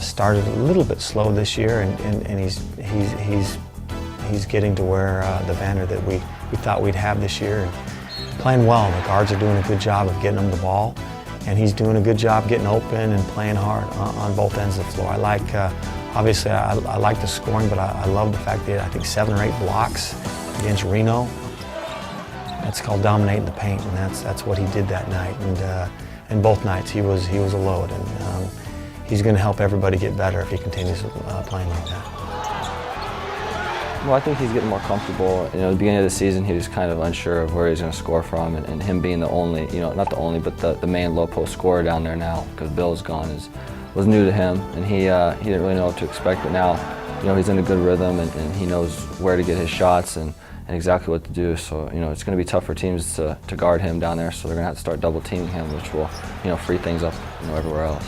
Started a little bit slow this year, and he's getting to where the Vander that we thought we'd have this year, and playing well. The guards are doing a good job of getting him the ball, and he's doing a good job getting open and playing hard on both ends of the floor. I like, obviously, I like the scoring, but I love the fact that I think 7 or 8 blocks against Reno. That's called dominating the paint, and that's what he did that night. And both nights he was a load, and he's going to help everybody get better if he continues playing like that. Well, I think he's getting more comfortable. You know, at the beginning of the season, he was kind of unsure of where he's going to score from, and him being the only, you know, not the only, but the main low post scorer down there now, because Bill's gone, was new to him, and he didn't really know what to expect. But now, you know, he's in a good rhythm, and he knows where to get his shots and exactly what to do. So, you know, it's going to be tough for teams to guard him down there. So they're going to have to start double teaming him, which will, you know, free things up, you know, everywhere else.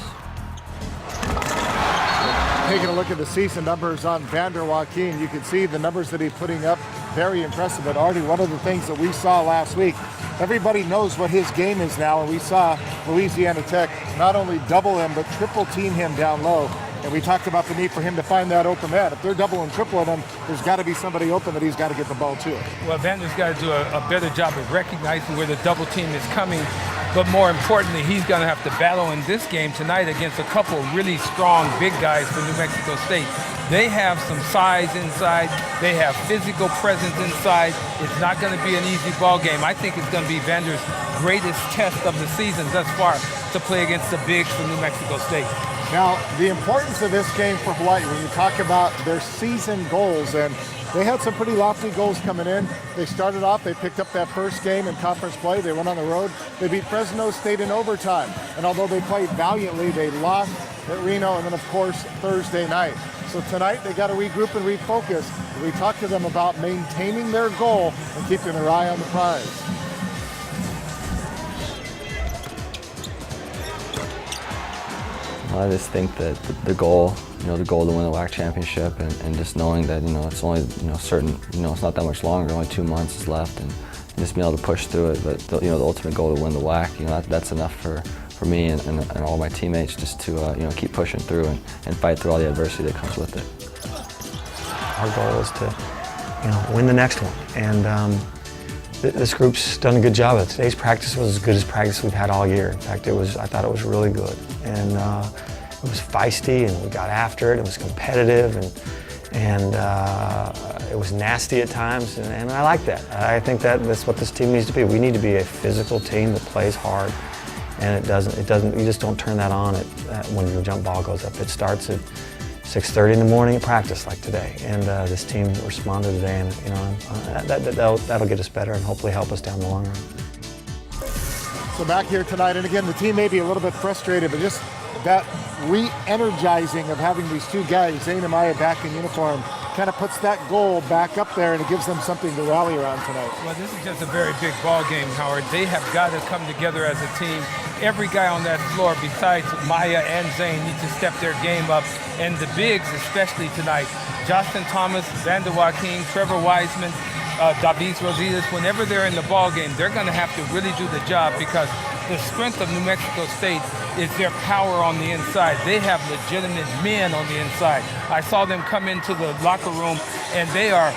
Taking a look at the season numbers on Vander Joaquin, you can see the numbers that he's putting up, very impressive. But Artie, one of the things that we saw last week, everybody knows what his game is now, and we saw Louisiana Tech not only double him, but triple team him down low. And we talked about the need for him to find that open man. If they're double and tripling him, there's got to be somebody open that he's got to get the ball to. Well, Vander's got to do a better job of recognizing where the double team is coming. But more importantly, he's going to have to battle in this game tonight against a couple really strong big guys from New Mexico State. They have some size inside. They have physical presence inside. It's not going to be an easy ball game. I think it's going to be Vander's greatest test of the season thus far to play against the bigs from New Mexico State. Now, the importance of this game for Hawaii, when you talk about their season goals, and they had some pretty lofty goals coming in. They started off, they picked up that first game in conference play. They went on the road. They beat Fresno State in overtime. And although they played valiantly, they lost at Reno and then, of course, Thursday night. So tonight, they got to regroup and refocus. We talked to them about maintaining their goal and keeping their eye on the prize. I just think that the goal, you know, the goal to win the WAC championship, and just knowing that, you know, it's only, you know, certain, you know, it's not that much longer, only 2 months is left, and just being able to push through it. But you know, the ultimate goal to win the WAC, you know, that's enough for me and all my teammates, just to you know, keep pushing through and fight through all the adversity that comes with it. Our goal is to, you know, win the next one, and this group's done a good job of it. Today's practice was as good as practice we've had all year. In fact, I thought it was really good, and it was feisty, and we got after it. It was competitive, and it was nasty at times, and I like that. I think that's what this team needs to be. We need to be a physical team that plays hard, and it doesn't. You just don't turn that on when your jump ball goes up. It starts at 6:30 in the morning at practice, like today, and this team responded today, and you know, that'll get us better and hopefully help us down the long run. So back here tonight, and again, the team may be a little bit frustrated, but just that re-energizing of having these two guys, Zane and Maya, back in uniform, kind of puts that goal back up there, and it gives them something to rally around tonight. Well, this is just a very big ball game, Howard. They have got to come together as a team. Every guy on that floor, besides Maya and Zane, need to step their game up. And the bigs, especially tonight, Justin Thomas, Vander Joaquin, Trevor Wiseman, Davis Rosales, whenever they're in the ball game, they're going to have to really do the job, because the strength of New Mexico State is their power on the inside. They have legitimate men on the inside. I saw them come into the locker room, and they are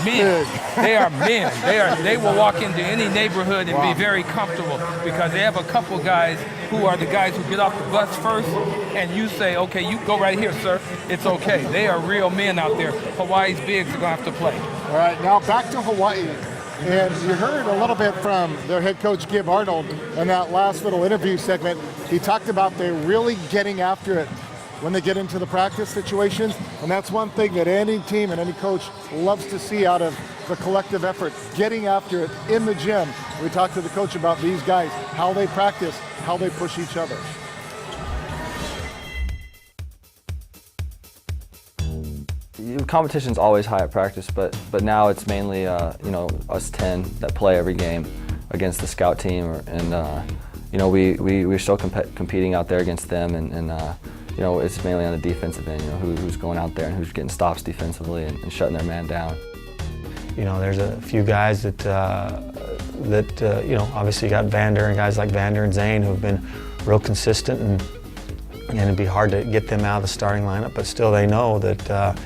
men. They are men. They will walk into any neighborhood and be very comfortable, because they have a couple guys who are the guys who get off the bus first, and you say, okay, you go right here, sir. It's okay. They are real men out there. Hawaii's bigs are going to have to play. All right, now back to Hawaii. And you heard a little bit from their head coach, Gib Arnold, in that last little interview segment. He talked about they're really getting after it when they get into the practice situations. And that's one thing that any team and any coach loves to see out of the collective effort, getting after it in the gym. We talked to the coach about these guys, how they practice, how they push each other. Competition's always high at practice, but now it's mainly you know, us 10 that play every game against the scout team, and you know, we're still competing out there against them, and you know, it's mainly on the defensive end. You know, who's going out there and who's getting stops defensively and shutting their man down. You know, there's a few guys that you know, obviously you got Vander and guys like Vander and Zane who have been real consistent, and and it'd be hard to get them out of the starting lineup. But still, they know that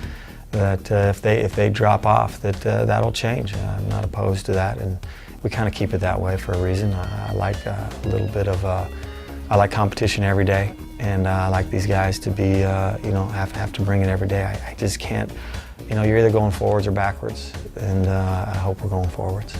if they drop off, that'll change. I'm not opposed to that, and we kind of keep it that way for a reason. I like a little bit of I like competition every day, and I like these guys to be have to bring it every day. I just can't. You're either going forwards or backwards, and I hope we're going forwards.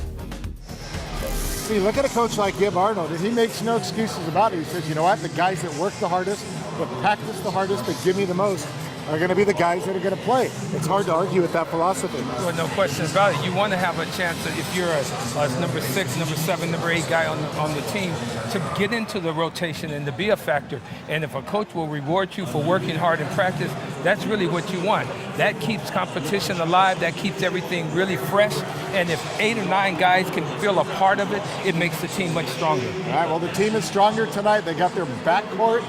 See, look at a coach like Gib Arnold, and he makes no excuses about it. He says, you know what, the guys that work the hardest, that practice the hardest, that give me the most, are going to be the guys that are going to play. It's hard to argue with that philosophy. Well, no question about it. You want to have a chance, if you're a number 6, number 7, number 8 guy on the team, to get into the rotation and to be a factor. And if a coach will reward you for working hard in practice, that's really what you want. That keeps competition alive. That keeps everything really fresh. And if 8 or 9 guys can feel a part of it, it makes the team much stronger. All right, well, the team is stronger tonight. They got their backcourt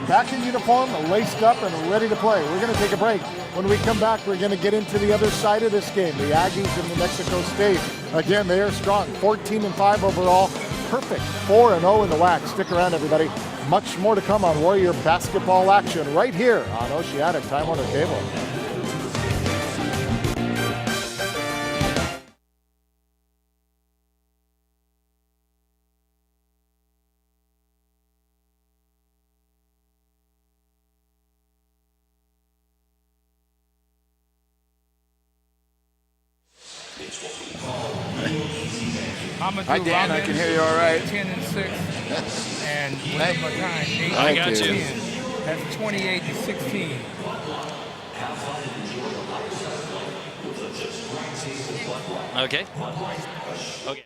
back in uniform, laced up, and ready to play. We're going to take a break. When we come back, we're going to get into the other side of this game, the Aggies and New Mexico State. Again, they are strong, 14-5 overall, perfect 4-0 in the WAC. Stick around, everybody. Much more to come on Warrior basketball action right here on Oceanic Time Warner Cable. Hi, Dan. I can hear you all right. 10-6, and William McKine, 8 I got you. 10. That's 28-16. Okay. Okay.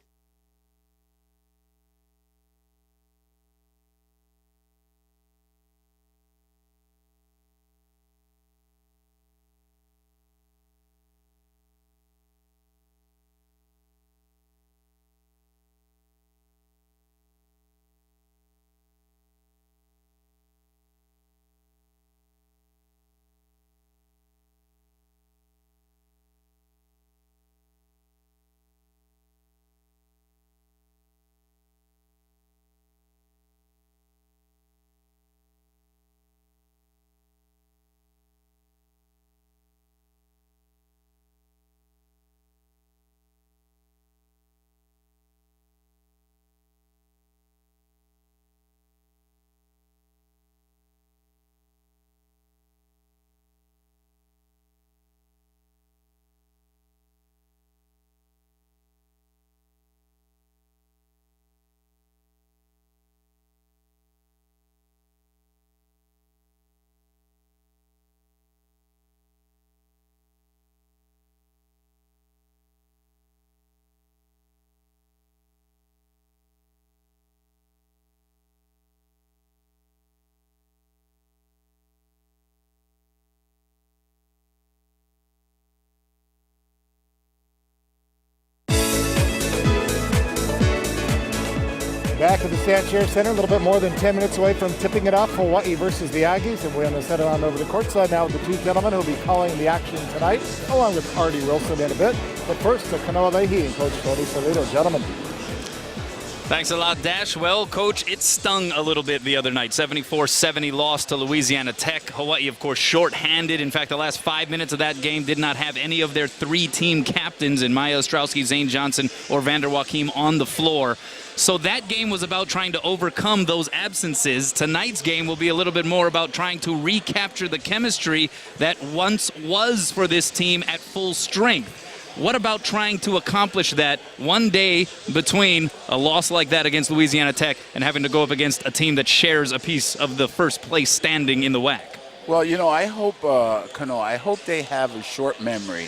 Back at the Sanchez Center, a little bit more than 10 minutes away from tipping it off, Hawaii versus the Aggies, and we're going to set it on over the courtside now with the two gentlemen who will be calling the action tonight, along with Artie Wilson in a bit. But first, to Kanoa Leahy and Coach Tony Solito. Gentlemen. Thanks a lot, Dash. Well, Coach, it stung a little bit the other night. 74-70 loss to Louisiana Tech. Hawaii, of course, short-handed. In fact, the last 5 minutes of that game did not have any of their 3 team captains in Maya Ostrowski, Zane Johnson, or Vander Joachim on the floor. So that game was about trying to overcome those absences. Tonight's game will be a little bit more about trying to recapture the chemistry that once was for this team at full strength. What about trying to accomplish that one day between a loss like that against Louisiana Tech and having to go up against a team that shares a piece of the first place standing in the WAC? Well, I hope, Kano, I hope they have a short memory,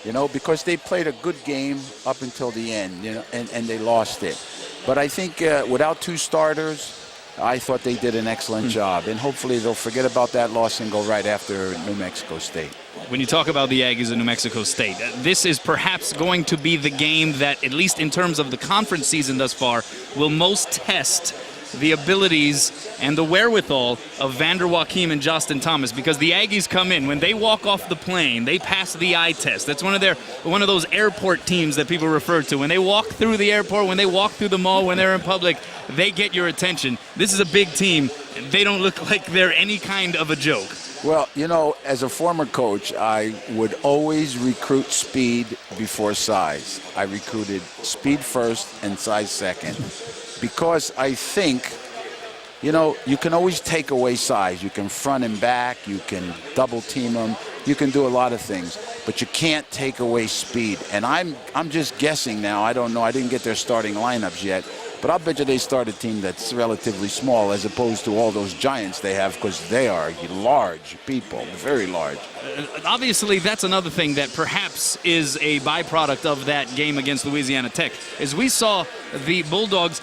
because they played a good game up until the end, and they lost it. But I think without 2 starters, I thought they did an excellent job. And hopefully they'll forget about that loss and go right after New Mexico State. When you talk about the Aggies in New Mexico State, this is perhaps going to be the game that, at least in terms of the conference season thus far, will most test the abilities and the wherewithal of Vander Joachim and Justin Thomas, because the Aggies come in, when they walk off the plane, they pass the eye test. That's one of those airport teams that people refer to. When they walk through the airport, when they walk through the mall, when they're in public, they get your attention. This is a big team. They don't look like they're any kind of a joke. Well, you know, as a former coach, I would always recruit speed before size. I recruited speed first and size second because I think, you know, you can always take away size. You can front and back. You can double team them. You can do a lot of things, but you can't take away speed. And I'm just guessing now. I don't know. I didn't get their starting lineups yet. But I'll bet you they start a team that's relatively small as opposed to all those giants they have, because they are large people, very large. Obviously, that's another thing that perhaps is a byproduct of that game against Louisiana Tech, is we saw the Bulldogs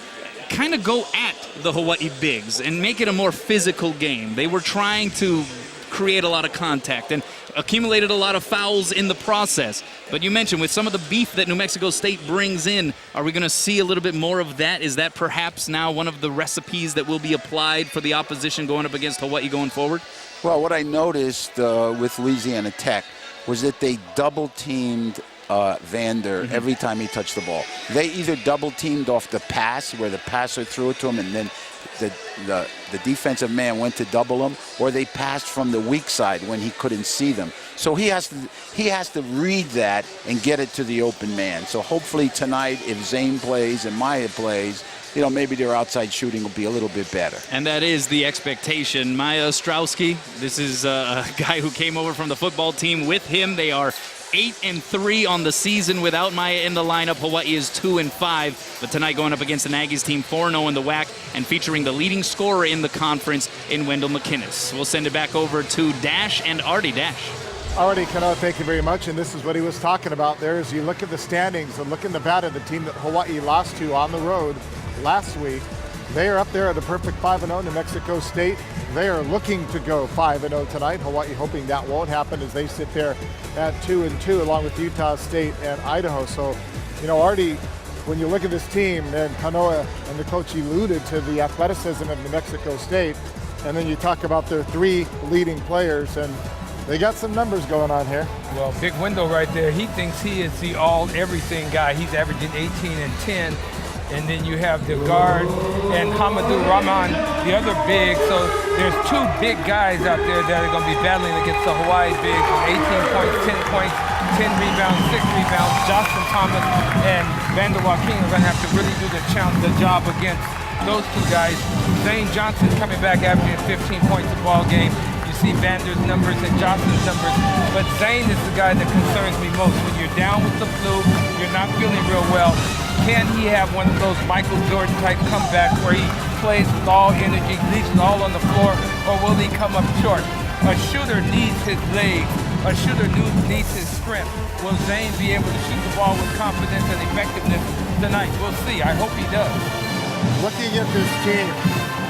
kind of go at the Hawaii Bigs and make it a more physical game. They were trying to create a lot of contact and accumulated a lot of fouls in the process. But you mentioned with some of the beef that New Mexico State brings in, are we going to see a little bit more of that? Is that perhaps now one of the recipes that will be applied for the opposition going up against Hawaii going forward? Well, what I noticed with Louisiana Tech was that they double-teamed Vander every time he touched the ball. They either double-teamed off the pass, where the passer threw it to him, and then the defensive man went to double him, or they passed from the weak side when he couldn't see them. So he has to read that and get it to the open man. So hopefully tonight, if Zane plays and Maya plays, you know, maybe their outside shooting will be a little bit better. And that is the expectation. Maya Ostrowski, this is a guy who came over from the football team with him. They are 8-3 on the season without Maya in the lineup. Hawaii is 2-5, but tonight going up against an Aggies team 4-0 in the WAC and featuring the leading scorer in the conference in Wendell McKinnis. We'll send it back over to Dash and Artie. Dash. Artie Kanoa, thank you very much. And this is what he was talking about there. As you look at the standings and look in Nevada, the team that Hawaii lost to on the road last week, they are up there at a perfect 5-0. New Mexico State, they are looking to go 5-0 tonight. Hawaii hoping that won't happen as they sit there at 2-2 along with Utah State and Idaho. So, you know, Artie, when you look at this team, and Kanoa and the coach alluded to the athleticism of New Mexico State, and then you talk about their three leading players, and they got some numbers going on here. Well, Big Window right there, he thinks he is the all-everything guy. He's averaging 18 and 10. And then you have the guard and Hamadou Rahman, the other big. So there's two big guys out there that are going to be battling against the Hawaii Bigs with 18 points, 10 rebounds, 6 rebounds. Justin Thomas and Vander Joachim are going to have to really do the job against those two guys. Zane Johnson coming back averaging 15 points a ball game. You see Vander's numbers and Johnson's numbers. But Zane is the guy that concerns me most. When you're down with the flu, you're not feeling real well, can he have one of those Michael Jordan type comebacks where he plays with all energy, leaves it all on the floor, or will he come up short? A shooter needs his legs. A shooter needs his strength. Will Zane be able to shoot the ball with confidence and effectiveness tonight? We'll see. I hope he does. Looking at this team,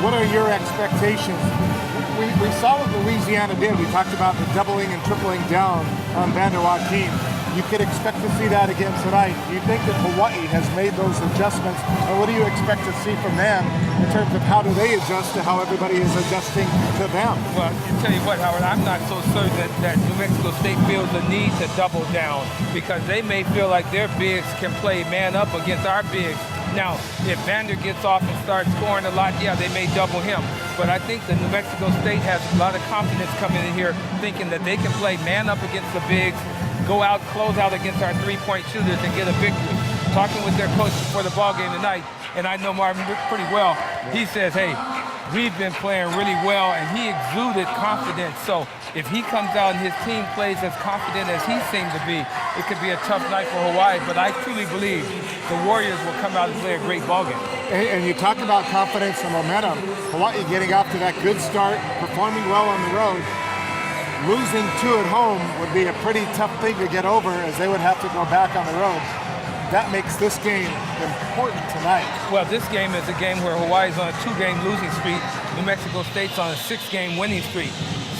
what are your expectations? We saw what Louisiana did. We talked about the doubling and tripling down on Vander Joachim. You could expect to see that again tonight. Do you think that Hawaii has made those adjustments, or what do you expect to see from them in terms of how do they adjust to how everybody is adjusting to them? Well, I tell you what, Howard, I'm not so certain that New Mexico State feels the need to double down, because they may feel like their bigs can play man up against our bigs. Now, if Vander gets off and starts scoring a lot, yeah, they may double him. But I think that New Mexico State has a lot of confidence coming in here, thinking that they can play man up against the bigs, go out, close out against our three-point shooters and get a victory. Talking with their coach before the ball game tonight, and I know Marvin pretty well, he says, hey, we've been playing really well, and he exuded confidence. So if he comes out and his team plays as confident as he seemed to be, it could be a tough night for Hawaii. But I truly believe the Warriors will come out and play a great ball game. And you talk about confidence and momentum. Hawaii getting off to that good start, performing well on the road. Losing two at home would be a pretty tough thing to get over, as they would have to go back on the road. That makes this game important tonight. Well, this game is a game where Hawaii's on a 2-game losing streak. New Mexico State's on a 6-game winning streak.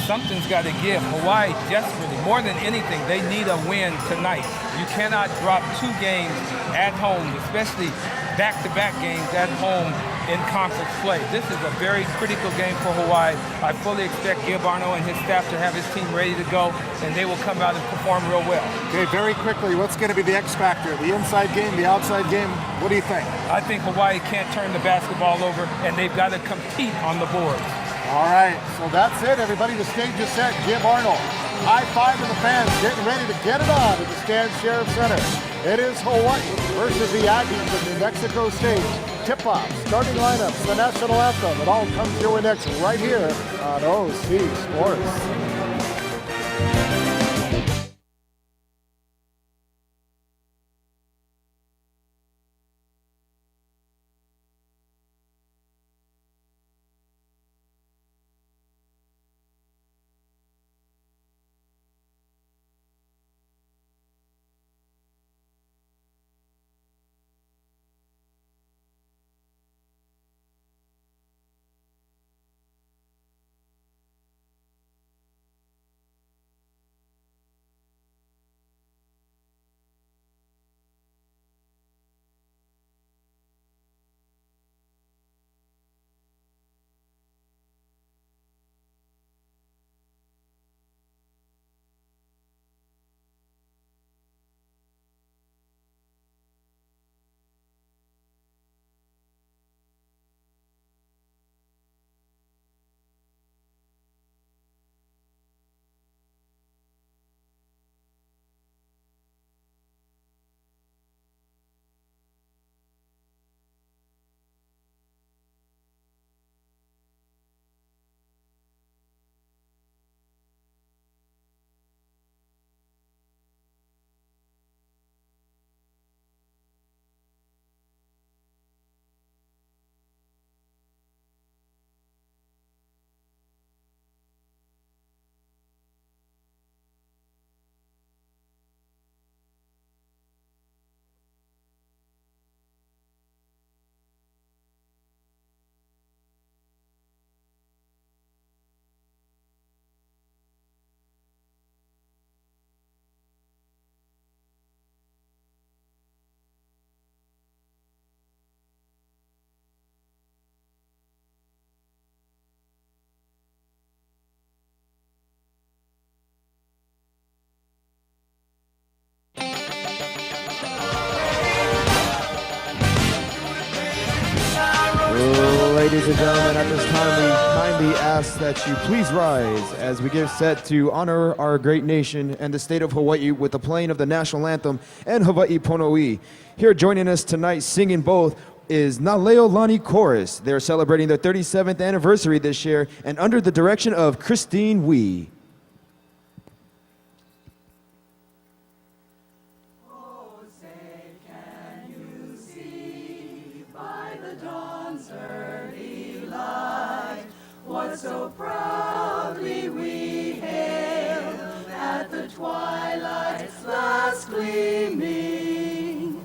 Something's got to give. Hawaii desperately, more than anything, they need a win tonight. You cannot drop 2 games at home, especially back-to-back games at home in conference play. This is a very critical game for Hawaii. I fully expect Gib Arno and his staff to have his team ready to go, and they will come out and perform real well. Okay, very quickly, what's going to be the X factor? The inside game, the outside game? What do you think? I think Hawaii can't turn the basketball over, and they've got to compete on the boards. All right, so that's it, everybody. The stage is set. Gib Arnold, high five to the fans, getting ready to get it on at the Stan Sheriff Center. It is Hawaii versus the Aggies of New Mexico State. Tip-off, starting lineups, the national anthem. It all comes your way next right here on OC Sports. Ladies and gentlemen, at this time we kindly ask that you please rise as we get set to honor our great nation and the state of Hawaii with the playing of the national anthem and Hawaii Pono'i. Here joining us tonight singing both is Naleo Lani Chorus. They're celebrating their 37th anniversary this year and under the direction of Christine Wee. So proudly we hail at the twilight's last gleaming,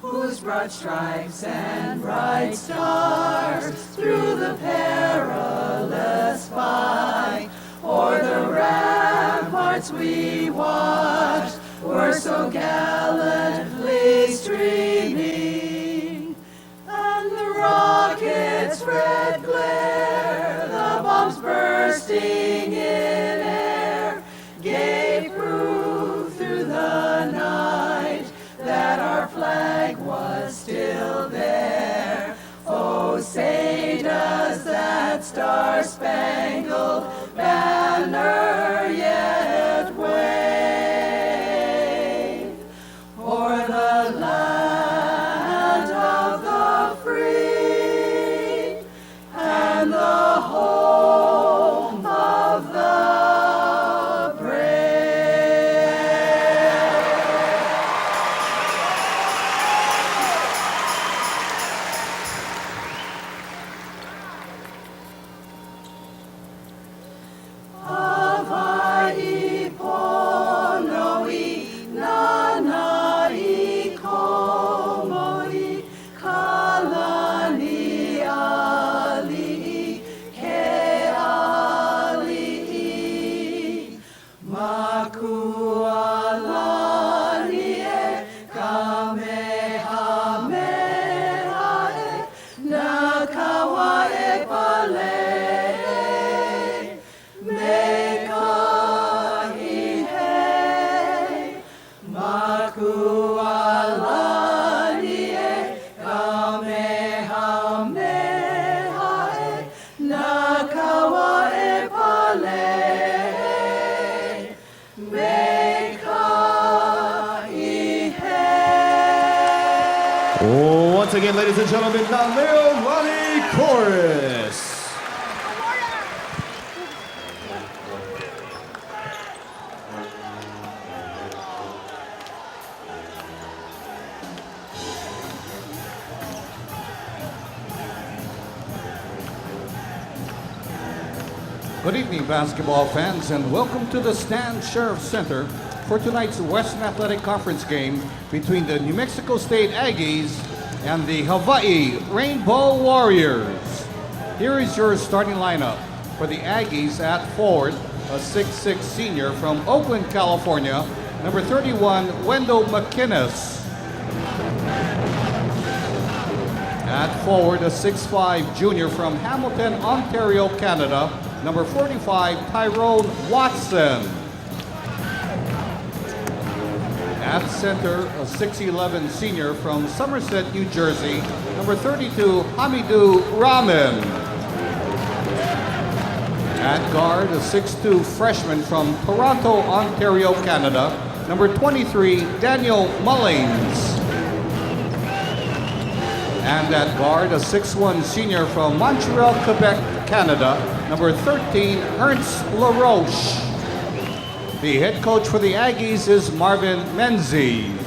whose broad stripes and bright stars through the perilous fight o'er the ramparts we watched were so gallantly streaming, and the rocket's red glare, the bombs bursting in air, gave proof through the night that our flag was still there. Oh, say does that star-spangled banner yet wave o'er the land of the free and the home of the brave. Hawaii Pono'i, Nanai Komoi, Kalani Ali'i, Ke Ali'i, Makualani e Kamehameha, Once again, ladies and gentlemen, Naleolani Chorus. Good evening, basketball fans, and welcome to the Stan Sheriff Center for tonight's Western Athletic Conference game between the New Mexico State Aggies and the Hawaii Rainbow Warriors. Here is your starting lineup for the Aggies. At forward, a 6'6" senior from Oakland, California, number 31, Wendell McInnes. At forward, a 6'5" junior from Hamilton, Ontario, Canada, number 45, Tyrone Watson. At center, a 6'11" senior from Somerset, New Jersey, number 32, Hamidou Rahman. At guard, a 6'2" freshman from Toronto, Ontario, Canada, number 23, Daniel Mullins. And at guard, a 6'1" senior from Montreal, Quebec, Canada, number 13, Ernst LaRoche. The head coach for the Aggies is Marvin Menzies.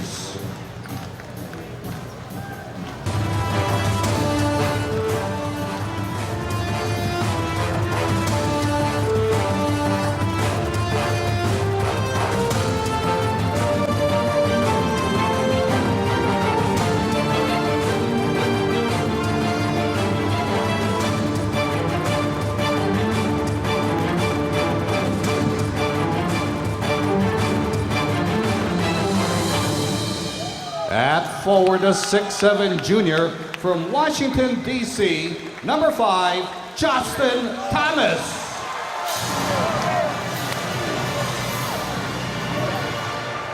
At forward, a 6'7" junior from Washington, D.C., number 5, Justin Thomas.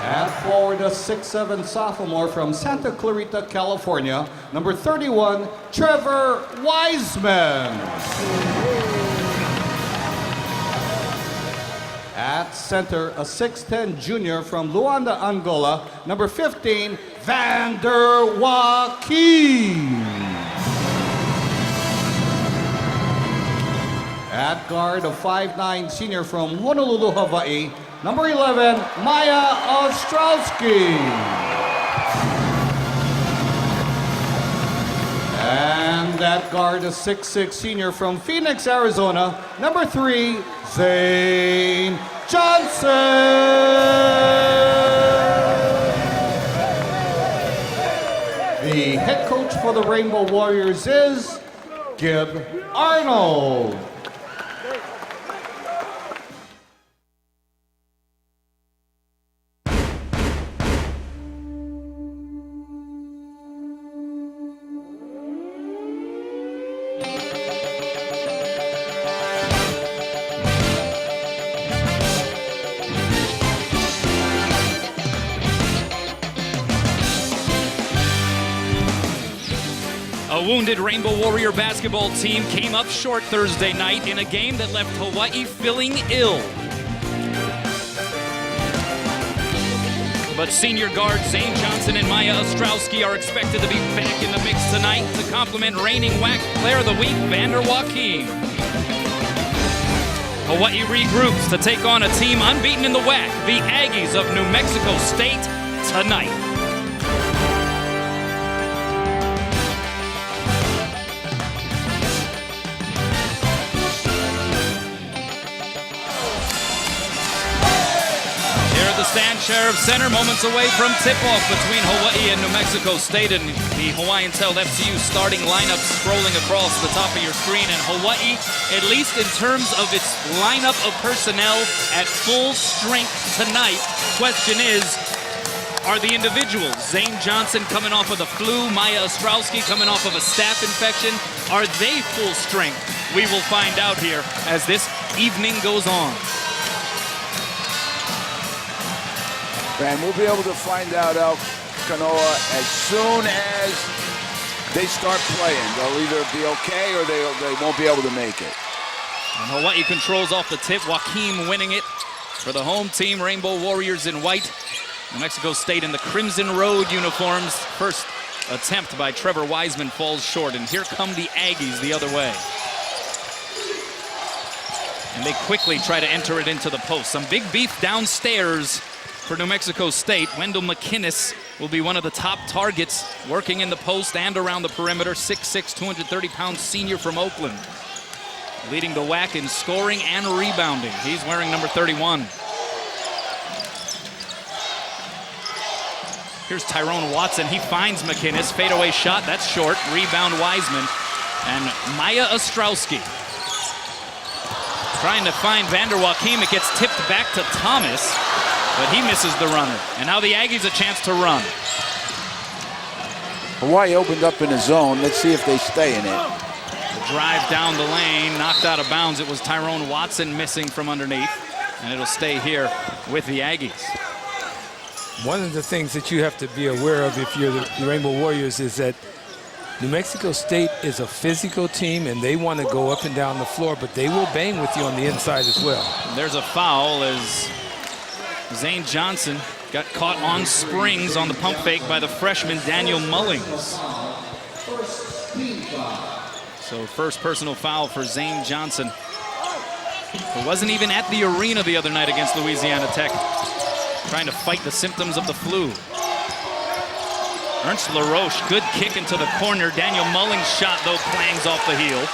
At forward, a 6'7" sophomore from Santa Clarita, California, number 31, Trevor Wiseman. At center, a 6'10" junior from Luanda, Angola, number 15, Vander Joaquin. At guard, a 5'9" senior from Honolulu, Hawaii, number 11, Maya Ostrowski. And at guard, a 6'6" senior from Phoenix, Arizona, number 3, Zane Johnson. The head coach for the Rainbow Warriors is Gib Arnold. A wounded Rainbow Warrior basketball team came up short Thursday night in a game that left Hawaii feeling ill. But senior guards Zane Johnson and Maya Ostrowski are expected to be back in the mix tonight to complement reigning WAC Player of the Week, Vander Joaquin. Hawaii regroups to take on a team unbeaten in the WAC, the Aggies of New Mexico State, tonight. Stan Sheriff Center, moments away from tip-off between Hawaii and New Mexico State, and the Hawaiians held FCU starting lineup scrolling across the top of your screen. And Hawaii, at least in terms of its lineup of personnel at full strength tonight. Question is, are the individuals, Zane Johnson coming off of the flu, Maya Ostrowski coming off of a staph infection, are they full strength? We will find out here as this evening goes on. And we'll be able to find out, El Kanoa, as soon as they start playing. They'll either be okay or they won't be able to make it. And Hawaii controls off the tip. Joaquin winning it for the home team. Rainbow Warriors in white. New Mexico State in the Crimson Road uniforms. First attempt by Trevor Wiseman falls short, and here come the Aggies the other way. And they quickly try to enter it into the post. Some big beef downstairs for New Mexico State. Wendell McInnes will be one of the top targets working in the post and around the perimeter. 6'6", 230-pound senior from Oakland. Leading the WAC in scoring and rebounding. He's wearing number 31. Here's Tyrone Watson. He finds McInnes. Fadeaway shot. That's short. Rebound Wiseman. And Maya Ostrowski trying to find Vander Joachim. It gets tipped back to Thomas, but he misses the runner. And now the Aggies a chance to run. Hawaii opened up in a zone. Let's see if they stay in it. The drive down the lane, knocked out of bounds. It was Tyrone Watson missing from underneath, and it'll stay here with the Aggies. One of the things that you have to be aware of if you're the Rainbow Warriors is that New Mexico State is a physical team, and they want to go up and down the floor, but they will bang with you on the inside as well. There's a foul as Zane Johnson got caught on springs on the pump fake by the freshman Daniel Mullings. So first personal foul for Zane Johnson, who wasn't even at the arena the other night against Louisiana Tech, trying to fight the symptoms of the flu. Ernst LaRoche, good kick into the corner. Daniel Mullings' shot, though, clangs off the heel.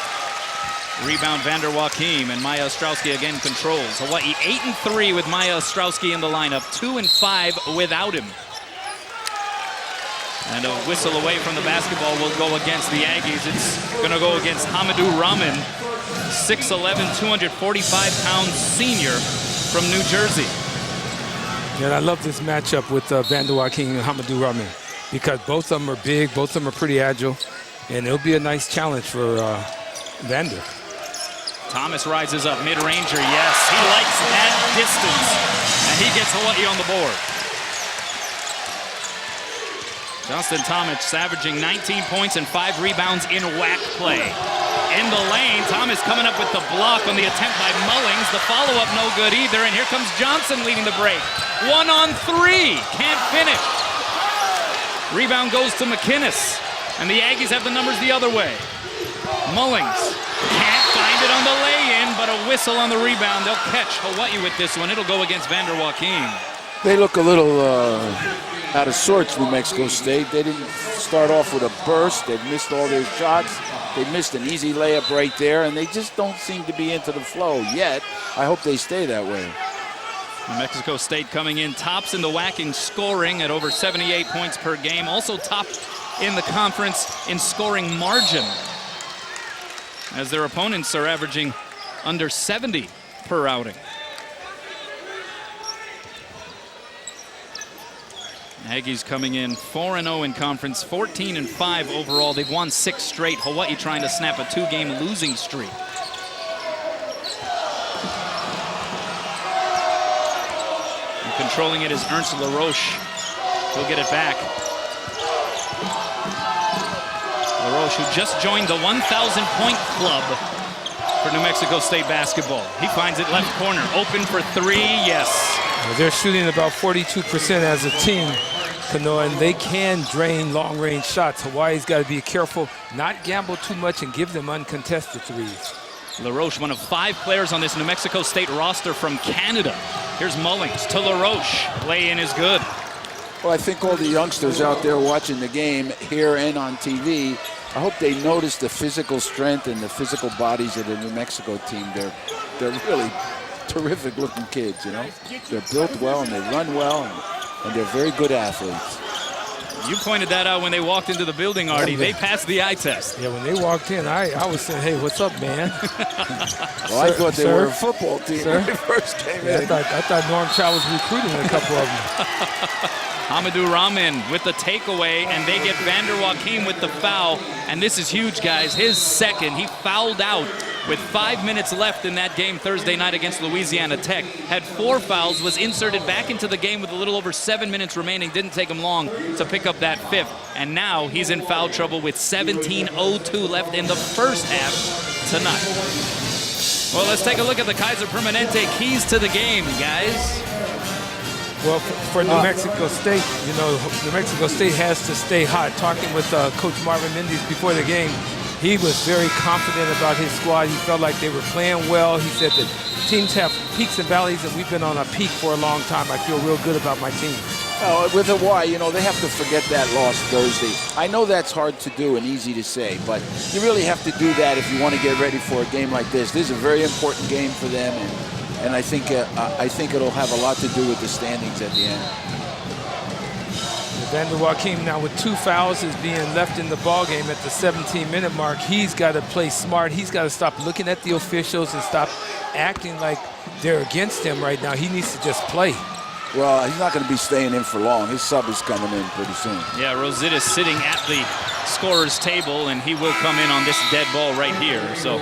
Rebound Vander Joachim, and Maya Ostrowski again controls. Hawaii 8-3 with Maya Ostrowski in the lineup, 2-5 without him. And a whistle away from the basketball will go against the Aggies. It's going to go against Hamidou Rahman, 6'11", 245-pound senior from New Jersey. And I love this matchup with Vander Joachim and Hamidou Rahman, because both of them are big, both of them are pretty agile, and it'll be a nice challenge for Vander. Thomas rises up, mid-ranger, yes. He likes that distance, and he gets Hawaii on the board. Justin Thomas averaging 19 points and 5 rebounds in WAC play. In the lane, Thomas coming up with the block on the attempt by Mullings. The follow-up no good either, and here comes Johnson leading the break. 1-on-3, can't finish. Rebound goes to McInnes, and the Aggies have the numbers the other way. Mullings can't find it on the lay-in, but a whistle on the rebound. They'll catch Hawaii with this one. It'll go against Vander Joachim. They look a little out of sorts, New Mexico State. They didn't start off with a burst. They've missed all their shots. They missed an easy layup right there, and they just don't seem to be into the flow yet. I hope they stay that way. New Mexico State coming in tops in the WAC in scoring at over 78 points per game. Also top in the conference in scoring margin, as their opponents are averaging under 70 per outing. Aggies coming in 4-0 in conference, 14-5 overall. They've won 6 straight. Hawaii trying to snap a 2-game losing streak. And controlling it is Ernst LaRoche. He'll get it back. LaRoche, who just joined the 1,000-point club for New Mexico State basketball. He finds it left corner, open for 3, yes. Well, they're shooting about 42% as a team, Kanoa, and they can drain long-range shots. Hawaii's got to be careful, not gamble too much, and give them uncontested threes. LaRoche, one of 5 players on this New Mexico State roster from Canada. Here's Mullings to LaRoche. Lay-in is good. Well, I think all the youngsters out there watching the game here and on TV, I hope they notice the physical strength and the physical bodies of the New Mexico team. They're really terrific looking kids, you know. They're built well and they run well, and they're very good athletes. You pointed that out when they walked into the building, Artie. They passed the eye test. Yeah, when they walked in, I was saying, hey, what's up, man? Well, I thought they were a football team when they first came in. I thought Norm Chow was recruiting a couple of them. Hamidou Rahman with the takeaway, and they get Vander Joachim with the foul. And this is huge, guys. His second. He fouled out with 5 minutes left in that game Thursday night against Louisiana Tech. Had 4 fouls, was inserted back into the game with a little over 7 minutes remaining. Didn't take him long to pick up that 5th. And now he's in foul trouble with 17:02 left in the first half tonight. Well, let's take a look at the Kaiser Permanente keys to the game, guys. Well, for New Mexico State, you know, New Mexico State has to stay hot. Talking with Coach Marvin Mendes before the game, he was very confident about his squad. He felt like they were playing well. He said that teams have peaks and valleys, and we've been on a peak for a long time. I feel real good about my team. With Hawaii, you know, they have to forget that loss Thursday. I know that's hard to do and easy to say, but you really have to do that if you want to get ready for a game like this. This is a very important game for them, and I think it'll have a lot to do with the standings at the end. Evander Joaquim now with 2 fouls is being left in the ballgame at the 17-minute mark. He's got to play smart. He's got to stop looking at the officials and stop acting like they're against him right now. He needs to just play. Well, he's not going to be staying in for long. His sub is coming in pretty soon. Yeah, Rosittis sitting at the scorer's table, and he will come in on this dead ball right here. So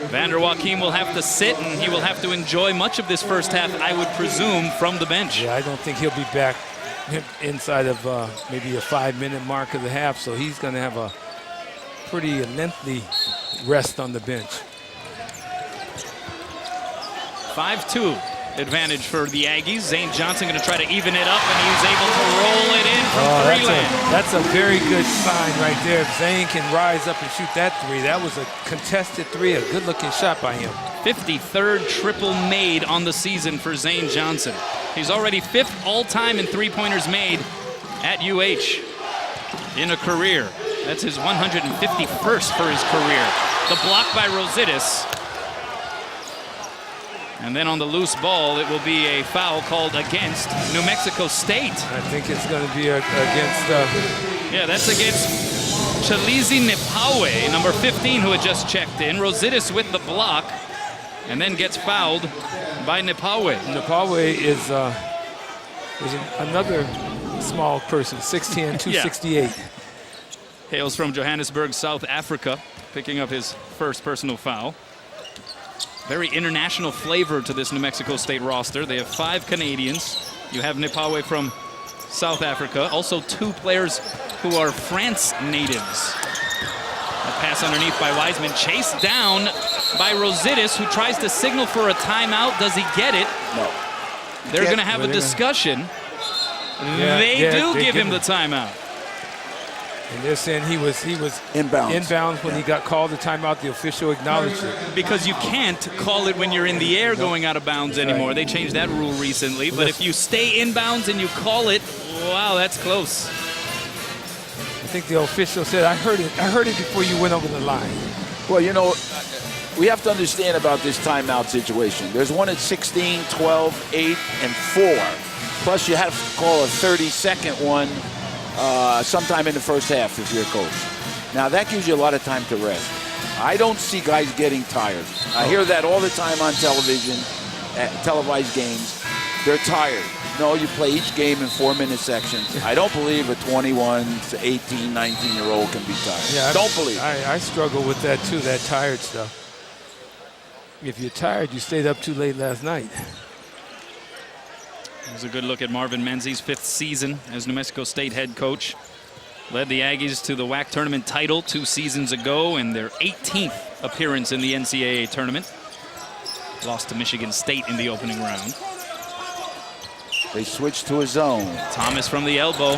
Evander Joaquim will have to sit, and he will have to enjoy much of this first half, I would presume, from the bench. Yeah, I don't think he'll be back inside of maybe a 5-minute mark of the half, so he's going to have a pretty lengthy rest on the bench. 5-2 advantage for the Aggies. Zane Johnson going to try to even it up, and he's able to roll it in from three land. That's a very good sign right there. If Zane can rise up and shoot that three, that was a contested three, a good-looking shot by him. 53rd triple made on the season for Zane Johnson. He's already 5th all-time in three-pointers made at UH in a career. That's his 151st for his career. The block by Rosittis. And then on the loose ball, it will be a foul called against New Mexico State. I think it's going to be against... Yeah, that's against Chalizi Nipawe, number 15, who had just checked in. Rosittis with the block, and then gets fouled by Nipawe. Nipawe is another small person, 6'10", 268. Yeah. Hails from Johannesburg, South Africa, picking up his first personal foul. Very international flavor to this New Mexico State roster. They have 5 Canadians. You have Nipawe from South Africa. Also 2 players who are France natives. A pass underneath by Wiseman. Chased down by Rosittis, who tries to signal for a timeout. Does he get it? No. They're going to have a discussion. They do give him the timeout. And they're saying he was inbounds when he got called the timeout. The official acknowledged it. Because you can't call it when you're in the air going out of bounds anymore. They changed that rule recently. But if you stay inbounds and you call it, wow, that's close. I think the official said, I heard it before you went over the line. Well, you know, we have to understand about this timeout situation. There's one at 16, 12, 8, and 4. Plus you have to call a 30-second one sometime in the first half if you're a coach. Now, that gives you a lot of time to rest. I don't see guys getting tired. I hear that all the time on television, at televised games. They're tired. No, you play each game in 4-minute sections. I don't believe a 21 to 18, 19-year-old can be tired. Yeah, don't believe it. I struggle with that, too, that tired stuff. If you're tired, you stayed up too late last night. Here's a good look at Marvin Menzies' 5th season as New Mexico State head coach. Led the Aggies to the WAC tournament title 2 seasons ago and their 18th appearance in the NCAA tournament. Lost to Michigan State in the opening round. They switched to a zone. Thomas from the elbow.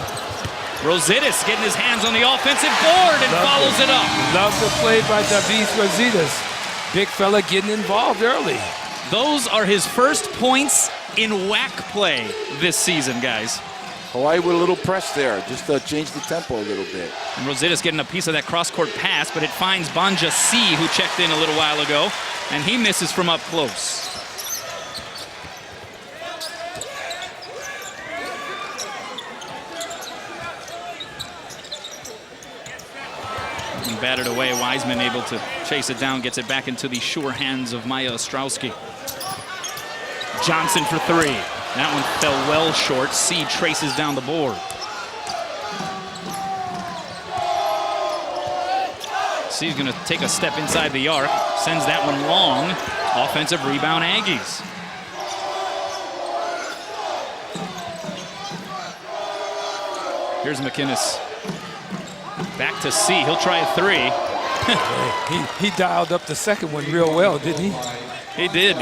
Rosittis getting his hands on the offensive board and follows it up. Love the play by Davis Rosittis. Big fella getting involved early. Those are his first points in WAC play this season, guys. Hawaii with a little press there, just to change the tempo a little bit. And Rosittis getting a piece of that cross-court pass, but it finds Banja C, who checked in a little while ago, and he misses from up close. And batted away, Wiseman able to chase it down, gets it back into the sure hands of Maya Ostrowski. Johnson for 3. That one fell well short. C traces down the board. C's going to take a step inside the arc. Sends that one long. Offensive rebound, Aggies. Here's McInnes. Back to C. He'll try a 3. He dialed up the second one real well, didn't he? He did.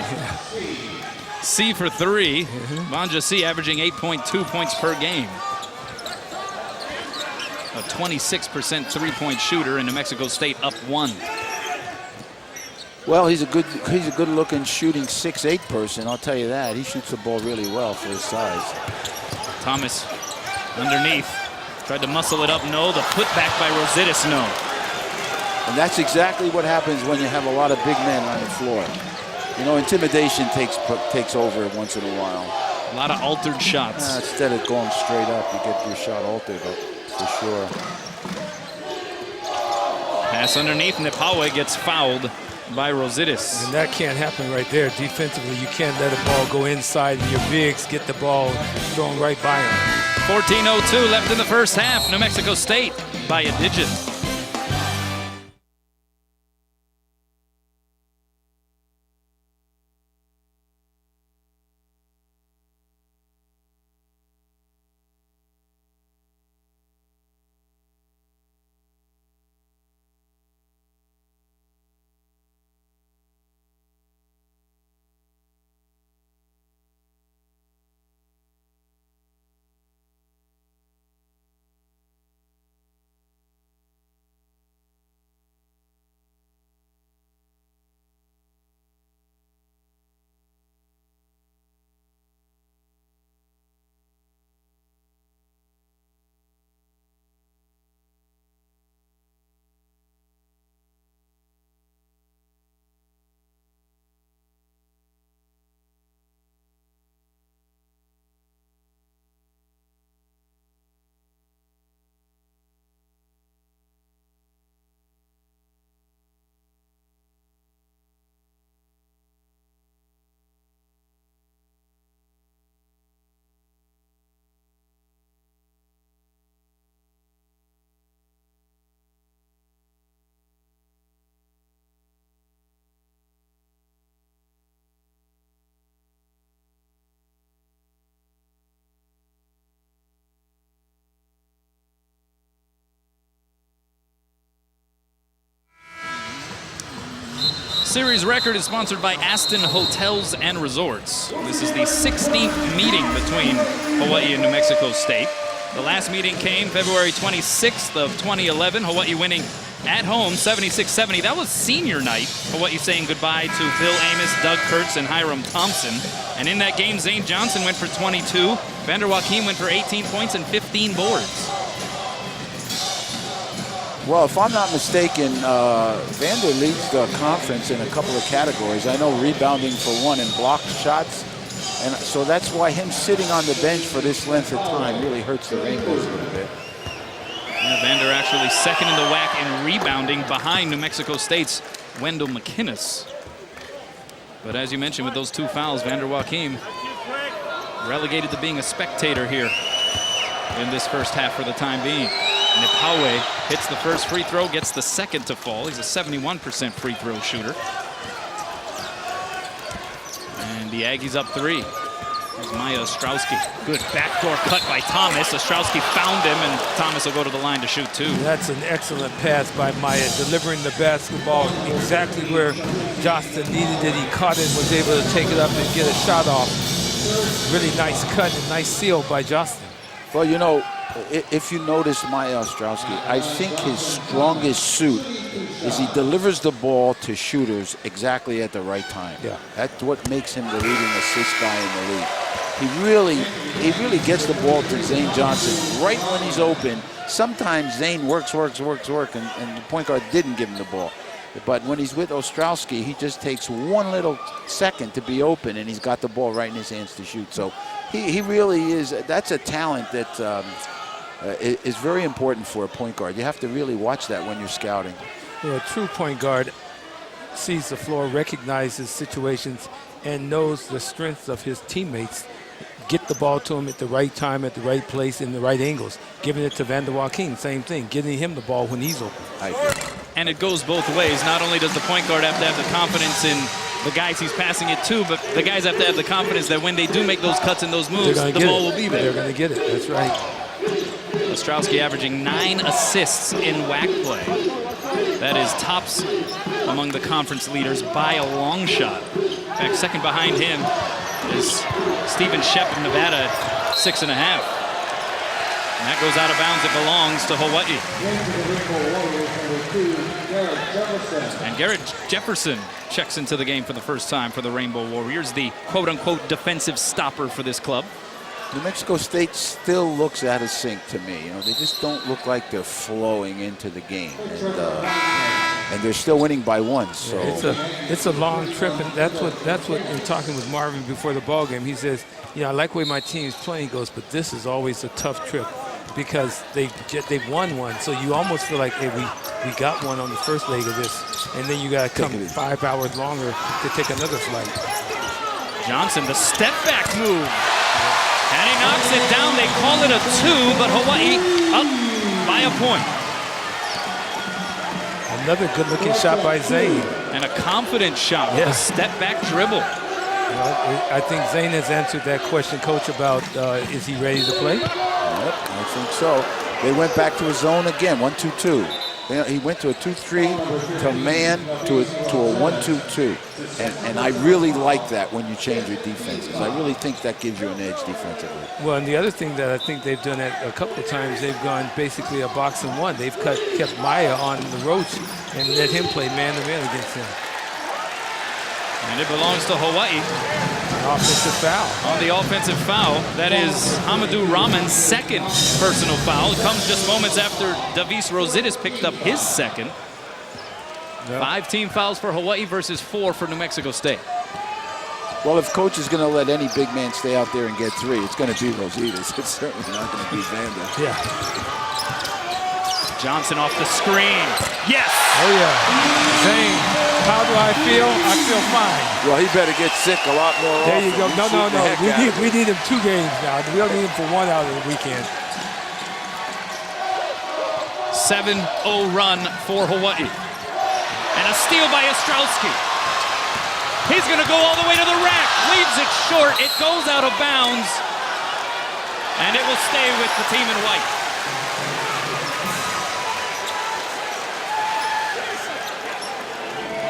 C for 3. Vanja C averaging 8.2 points per game. A 26% three-point shooter, and New Mexico State up 1. Well, he's a good-looking shooting 6'8" person. I'll tell you that. He shoots the ball really well for his size. Thomas underneath. Tried to muscle it up. No. The putback by Rositas. No. And that's exactly what happens when you have a lot of big men on the floor. You know, intimidation takes over once in a while. A lot of altered shots. Instead of going straight up, you get your shot altered, for sure. Pass underneath. Nepawe gets fouled by Rositas. And that can't happen right there. Defensively, you can't let a ball go inside and your bigs get the ball thrown right by him. 14:02 left in the first half. New Mexico State by a digit. Series record is sponsored by Aston Hotels and Resorts. This is the 16th meeting between Hawaii and New Mexico State. The last meeting came February 26th of 2011. Hawaii winning at home 76-70. That was senior night. Hawaii saying goodbye to Bill Amos, Doug Kurtz, and Hiram Thompson. And in that game, Zane Johnson went for 22. Vander Joachim went for 18 points and 15 boards. Well, if I'm not mistaken, Vander leads the conference in a couple of categories. I know rebounding for one and blocked shots. And so that's why him sitting on the bench for this length of time really hurts the Rainbows a little bit. Yeah, Vander actually second in the WAC in rebounding behind New Mexico State's Wendell McInnes. But as you mentioned, with those two fouls, Vander Joachim relegated to being a spectator here in this first half for the time being. Nepawe hits the first free throw, gets the second to fall. He's a 71% free throw shooter. And the Aggies up 3. There's Maya Ostrowski. Good backdoor cut by Thomas. Ostrowski found him, and Thomas will go to the line to shoot 2. That's an excellent pass by Maya, delivering the basketball exactly where Johnston needed it. He caught it, was able to take it up and get a shot off. Really nice cut and nice seal by Johnston. Well, you know, if you notice Maya Ostrowski, I think his strongest suit is he delivers the ball to shooters exactly at the right time. Yeah. That's what makes him the leading assist guy in the league. He really gets the ball to Zane Johnson right when he's open. Sometimes Zane works, and the point guard didn't give him the ball. But when he's with Ostrowski, he just takes one little second to be open, and he's got the ball right in his hands to shoot. So he really is, that's a talent that is very important for a point guard. You have to really watch that when you're scouting. You know, a true point guard sees the floor, recognizes situations, and knows the strengths of his teammates. Get the ball to him at the right time, at the right place, in the right angles. Giving it to Vander Joachim, same thing. Getting him the ball when he's open. And it goes both ways. Not only does the point guard have to have the confidence in the guys he's passing it to, but the guys have to have the confidence that when they do make those cuts and those moves, the ball will be there. They're going to get it. That's right. Ostrowski averaging 9 assists in WAC play. That is tops among the conference leaders by a long shot. In fact, second behind him is Stephen Shep of Nevada at 6.5. And that goes out of bounds. It belongs to Hawaii. And Garrett Jefferson checks into the game for the first time for the Rainbow Warriors, the quote-unquote defensive stopper for this club. New Mexico State still looks out of sync to me. You know, they just don't look like they're flowing into the game, and they're still winning by 1. So it's a long trip, and that's what in talking with Marvin before the ball game, he says, you know, I like the way my team's playing. He goes, but this is always a tough trip because they've won one, so you almost feel like, hey, we got one on the first leg of this, and then you got to come 5 hours longer to take another flight. Johnson, the step back move. And he knocks it down. They call it a 2, but Hawaii up by a point. Another good-looking shot by Zane. And a confident shot with a step-back dribble. Well, I think Zane has answered that question, Coach, about is he ready to play? Yep, I think so. They went back to a zone again, 1-2-2. He went to a 2-3 to man to a 1-2-2, and I really like that when you change your defenses. I really think that gives you an edge defensively. Well, and the other thing that I think they've done a couple of times, they've gone basically a box and one. They've kept Maya on the roach and let him play man-to-man against him. And it belongs to Hawaii. An offensive foul. On the offensive foul, that is Hamadou Rahman's second personal foul. It comes just moments after Davis Rositas picked up his second. 5 team fouls for Hawaii versus 4 for New Mexico State. Well, if Coach is going to let any big man stay out there and get 3, it's going to be Rositas. It's certainly not going to be Vander. Yeah. Johnson off the screen. Yes! Oh, yeah. Zane, how do I feel? I feel fine. Well, he better get sick a lot more often. There you go. No. We We need him 2 games now. We don't need him for 1 out of the weekend. 7-0 run for Hawaii. And a steal by Ostrowski. He's going to go all the way to the rack. Leaves it short. It goes out of bounds. And it will stay with the team in white.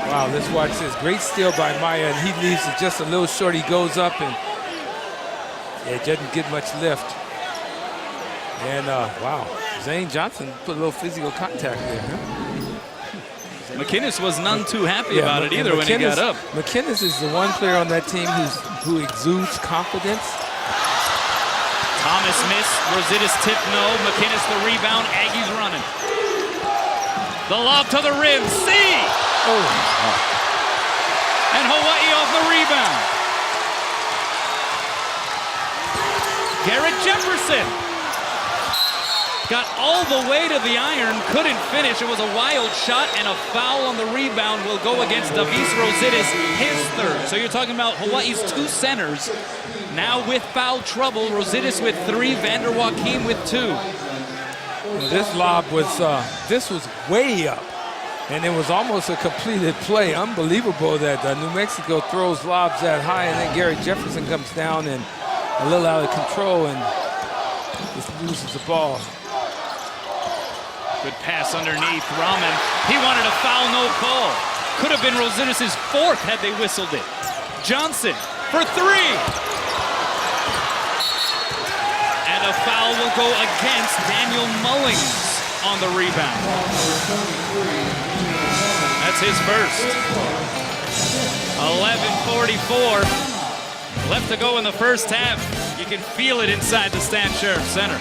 Wow, let's watch this. Great steal by Maya, and he leaves it just a little short. He goes up, and it doesn't get much lift. And, wow, Zane Johnson put a little physical contact there. Huh? McInnes was none too happy about it either when he got up. McInnes is the one player on that team who exudes confidence. Thomas missed. Rositas tip no. McInnes the rebound. Aggies running. The lob to the rim. See! Oh. And Hawaii off the rebound. Garrett Jefferson got all the way to the iron, couldn't finish. It was a wild shot, and a foul on the rebound will go against Davis Rositas, his 3rd. So you're talking about Hawaii's 2 centers now with foul trouble. Rositas with 3, Vander Joachim with 2. Well, this lob was, this was way up. And it was almost a completed play. Unbelievable that New Mexico throws lobs that high, and then Garrett Jefferson comes down and a little out of control and just loses the ball. Good pass underneath. Rahman, he wanted a foul, no call. Could have been Rositas' 4th had they whistled it. Johnson for 3. And a foul will go against Daniel Mullings on the rebound. That's his first. 11:44 left to go in the first half. You can feel it inside the Stan Sheriff Center.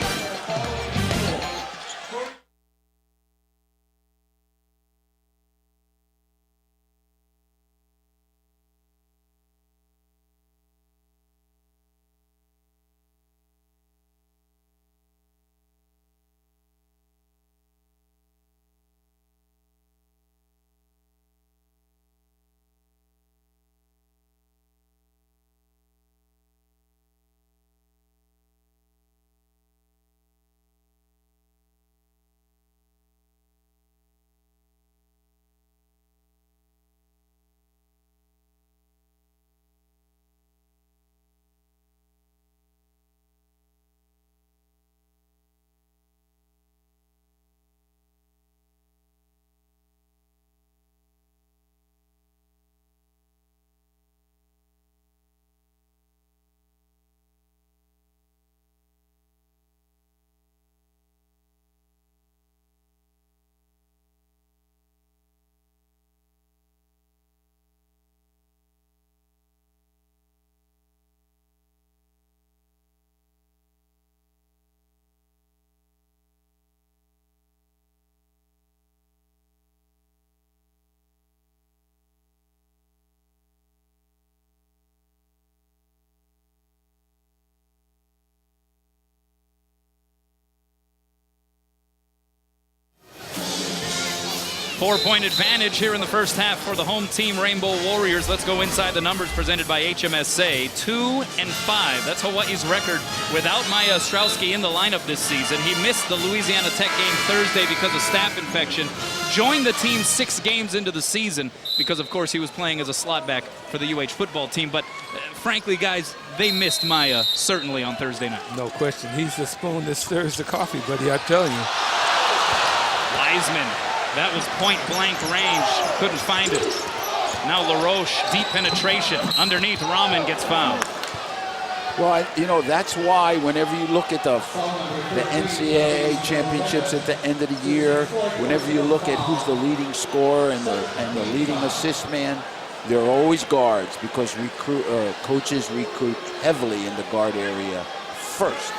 4-point advantage here in the first half for the home team Rainbow Warriors. Let's go inside the numbers presented by HMSA. 2-5. That's Hawaii's record without Maya Ostrowski in the lineup this season. He missed the Louisiana Tech game Thursday because of staph infection. Joined the team 6 games into the season because, of course, he was playing as a slot back for the UH football team. But frankly, guys, they missed Maya certainly on Thursday night. No question. He's the spoon that stirs the coffee, buddy, I'm telling you. Wiseman. That was point-blank range. Couldn't find it. Now LaRoche, deep penetration. Underneath, Rahman gets fouled. Well, you know, that's why whenever you look at the NCAA championships at the end of the year, whenever you look at who's the leading scorer and the leading assist man, they're always guards because coaches recruit heavily in the guard area first.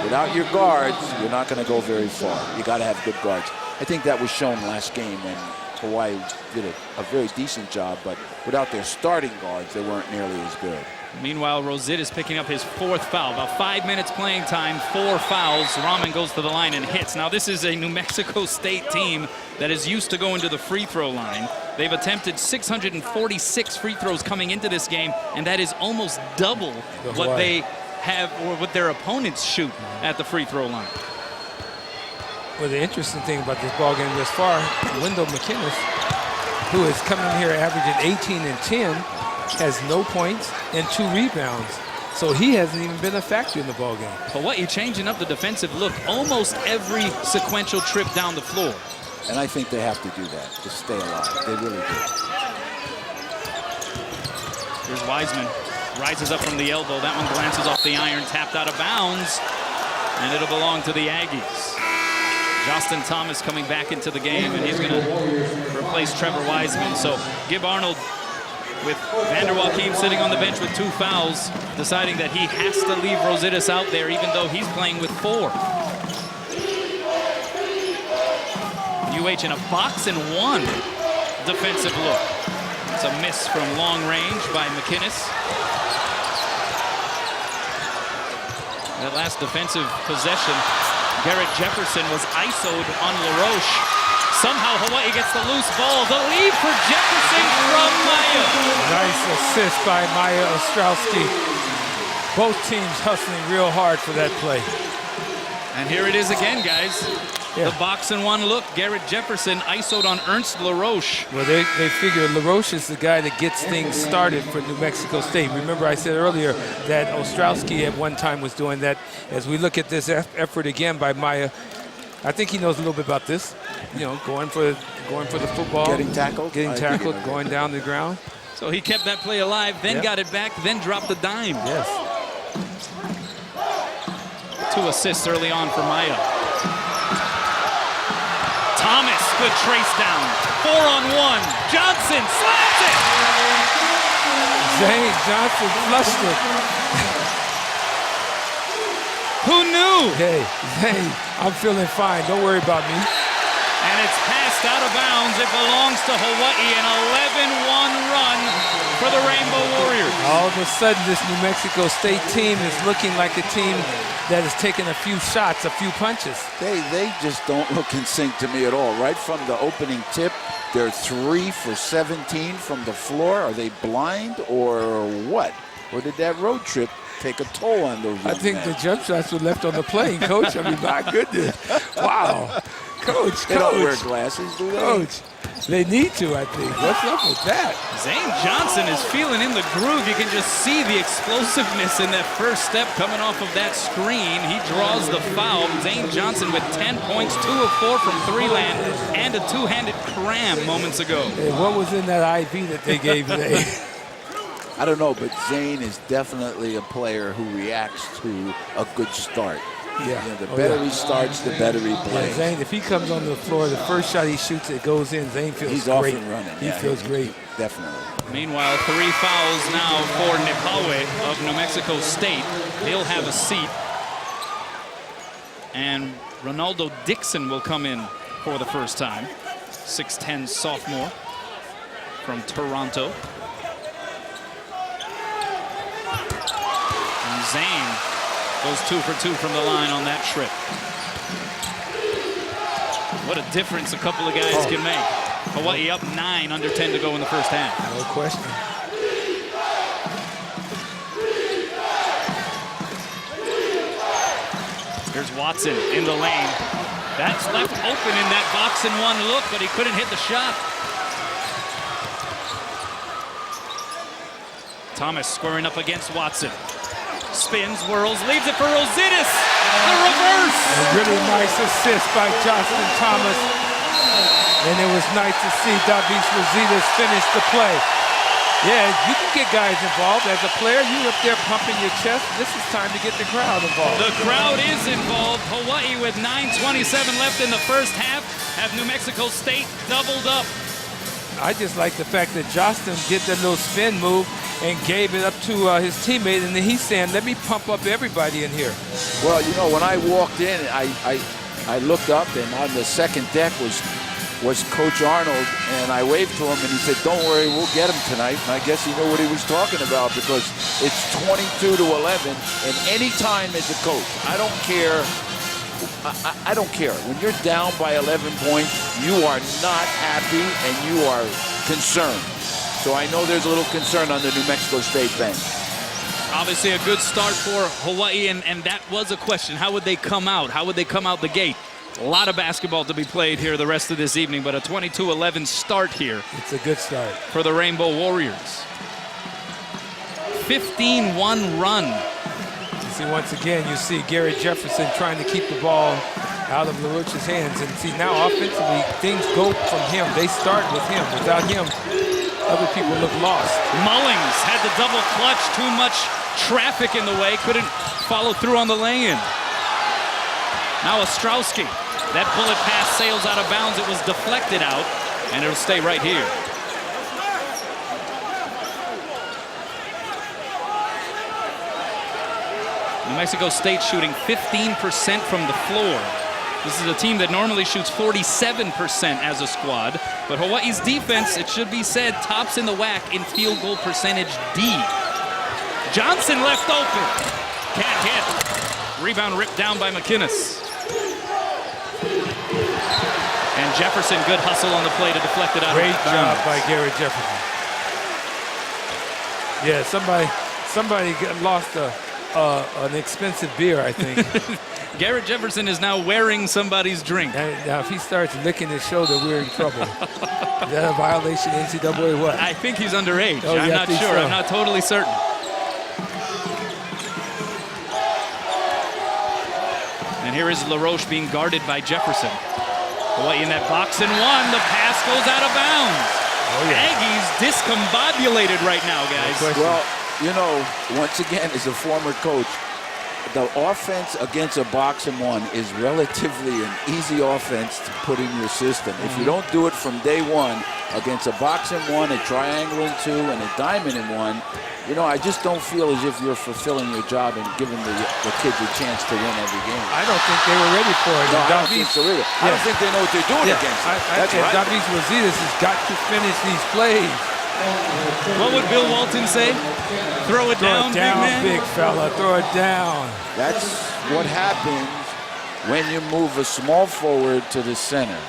Without your guards, you're not going to go very far. You got to have good guards. I think that was shown last game when Hawaii did a very decent job, but without their starting guards, they weren't nearly as good. Meanwhile, Rosette is picking up his 4th foul. About 5 minutes playing time, 4 fouls. Rahman goes to the line and hits. Now, this is a New Mexico State team that is used to going to the free throw line. They've attempted 646 free throws coming into this game, and that is almost double what they have or what their opponents shoot at the free throw line. Well, the interesting thing about this ball game thus far, Wendell McInnes, who is coming in here averaging 18 and 10, has no points and 2 rebounds. So he hasn't even been a factor in the ball game. Hawaii changing up the defensive look almost every sequential trip down the floor. And I think they have to do that to stay alive. They really do. Here's Wiseman. Rises up from the elbow. That one glances off the iron, tapped out of bounds. And it'll belong to the Aggies. Justin Thomas coming back into the game, and he's going to replace Trevor Wiseman. So Gib Arnold with Vander Joachim sitting on the bench with 2 fouls, deciding that he has to leave Rositas out there even though he's playing with 4. UH in a box and 1 defensive look. It's a miss from long range by McInnes. That last defensive possession, Garrett Jefferson was ISO'd on LaRoche. Somehow Hawaii gets the loose ball. The lead for Jefferson from Maya. Nice assist by Maya Ostrowski. Both teams hustling real hard for that play. And here it is again, guys. The box and 1 look. Garrett Jefferson ISO'd on Ernst LaRoche. Well, they figure LaRoche is the guy that gets things started for New Mexico State. Remember I said earlier that Ostrowski at one time was doing that. As we look at this effort again by Maya, I think he knows a little bit about this. You know, going for the football. Getting tackled. Going down the ground. So he kept that play alive, then got it back, then dropped the dime. Yes. 2 assists early on for Maya. Thomas, good trace down. 4-on-1. Johnson slaps it. Zane Johnson flushed it. Who knew? Hey, Zane, I'm feeling fine. Don't worry about me. And it's passed out of bounds. It belongs to Hawaii. An 11-1 run for the Rainbow Warriors. All of a sudden, this New Mexico State team is looking like a team that has taken a few shots, a few punches. They just don't look in sync to me at all. Right from the opening tip, they're 3 for 17 from the floor. Are they blind or what? Or did that road trip take a toll on those young I think men? the jump shots were left on the plane, Coach. I mean, my goodness. Wow. Coach. They don't wear glasses, do they? Coach. They need to, I think. What's up with that? Zane Johnson is feeling in the groove. You can just see the explosiveness in that first step coming off of that screen. He draws the foul. Zane Johnson with 10 points, 2 of 4 from three-land, and a 2-handed cram moments ago. Hey, what was in that IV that they gave today? I don't know, but Zane is definitely a player who reacts to a good start. Yeah. You know, the better he starts, the better he plays. Zane, if he comes on the floor, the first shot he shoots, it goes in. Zane feels He's great. off and running. He feels great. Definitely. Meanwhile, 3 fouls now for Nepawe of New Mexico State. He'll have a seat. And Ronaldo Dixon will come in for the first time. 6'10" sophomore from Toronto. And Zane goes 2 for 2 from the line on that trip. What a difference a couple of guys can make. Hawaii up 9, under 10 to go in the first half. No question. Here's Watson in the lane. That's left open in that box and one look, but he couldn't hit the shot. Thomas scoring up against Watson. Spins, whirls, leaves it for Rositas. The reverse. A really nice assist by Justin Thomas. And it was nice to see Davis Rositas finish the play. Yeah, you can get guys involved. As a player, you up there pumping your chest. This is time to get the crowd involved. The crowd is involved. Hawaii with 9:27 left in the first half have New Mexico State doubled up. I just like the fact that Justin did that little spin move and gave it up to his teammate, and then he's saying, let me pump up everybody in here. Well, you know, when I walked in, I looked up, and on the second deck was Coach Arnold, and I waved to him, and he said, don't worry, we'll get him tonight. And I guess he knew what he was talking about, because it's 22-11, and any time as a coach, I don't care. I don't care. When you're down by 11 points, you are not happy and you are concerned. So I know there's a little concern on the New Mexico State bench. Obviously a good start for Hawaii, and that was a question. How would they come out? How would they come out the gate? A lot of basketball to be played here the rest of this evening, but a 22-11 start here. It's a good start. For the Rainbow Warriors. 15-1 run. See, once again, you see Garrett Jefferson trying to keep the ball out of LaRoche's hands. And see, now offensively, things go from him. They start with him. Without him, other people look lost. Mullings had the double clutch. Too much traffic in the way. Couldn't follow through on the lay-in. Now Ostrowski. That bullet pass sails out of bounds. It was deflected out, and it'll stay right here. New Mexico State shooting 15% from the floor. This is a team that normally shoots 47% as a squad, but Hawaii's defense, it should be said, tops in the WAC in field goal percentage D. Johnson left open. Can't hit. Rebound ripped down by McInnes. And Jefferson, good hustle on the play to deflect it out. Great job by Garrett Jefferson. Yeah, somebody lost an expensive beer, I think. Garrett Jefferson is now wearing somebody's drink. Now, if he starts licking his shoulder, we're in trouble. Is that a violation, NCAA, what? I think he's underage. Oh, I'm not sure. So. I'm not totally certain. And here is LaRoche being guarded by Jefferson. Hawaii in that box and one. The pass goes out of bounds. Oh, yeah. Aggies discombobulated right now, guys. Well, you know, once again, as a former coach, the offense against a box and one is relatively an easy offense to put in your system. If you don't do it from day one against a box and one, a triangle and two, and a diamond and one, you know, I just don't feel as if you're fulfilling your job and giving the kids a chance to win every game. I don't think they were ready for it. No, I don't think so either. I don't think they know what they're doing against it. That's right. Davis Rositas has got to finish these plays. What would Bill Walton say? Throw it down, big man. Big fella. Throw it down. That's what happens when you move a small forward to the center.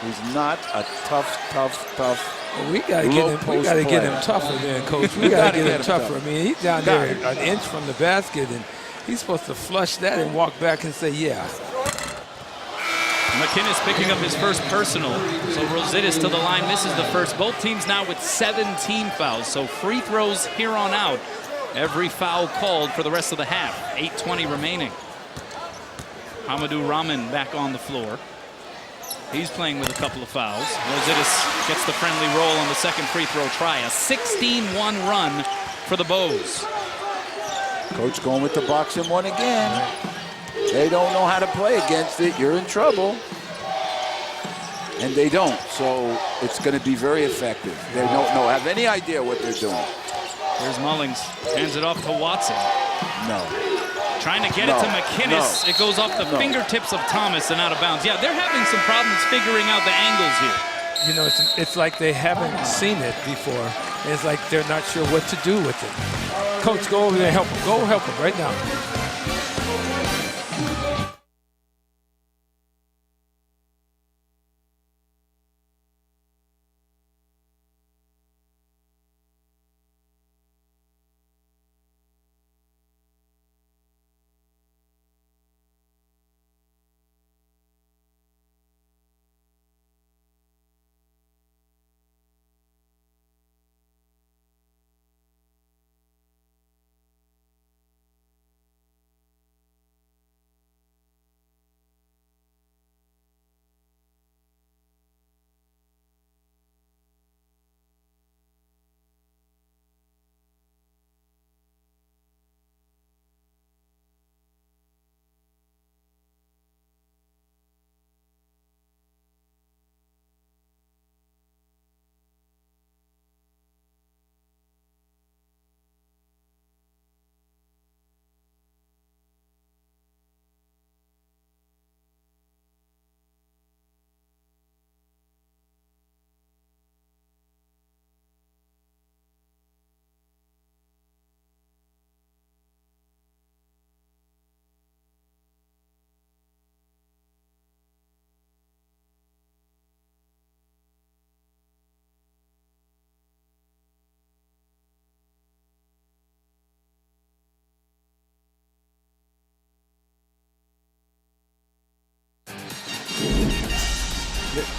He's not a tough. Well, we got to get him tougher then, Coach. We got to get him tougher. I mean, he's down there an inch from the basket, and he's supposed to flush that and walk back and say, yeah. McInnes picking up his first personal. So Rositas to the line, misses the first. Both teams now with 17 fouls. So free throws here on out. Every foul called for the rest of the half. 8:20 remaining. Hamadou Rahman back on the floor. He's playing with a couple of fouls. Rositas gets the friendly roll on the second free throw try. A 16-1 run for the Bows. Coach going with the box and one again. They don't know how to play against it. You're in trouble. And they don't. So it's going to be very effective. They don't have any idea what they're doing. Here's Mullings. Hands it off to Watson. No. Trying to get it to McInnes. It goes off the fingertips of Thomas and out of bounds. Yeah, they're having some problems figuring out the angles here. You know, it's like they haven't seen it before. It's like they're not sure what to do with it. Coach, go over there and help them. Go help them right now.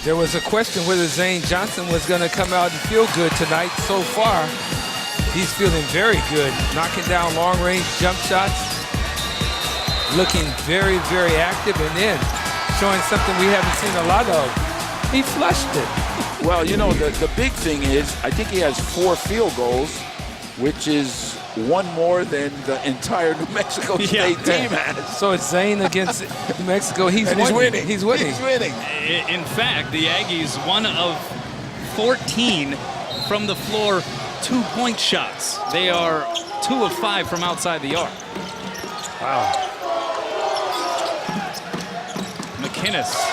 There was a question whether Zane Johnson was going to come out and feel good tonight. So far, he's feeling very good, knocking down long-range jump shots, looking very, very active, and then showing something we haven't seen a lot of. He flushed it. Well, you know, the big thing is I think he has 4 field goals, which is one more than the entire New Mexico State team has. So it's Zane against New Mexico. He's winning. He's winning. He's winning. In fact, the Aggies, 1 of 14 from the floor 2-point shots. They are 2 of 5 from outside the arc. Wow. McInnes.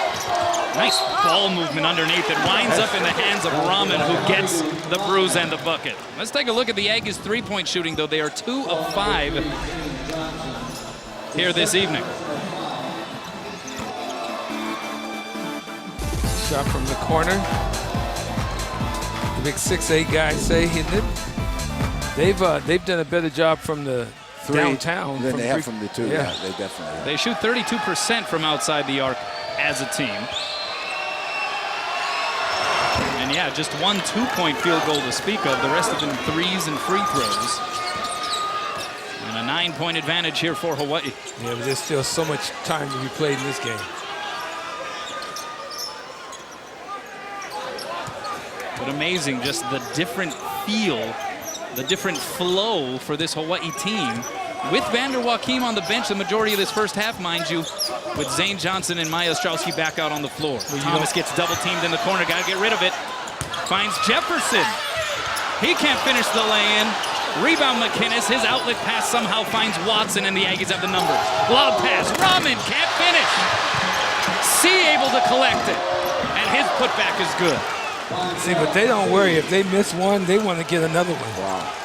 Nice ball movement underneath. It winds up in the hands of Rahman, who gets the bruise and the bucket. Let's take a look at the Aggies' 3-point shooting, though. They are 2 of 5 here this evening. Shot from the corner. The big 6'8" guys say hitting it. They've done a better job from the downtown than they have from the 2. Yeah, they definitely have. They shoot 32% from outside the arc as a team. And yeah, just 1 2-point field goal to speak of. The rest of them threes and free throws. And a 9-point advantage here for Hawaii. Yeah, but there's still so much time to be played in this game. But amazing, just the different feel, the different flow for this Hawaii team. With Vander Joachim on the bench the majority of this first half, mind you, with Zane Johnson and Maya Ostrowski back out on the floor. Thomas gets double-teamed in the corner, got to get rid of it. Finds Jefferson. He can't finish the lay-in. Rebound McInnes. His outlet pass somehow finds Watson, and the Aggies have the numbers. Lob pass. Rahman can't finish. C able to collect it, and his putback is good. See, but they don't worry. If they miss one, they want to get another one. Wow.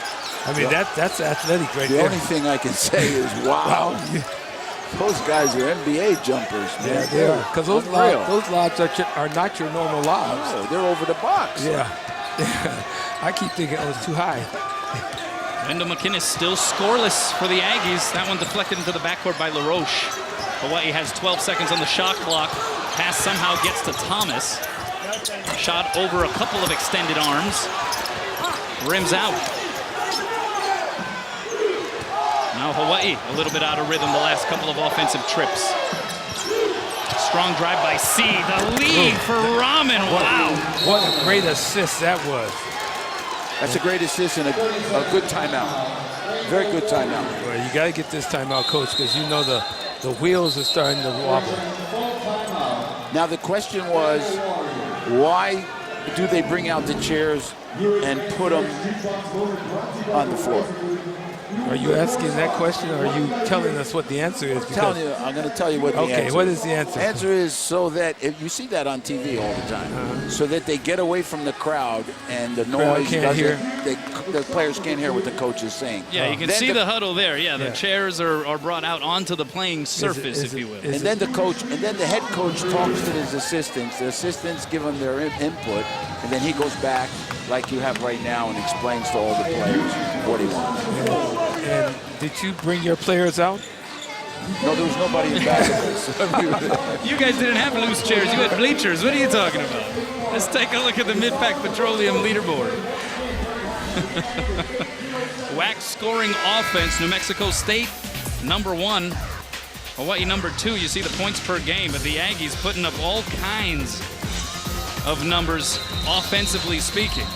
I mean, that's athletic right there. The only thing I can say is, wow. Those guys are NBA jumpers, man. Yeah, they are. Because those lobs are not your normal lobs. No, they're over the box. Yeah. I keep thinking, oh, it's too high. Wendell McInnes still scoreless for the Aggies. That one deflected into the backcourt by LaRoche. Hawaii has 12 seconds on the shot clock. Pass somehow gets to Thomas. Shot over a couple of extended arms. Rims out. Now Hawaii a little bit out of rhythm the last couple of offensive trips. Strong drive by C. The lead for Rahman. Wow. What a great assist that was. That's a great assist and a good timeout. Very good timeout. Well, you got to get this timeout, Coach, because you know the wheels are starting to wobble. Now the question was, why do they bring out the chairs and put them on the floor? Are you asking that question, or are you telling us what the answer is? I'm going to tell you what the answer is. Okay, what is the answer? The answer is so that, if you see that on TV all the time, so that they get away from the crowd and the noise the players can't hear what the coach is saying. Yeah, you can see the huddle there. Yeah, the chairs are brought out onto the playing surface, if you will. And then the head coach talks to his assistants. The assistants give them their input, and then he goes back like you have right now and explains to all the players what he wants. And did you bring your players out? No, there was nobody in basketball. You guys didn't have loose chairs. You had bleachers. What are you talking about? Let's take a look at the Mid-Pac Petroleum leaderboard. WAC scoring offense, New Mexico State, #1. Hawaii, #2. You see the points per game, but the Aggies putting up all kinds of numbers, offensively speaking.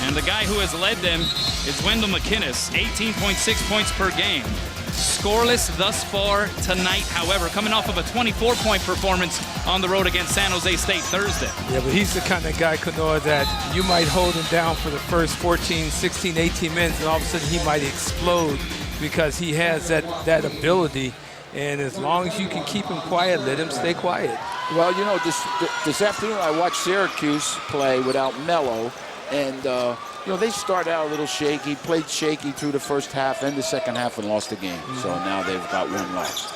And the guy who has led them is Wendell McInnes, 18.6 points per game. Scoreless thus far tonight, however, coming off of a 24-point performance on the road against San Jose State Thursday. Yeah, but he's the kind of guy, Kanoa, that you might hold him down for the first 14, 16, 18 minutes, and all of a sudden he might explode because he has that ability. And as long as you can keep him quiet, let him stay quiet. Well, you know, this afternoon I watched Syracuse play without Melo, and you know, they started out a little shaky, played shaky through the first half and the second half, and lost the game. So now they've got one loss.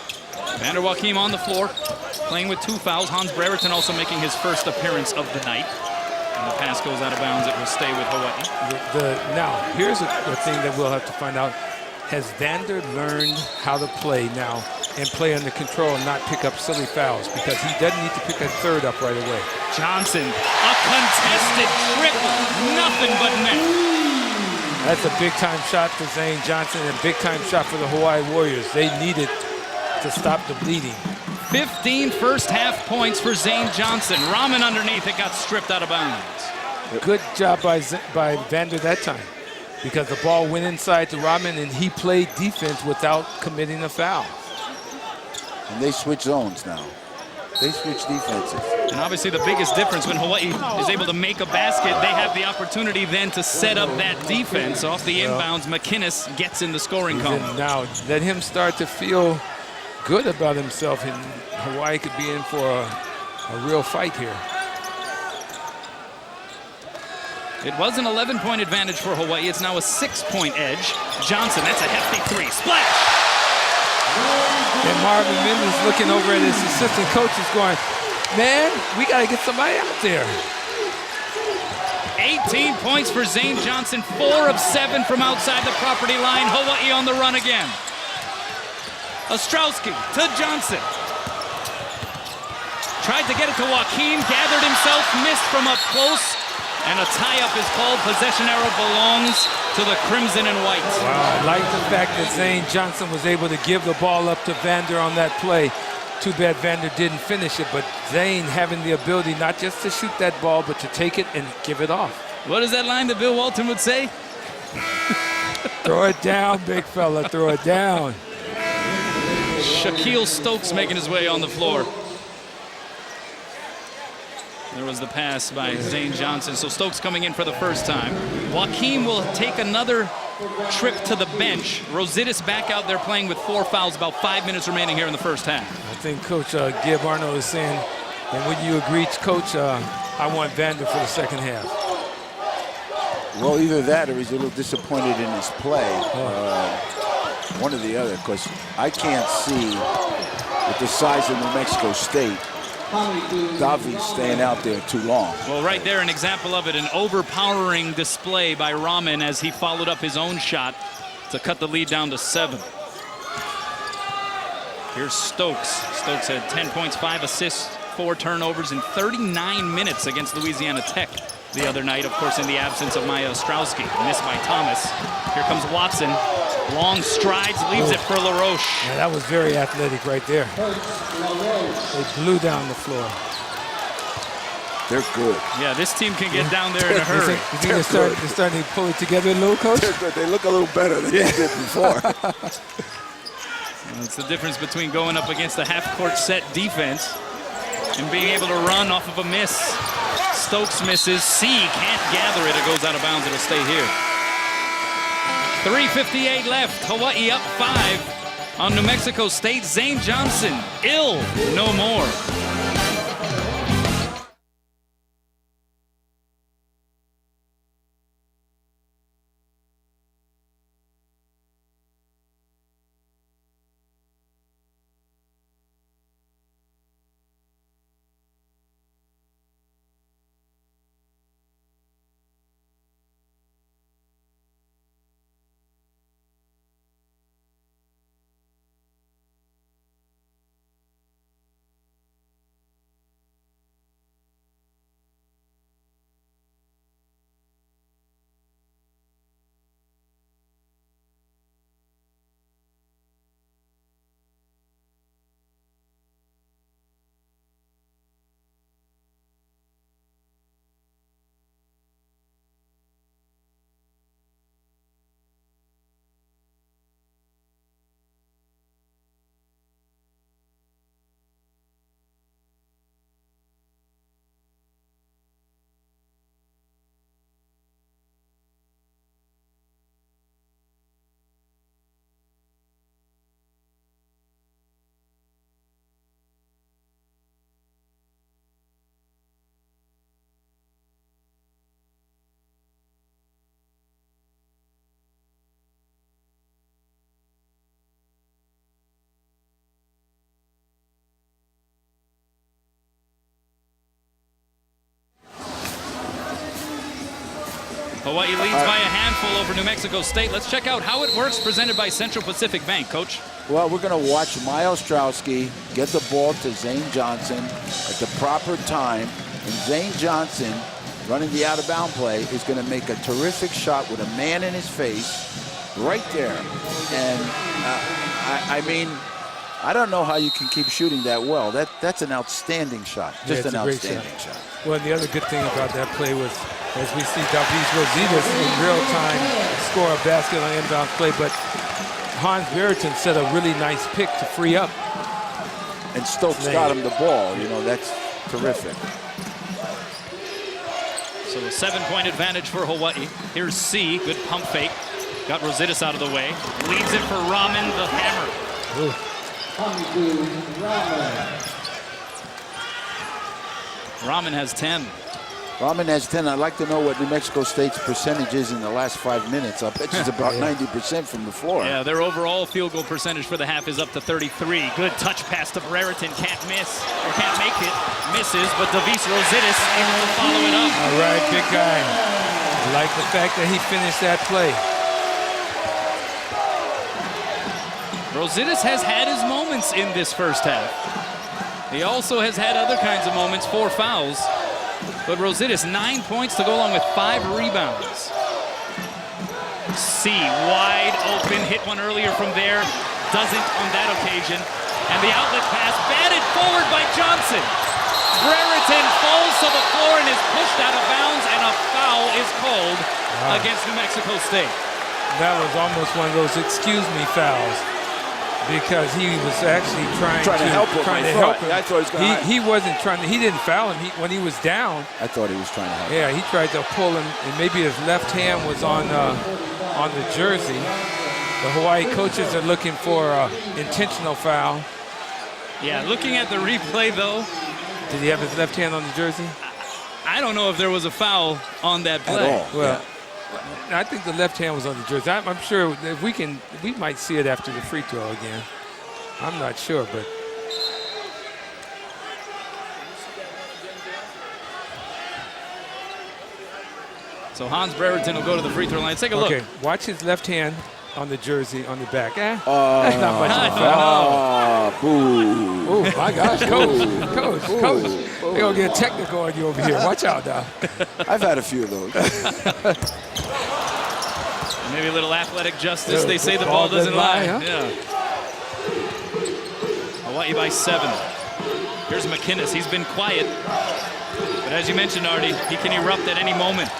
Vander Joachim on the floor, playing with 2 fouls. Hans Brereton also making his first appearance of the night. And the pass goes out of bounds. It will stay with Hawaii. Now, here's a thing that we'll have to find out. Has Vander learned how to play now and play under control and not pick up silly fouls, because he doesn't need to pick that third up right away. Johnson, a contested triple, nothing but net. That's a big-time shot for Zane Johnson and a big-time shot for the Hawaii Warriors. They needed to stop the bleeding. 15 first-half points for Zane Johnson. Rahman underneath, it got stripped out of bounds. Good job by Vander that time, because the ball went inside to Rahman and he played defense without committing a foul. And they switch zones now. They switch defenses. And obviously the biggest difference when Hawaii is able to make a basket, they have the opportunity then to set up that defense. Off the inbounds, McInnes gets in the scoring column. Now let him start to feel good about himself, and Hawaii could be in for a real fight here. It was an 11-point advantage for Hawaii. It's now a 6-point edge. Johnson, that's a hefty three. Splash! And Marvin Mims is looking over at his assistant coaches going, man, we got to get somebody out there. 18 points for Zane Johnson, 4 of 7 from outside the property line. Hawaii on the run again. Ostrowski to Johnson. Tried to get it to Joaquin, gathered himself, missed from up close, and a tie-up is called. Possession arrow belongs to the Crimson and White. Wow, I like the fact that Zane Johnson was able to give the ball up to Vander on that play. Too bad Vander didn't finish it, but Zane having the ability not just to shoot that ball, but to take it and give it off. What is that line that Bill Walton would say? Throw it down, big fella, throw it down. Shaquille Stokes making his way on the floor. There was the pass by Zane Johnson. So Stokes coming in for the first time. Joaquin will take another trip to the bench. Rositas back out there playing with 4 fouls, about 5 minutes remaining here in the first half. I think Coach Gib Arnold is saying, and would you agree, Coach, I want Vander for the second half. Well, either that or he's a little disappointed in his play. One or the other, because I can't see, with the size of New Mexico State, Davi staying out there too long. Well, right there, an example of it, an overpowering display by Rahman as he followed up his own shot to cut the lead down to 7. Here's Stokes. Stokes had 10 points, 5 assists, 4 turnovers in 39 minutes against Louisiana Tech the other night, of course, in the absence of Maya Ostrowski. Missed by Thomas. Here comes Watson. Long strides, leaves it for LaRoche. Yeah, that was very athletic right there. They blew down the floor. They're good. Yeah, this team can get down there in a hurry. You think they're starting to pull it together a little, Coach? They're good. They look a little better than they did before. It's the difference between going up against a half-court set defense and being able to run off of a miss. Stokes misses. C can't gather it. It goes out of bounds. It'll stay here. 3:58 left. Hawaii up 5 on New Mexico State. Zane Johnson, ill no more. Hawaii leads by a handful over New Mexico State. Let's check out how it works, presented by Central Pacific Bank. Coach? Well, we're going to watch Maya Ostrowski get the ball to Zane Johnson at the proper time. And Zane Johnson, running the out-of-bound play, is going to make a terrific shot with a man in his face right there. And, I mean, I don't know how you can keep shooting that well. That's an outstanding shot. Just an outstanding shot. Well, the other good thing about that play was, as we see Davis Rositas in real time score a basket on inbound play, but Hans Brereton set a really nice pick to free up. And Stokes got him the ball. You know, that's terrific. So a 7-point advantage for Hawaii. Here's C, good pump fake. Got Rositas out of the way. Leaves it for Rahman, the hammer. Rahman has 10. Rahman has 10. I'd like to know what New Mexico State's percentage is in the last 5 minutes. I bet it's about 90% from the floor. Yeah, their overall field goal percentage for the half is up to 33. Good touch pass to Brereton. Can't miss, or can't make it. Misses, but Davis Rositas able to follow it up. All right, big guy. I like the fact that he finished that play. Rositas has had his moments in this first half. He also has had other kinds of moments, 4 fouls. But Rositas, 9 points to go along with 5 rebounds. C, wide open, hit one earlier from there. Doesn't on that occasion. And the outlet pass batted forward by Johnson. Brereton falls to the floor and is pushed out of bounds, and a foul is called against New Mexico State. That was almost one of those excuse me fouls, because he was actually trying to help him. I thought he was going to. He wasn't trying to. He didn't foul him when he was down. I thought he was trying to help. Yeah, he tried to pull him, and maybe his left hand was on the jersey. The Hawaii coaches are looking for an intentional foul. Yeah, looking at the replay though. Did he have his left hand on the jersey? I don't know if there was a foul on that play. At all. Well, I think the left hand was on the jersey. I'm sure if we might see it after the free throw again. I'm not sure, but. So Hans Brereton will go to the free throw line. Let's take a look. Okay, watch his left hand on the jersey on the back. That's not much of a foul. Boo. Oh my gosh, coach. They're gonna get technical on you over here. Watch out now. I've had a few of those. Maybe a little athletic justice. They say the ball doesn't lie. Huh? Yeah. Hawaii by 7. Here's McInnes. He's been quiet. But as you mentioned, Artie, he can erupt at any moment.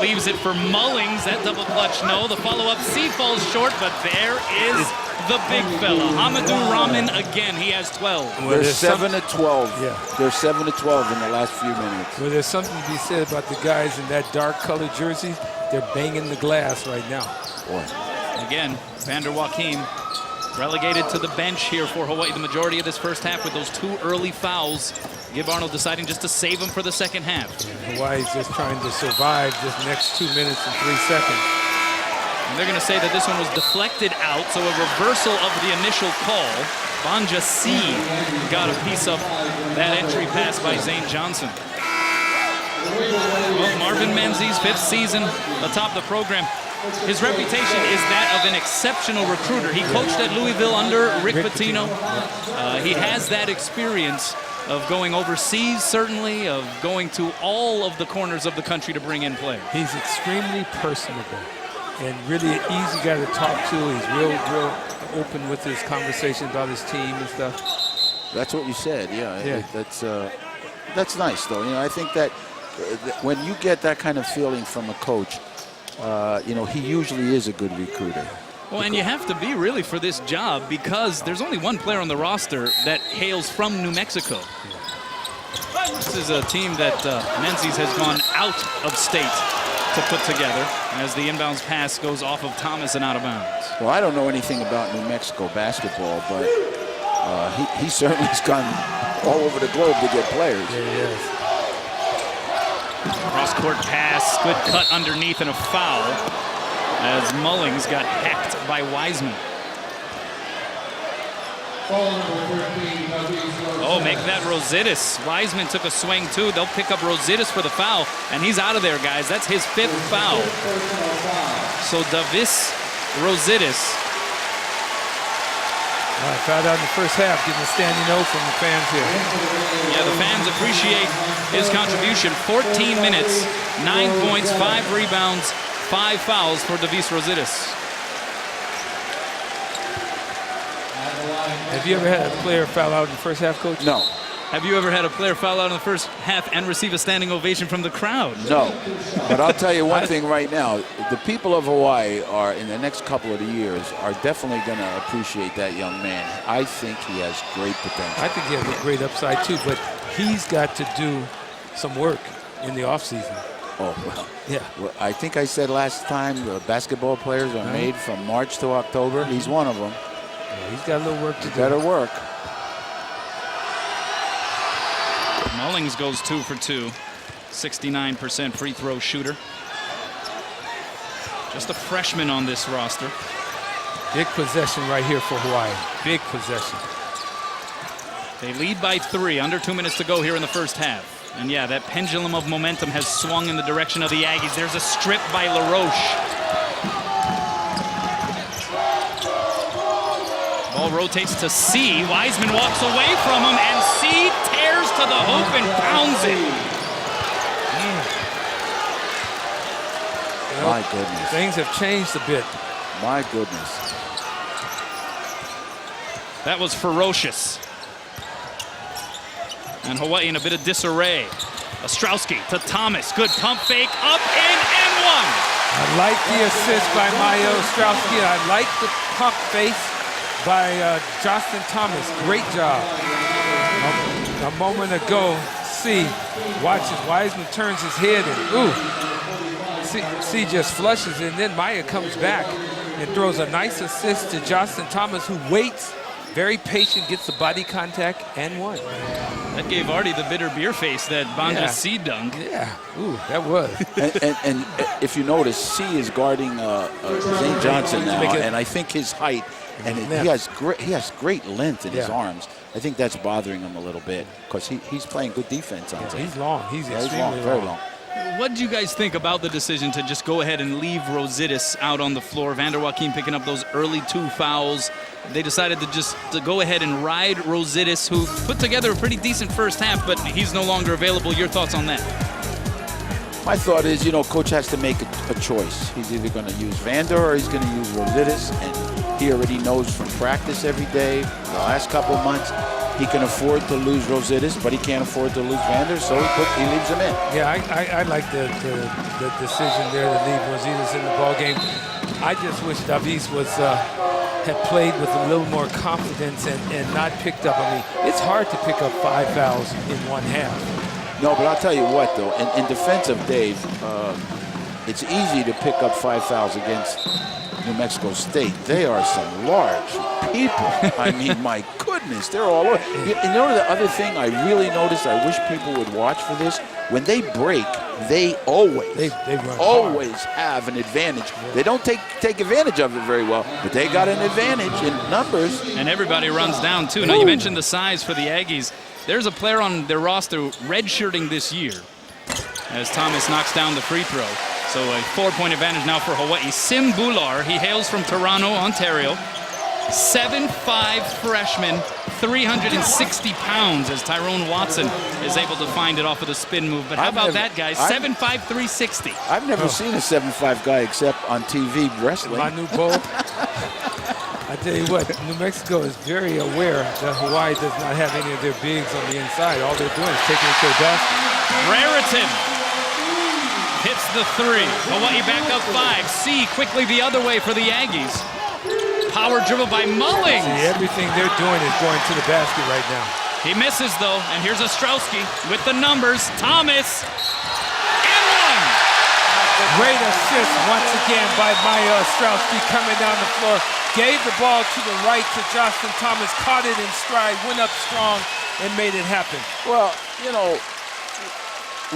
Leaves it for Mullings. That double clutch, no. The follow-up C falls short, but there is the big fella. Hamadou Rahman again. He has 12. They're 7 to 12. Yeah. They're 7 to 12 in the last few minutes. Well, there's something to be said about the guys in that dark colored jersey. They're banging the glass right now. Boy. Again, Vander Joachim relegated to the bench here for Hawaii the majority of this first half with those 2 early fouls. Gib Arnold deciding just to save him for the second half. Hawaii's just trying to survive this next 2 minutes and 3 seconds. And they're going to say that this one was deflected out, so a reversal of the initial call. Banja C got a piece of that entry pass by Zane Johnson. Well, Marvin Menzies, 5th season atop the program. His reputation is that of an exceptional recruiter. He coached at Louisville under Rick Pitino. He has that experience of going overseas, certainly, of going to all of the corners of the country to bring in players. He's extremely personable and really an easy guy to talk to. He's real open with his conversation about his team and stuff. That's what you said, yeah. That's nice, though. You know, I think that when you get that kind of feeling from a coach, you know, he usually is a good recruiter. Well, and you have to be really for this job because there's only one player on the roster that hails from New Mexico. This is a team that Menzies has gone out of state to put together as the inbounds pass goes off of Thomas and out of bounds. Well, I don't know anything about New Mexico basketball, but he certainly has gone all over the globe to get players. Yeah, he is. Cross-court pass, good cut underneath and a foul as Mullings got hacked by Wiseman. Oh, make that Rositas. Wiseman took a swing too. They'll pick up Rositas for the foul, and he's out of there, guys. That's his 5th foul. So Davis Rositas Fouled out in the first half, getting a standing O from the fans here. Yeah, the fans appreciate his contribution. 14 minutes, 9 points, 5 rebounds, 5 fouls for Davis Rositas. Have you ever had a player foul out in the first half, Coach? No, Have you ever had a player foul out in the first half and receive a standing ovation from the crowd? no. But I'll tell you one thing right now. The people of Hawaii are, in the next couple of years, are definitely going to appreciate that young man. I think he has great potential. I think he has a great upside too, but he's got to do some work in the offseason. Oh, well. Yeah. Well, I think I said last time the basketball players are made from March to October. He's one of them. Yeah, he's got a little work to do. Better work. Mullings goes 2 for 2. 69% free throw shooter. Just a freshman on this roster. Big possession right here for Hawaii. Big possession. They lead by 3, under 2 minutes to go here in the first half. And yeah, that pendulum of momentum has swung in the direction of the Aggies. There's a strip by LaRoche. Ball rotates to C. Wiseman walks away from him, and C tears to the hoop and pounds it. My goodness. Things have changed a bit. My goodness. That was ferocious. And Hawaii in a bit of disarray. Ostrowski to Thomas. Good pump fake. Up and one. I like the assist by Maya Ostrowski. I like the pump face by Justin Thomas. Great job. A moment ago, C watches Wiseman turns his head and C just flushes, and then Maya comes back and throws a nice assist to Justin Thomas, who waits, very patient, gets the body contact, and one. That gave Artie the bitter beer face that Banja Yeah. C dunked. Yeah, ooh, that was. and if you notice, C is guarding Zane Johnson now, and I think his height, and he has great length in his arms. I think that's bothering him a little bit because he's playing good defense on Zane. He's long. He's extremely long, very long. What do you guys think about the decision to just go ahead and leave Rositas out on the floor? Vander Joachim picking up those early 2 fouls. They decided to go ahead and ride Rositas, who put together a pretty decent first half, but he's no longer available. Your thoughts on that? My thought is, Coach has to make a choice. He's either going to use Vander or he's going to use Rositas, and he already knows from practice every day, the last couple of months, he can afford to lose Rositas, but he can't afford to lose Vander, so he leaves him in. Yeah, I like the decision there to leave Rositas in the ballgame. I just wish Davis had played with a little more confidence and not picked up. I mean, it's hard to pick up 5 fouls in one half. No, but I'll tell you what, though, in defense of Dave, it's easy to pick up 5 fouls against New Mexico State. They are some large people. I mean, my goodness, they're all over. You know the other thing I really noticed, I wish people would watch for this, when they break, they always have an advantage. They don't take advantage of it very well, but they got an advantage in numbers. And everybody runs down, too. Now, you mentioned the size for the Aggies. There's a player on their roster redshirting this year as Thomas knocks down the free throw. So a 4-point advantage now for Hawaii. Sim Bular, he hails from Toronto, Ontario. 7'5" freshman, 360 pounds as Tyrone Watson is able to find it off of the spin move. But how about that, guys? 7'5", 360. I've never seen a 7'5" guy except on TV wrestling. Manu Bo. I tell you what, New Mexico is very aware that Hawaii does not have any of their bigs on the inside. All they're doing is taking it to the basket. Raritan hits the 3. Hawaii back up 5. C quickly the other way for the Aggies. Power dribble by Mullings. See, everything they're doing is going to the basket right now. He misses, though, and here's Ostrowski with the numbers. Thomas, and one. Great assist once again by Maya Ostrowski coming down the floor. Gave the ball to the right to Justin Thomas, caught it in stride, went up strong, and made it happen. Well,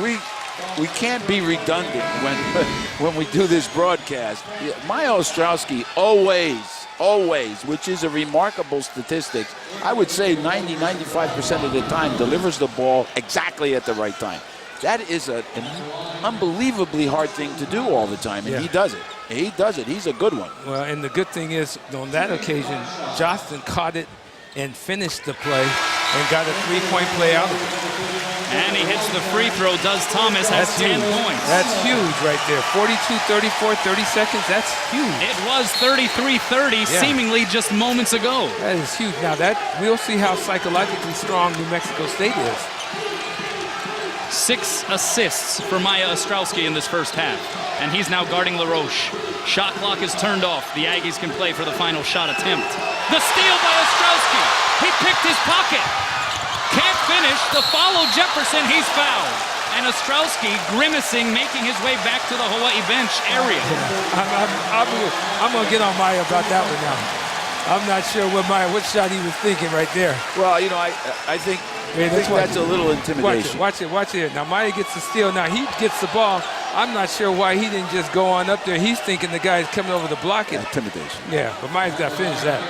we can't be redundant when we do this broadcast. Maya Ostrowski always, which is a remarkable statistic, I would say 90-95% of the time delivers the ball exactly at the right time. That is an unbelievably hard thing to do all the time, and he does it. He does it. He's a good one. Well, and the good thing is, on that occasion, Johnston caught it and finished the play and got a three-point play out of it. And he hits the free throw. Does Thomas has 10 points. That's huge right there. 42-34, 30 seconds. That's huge. It was 33-30 seemingly just moments ago. That is huge. Now we'll see how psychologically strong New Mexico State is. 6 assists for Maya Ostrowski in this first half. And he's now guarding LaRoche. Shot clock is turned off. The Aggies can play for the final shot attempt. The steal by Ostrowski. He picked his pocket. Can't finish. The follow Jefferson. He's fouled. And Ostrowski grimacing, making his way back to the Hawaii bench area. I'm going to get on Maya about that one now. I'm not sure what shot he was thinking right there. Well, you know, I think that's a little intimidation. Watch it. Now Maya gets the steal. Now he gets the ball. I'm not sure why he didn't just go on up there. He's thinking the guy's coming over to block it. Intimidation. Yeah, but Maya's got to finish that.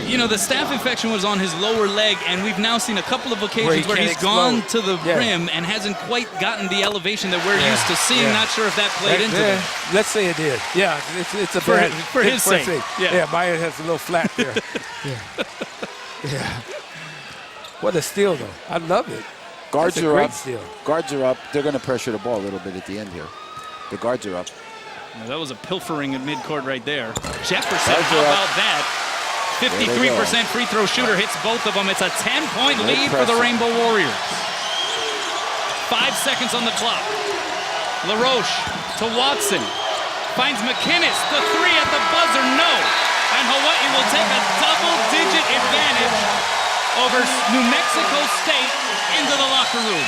You know, the staph infection was on his lower leg, and we've now seen a couple of occasions where he's gone to the rim and hasn't quite gotten the elevation that we're used to seeing. Not sure if that played into it. Let's say it did. Yeah, it's a for his sake. Yeah, Maya has a little flat there. Yeah. What a steal, though. I love it. Guards That's a are great up. Steal. Guards are up. They're going to pressure the ball a little bit at the end here. The guards are up. Now, that was a pilfering at midcourt right there. Jefferson, how about that? 53% free throw shooter, hits both of them. It's a 10-point lead for the Rainbow Warriors. 5 seconds on the clock. LaRoche to Watson. Finds McInnes. The three at the buzzer, no. And Hawaii will take a double-digit advantage over New Mexico State into the locker room.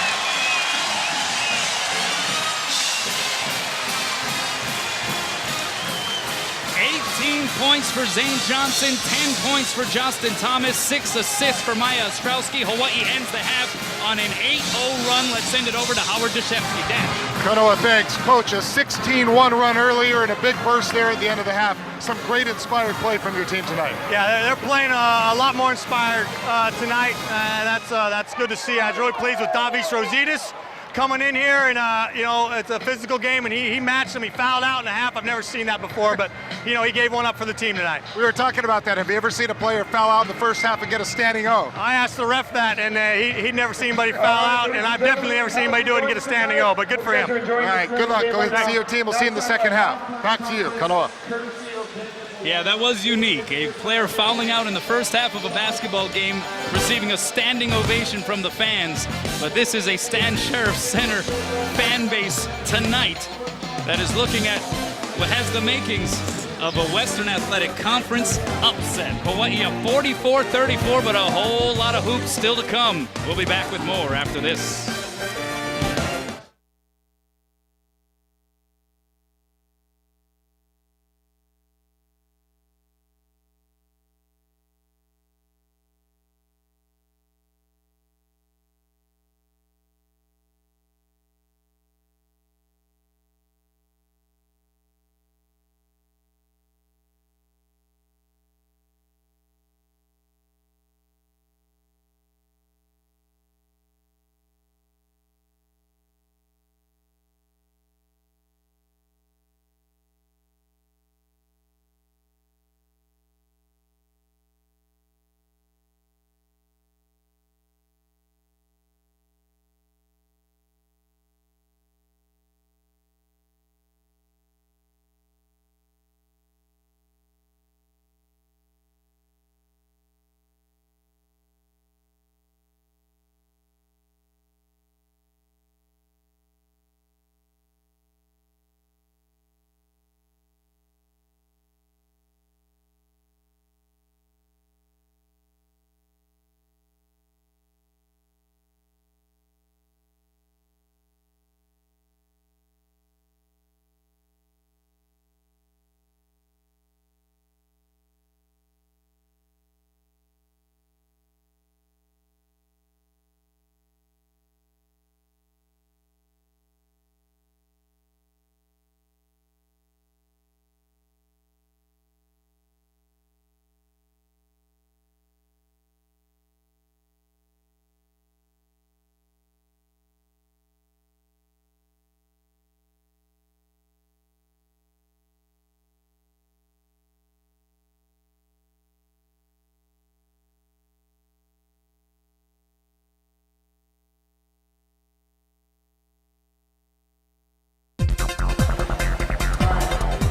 18 points for Zane Johnson, 10 points for Justin Thomas, 6 assists for Maya Ostrowski. Hawaii ends the half on an 8-0 run. Let's send it over to Howard Deshefsky. Dan. Kanoa, thanks. Coach, a 16-1 run earlier and a big burst there at the end of the half. Some great inspired play from your team tonight. Yeah, they're playing a lot more inspired tonight. That's good to see. I was really pleased with Davis Rositas coming in here, and it's a physical game, and he matched him. He fouled out in the half. I've never seen that before, but he gave one up for the team tonight. We were talking about that. Have you ever seen a player foul out in the first half and get a standing O? I asked the ref that, and he'd never seen anybody foul out, and I've definitely never seen anybody do it and get a standing O, but good for him. All right, good luck. Go ahead and see your team. We'll see you in the second half. Back to you, Kanoa. Yeah, that was unique. A player fouling out in the first half of a basketball game, receiving a standing ovation from the fans. But this is a Stan Sheriff Center fan base tonight that is looking at what has the makings of a Western Athletic Conference upset. Hawaii up 44-34, but a whole lot of hoops still to come. We'll be back with more after this.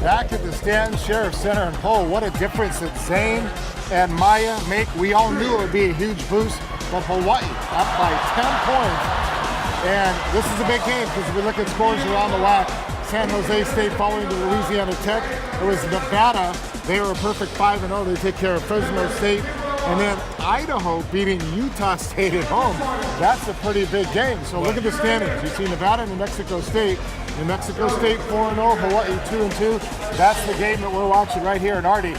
Back at the Stan Sheriff Center in Hull, what a difference that Zane and Maya make. We all knew it would be a huge boost, but Hawaii up by 10 points. And this is a big game because if we look at scores around the WAC, San Jose State following to Louisiana Tech. It was Nevada. They were a perfect 5-0. They take care of Fresno State. And then Idaho beating Utah State at home. That's a pretty big game. So look at the standings. You see Nevada and New Mexico State. New Mexico State 4-0, Hawaii 2-2. That's the game that we're watching right here. And Artie,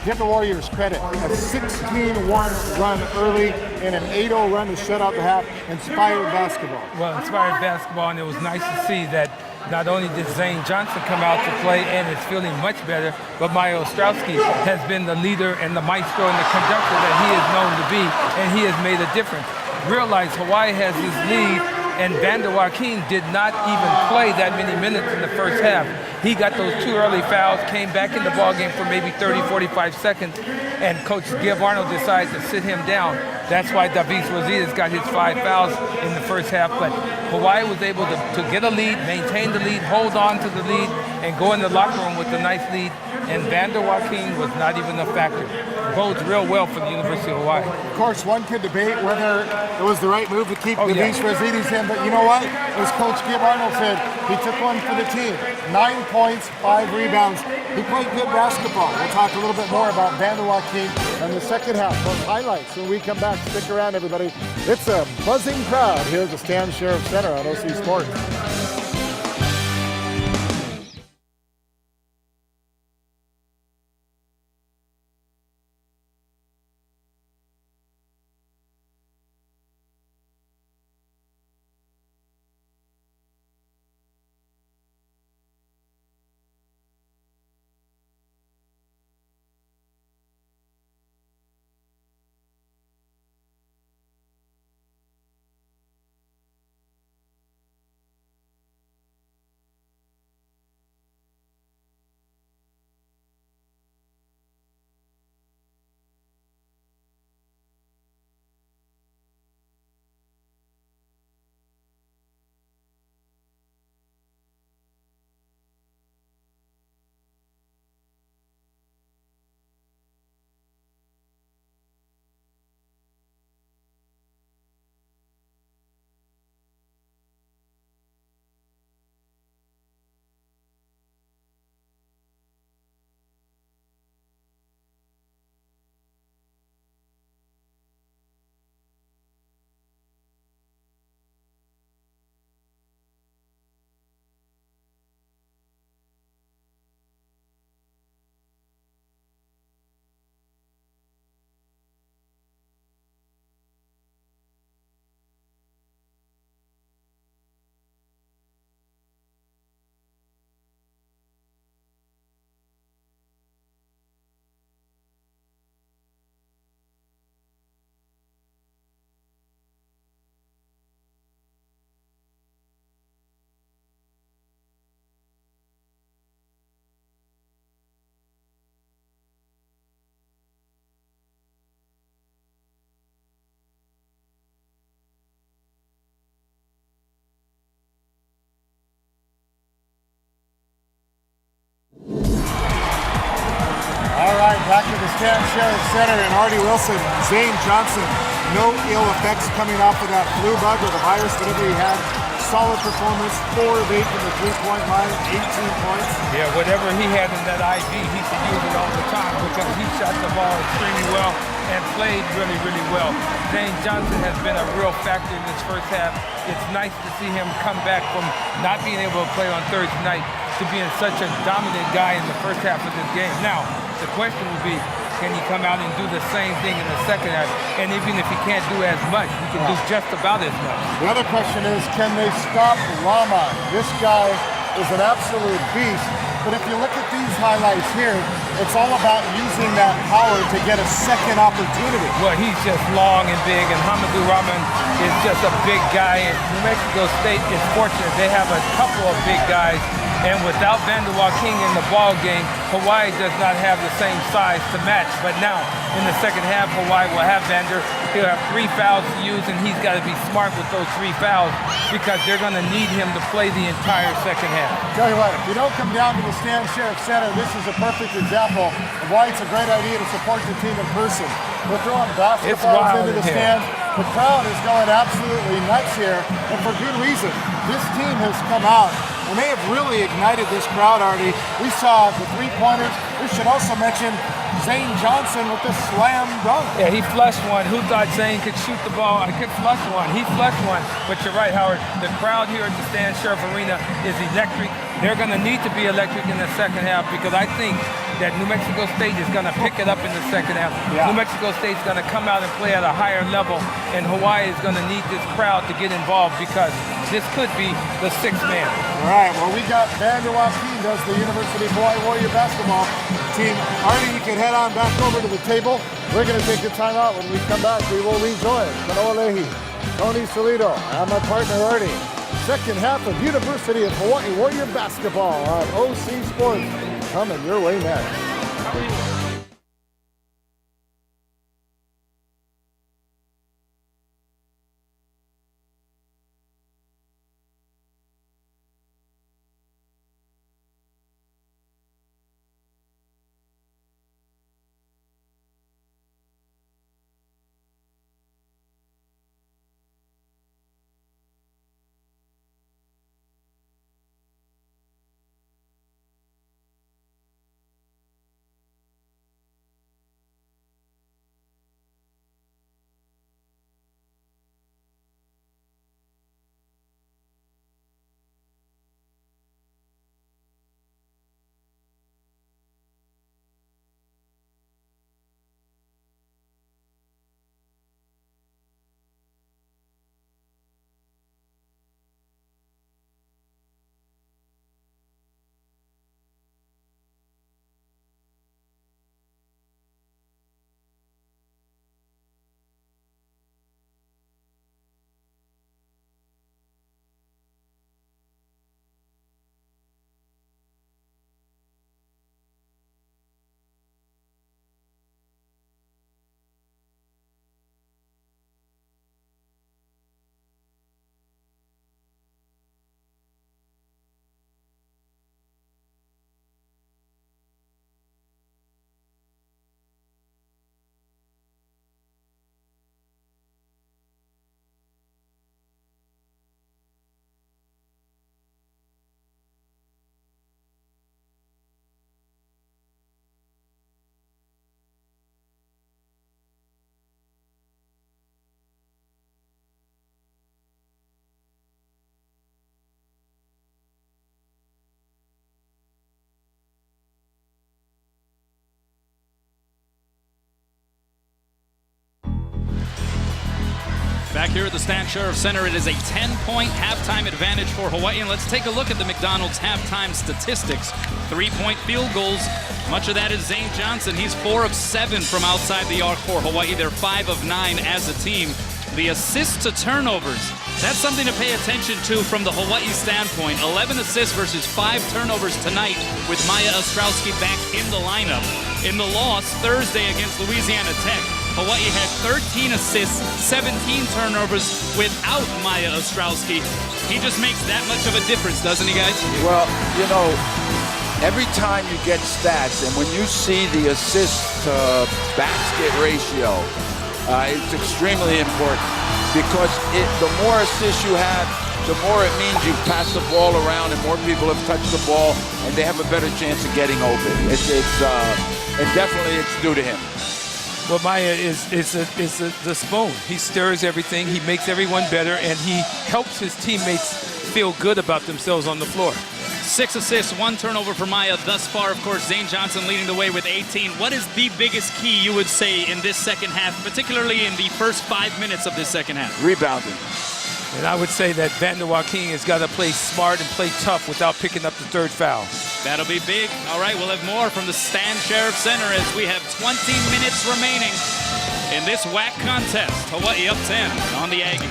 give the Warriors credit. A 16-1 run early and an 8-0 run to shut out the half. Inspired basketball. Well, inspired basketball, and it was nice to see that not only did Zane Johnson come out to play and is feeling much better, but Maya Ostrowski has been the leader and the maestro and the conductor that he is known to be, and he has made a difference. Realize Hawaii has his lead, and Vander Joaquin did not even play that many minutes in the first half. He got those 2 early fouls, came back in the ballgame for maybe 30, 45 seconds, and Coach Gib Arnold decided to sit him down. That's why Davis Rositas got his 5 fouls in the first half. But Hawaii was able to get a lead, maintain the lead, hold on to the lead, and go in the locker room with a nice lead. And Vander Joaquin was not even a factor. Bodes real well for the University of Hawaii. Of course, one could debate whether it was the right move to keep Davis Rositas in, but you know what? As Coach Gib Arnold said, he took one for the team. 9 points, 5 rebounds. He played good basketball. We'll talk a little bit more about Vander Joaquin in the second half. Those highlights when we come back. Stick around, everybody. It's a buzzing crowd here at the Stan Sheriff Center on OC Sports. Back to the Stan Sheriff Center and Artie Wilson, Zane Johnson. No ill effects coming off of that flu bug or the virus, whatever he had. Solid performance, 4 of 8 from the 3-point line, 18 points. Yeah, whatever he had in that IV, he should use it all the time because he shot the ball extremely well and played really, really well. Zane Johnson has been a real factor in this first half. It's nice to see him come back from not being able to play on Thursday night to being such a dominant guy in the first half of this game. Now, the question will be, can he come out and do the same thing in the second half? And even if he can't do as much, he can do just about as much. The other question is, can they stop Rahman? This guy is an absolute beast. But if you look at these highlights here, it's all about using that power to get a second opportunity. Well, he's just long and big, and Hamidou Rahman is just a big guy. And New Mexico State is fortunate. They have a couple of big guys And without Vander Joaquin in the ball game, Hawaii does not have the same size to match. But now, in the second half, Hawaii will have Vander. He'll have 3 fouls to use, and he's got to be smart with those 3 fouls because they're going to need him to play the entire second half. Tell you what, if you don't come down to the Stan Sheriff Center, this is a perfect example of why it's a great idea to support the team in person. We're throwing basketballs into the stands. The crowd is going absolutely nuts here, and for good reason. This team has come out, and they have really ignited this crowd, Artie. We saw the 3-pointers. We should also mention Zane Johnson with the slam dunk. Yeah, he flushed one. Who thought Zane could shoot the ball? I could flush one. He flushed one. But you're right, Howard. The crowd here at the Stan Sheriff Arena is electric. They're going to need to be electric in the second half because I think that New Mexico State is going to pick it up in the second half. Yeah. New Mexico State is going to come out and play at a higher level, and Hawaii is going to need this crowd to get involved because this could be the 6th man. All right, well, we got Vander Joaquin does the University of Hawaii Warrior basketball team. Artie, you can head on back over to the table. We're going to take a timeout. When we come back, we will rejoin Kanoa Leahy, Tony Salido, and my partner Artie. Second half of University of Hawaii Warrior basketball on OC Sports. Coming your way next. Back here at the Stan Sheriff Center, it is a 10-point halftime advantage for Hawaii. And let's take a look at the McDonald's halftime statistics. 3-point field goals. Much of that is Zane Johnson. He's 4 of 7 from outside the arc for Hawaii. They're 5 of 9 as a team. The assists to turnovers, that's something to pay attention to from the Hawaii standpoint. 11 assists versus 5 turnovers tonight with Maya Ostrowski back in the lineup. In the loss Thursday against Louisiana Tech, Hawaii had 13 assists, 17 turnovers without Maya Ostrowski. He just makes that much of a difference, doesn't he, guys? Well, you know, every time you get stats, and when you see the assist-to-basket ratio, it's extremely important because the more assists you have, the more it means you pass the ball around and more people have touched the ball and they have a better chance of getting open. And definitely it's due to him. Well, Maya is the spoon. He stirs everything, he makes everyone better, and he helps his teammates feel good about themselves on the floor. 6 assists, 1 turnover for Maya thus far. Of course, Zane Johnson leading the way with 18. What is the biggest key, you would say, in this second half, particularly in the first 5 minutes of this second half? Rebounding. And I would say that Vander Joaquin has got to play smart and play tough without picking up the 3rd foul. That'll be big. All right, we'll have more from the Stan Sheriff Center as we have 20 minutes remaining in this WAC contest. Hawaii up 10 on the Aggies.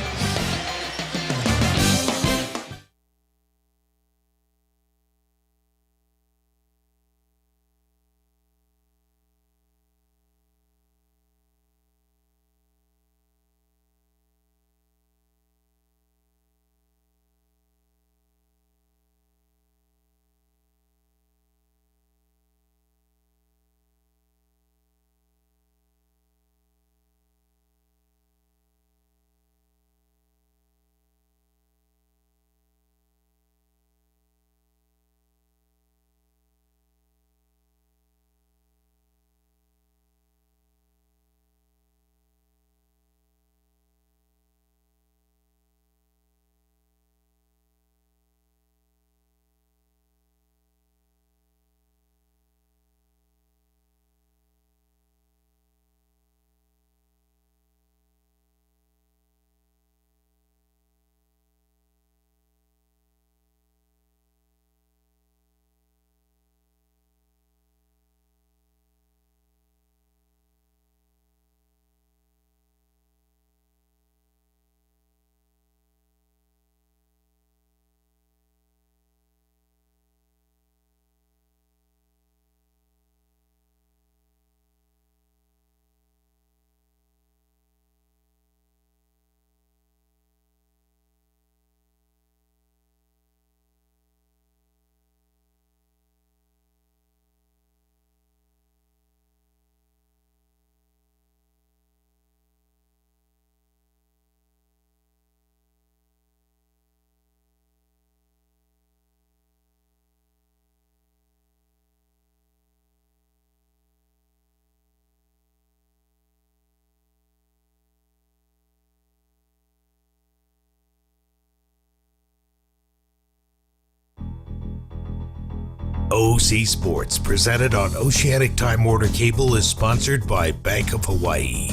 OC Sports, presented on Oceanic Time Warner Cable, is sponsored by Bank of Hawaii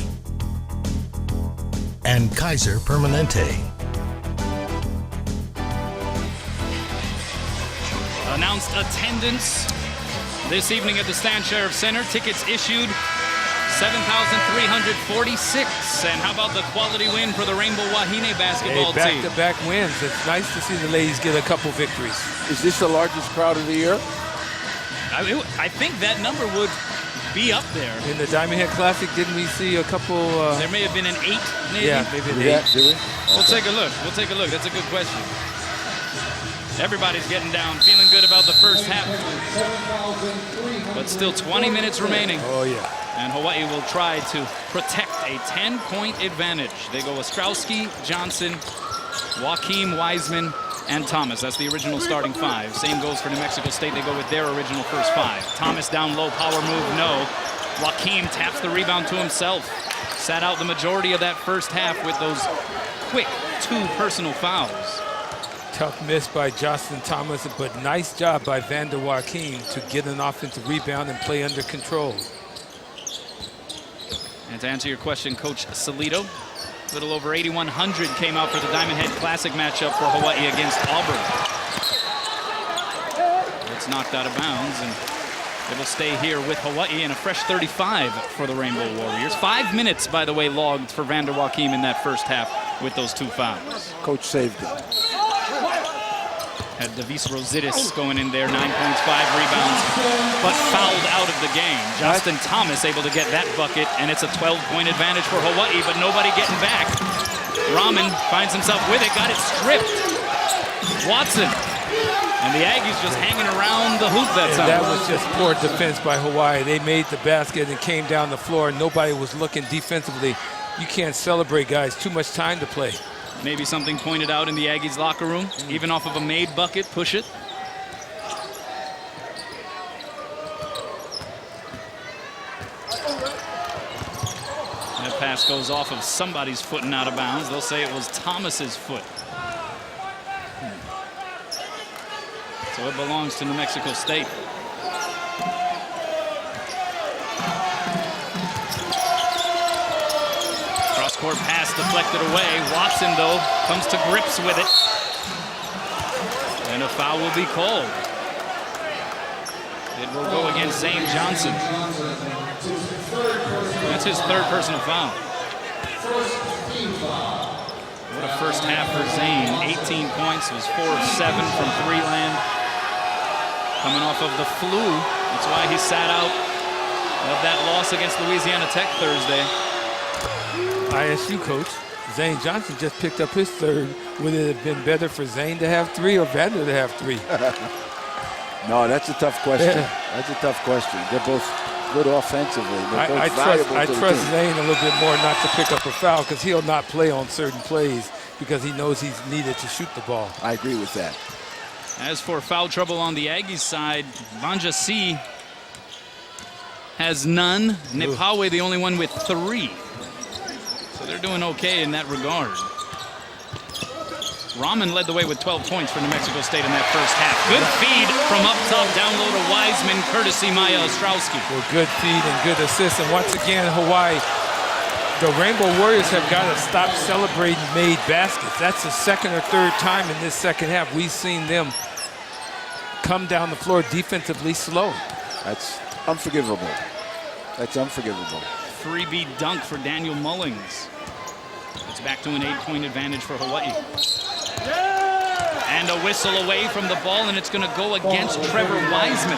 and Kaiser Permanente. Announced attendance this evening at the Stan Sheriff Center. Tickets issued 7,346. And how about the quality win for the Rainbow Wahine basketball team? Back-to-back wins. It's nice to see the ladies get a couple victories. Is this the largest crowd of the year? I think that number would be up there. In the Diamond Head Classic, didn't we see a couple? There may have been an 8, maybe? Yeah, maybe an 8. Do we? We'll take a look. We'll take a look. That's a good question. Everybody's getting down, feeling good about the first half. But still 20 minutes remaining. Oh, yeah. And Hawaii will try to protect a 10-point advantage. They go Ostrowski, Johnson, Joaquim, Wiseman, and Thomas. That's the original starting 5. Same goes for New Mexico State. They go with their original first 5. Thomas down low, power move, no. Joaquim taps the rebound to himself. Sat out the majority of that first half with those quick 2 personal fouls. Tough miss by Justin Thomas, but nice job by Vander Joaquim to get an offensive rebound and play under control. And to answer your question, Coach Salito, a little over 8,100 came out for the Diamond Head Classic matchup for Hawaii against Auburn. It's knocked out of bounds, and it will stay here with Hawaii and a fresh 35 for the Rainbow Warriors. 5 minutes, by the way, logged for Vander Joaquim in that first half with those 2 fouls. Coach saved it. Had Davis Rosidis going in there, 9 points, 5 rebounds, but fouled out of the game. Justin Thomas able to get that bucket, and it's a 12-point advantage for Hawaii, but nobody getting back. Rahman finds himself with it, got it stripped. Watson, and the Aggies just hanging around the hoop that time. That was just poor defense by Hawaii. They made the basket and came down the floor, and nobody was looking defensively. You can't celebrate, guys. Too much time to play. Maybe something pointed out in the Aggies locker room, even off of a made bucket, push it. That pass goes off of somebody's foot and out of bounds. They'll say it was Thomas's foot. So it belongs to New Mexico State. Cross-court pass deflected away. Watson, though, comes to grips with it. And a foul will be called. It will go against Zane Johnson. That's his 3rd personal foul. What a first half for Zane. 18 points, was 4 of 7 from 3 land. Coming off of the flu. That's why he sat out of that loss against Louisiana Tech Thursday. ISU coach, Zane Johnson just picked up his 3rd. Would it have been better for Zane to have 3 or Vander to have 3? No, that's a tough question. Yeah. That's a tough question. They're both good offensively. I trust Zane a little bit more not to pick up a foul because he'll not play on certain plays because he knows he's needed to shoot the ball. I agree with that. As for foul trouble on the Aggies side, Vanja C has none. Nepawe the only one with 3. So they're doing okay in that regard. Rahman led the way with 12 points for New Mexico State in that first half. Good feed from up top, down low to Wiseman, courtesy Maya Ostrowski. Well, good feed and good assist. And once again, Hawaii, the Rainbow Warriors have got to stop celebrating made baskets. That's the 2nd or 3rd time in this second half we've seen them come down the floor defensively slow. That's unforgivable. That's unforgivable. Freebie dunk for Daniel Mullings. It's back to an 8-point advantage for Hawaii. And a whistle away from the ball, and it's going to go against Trevor Wiseman.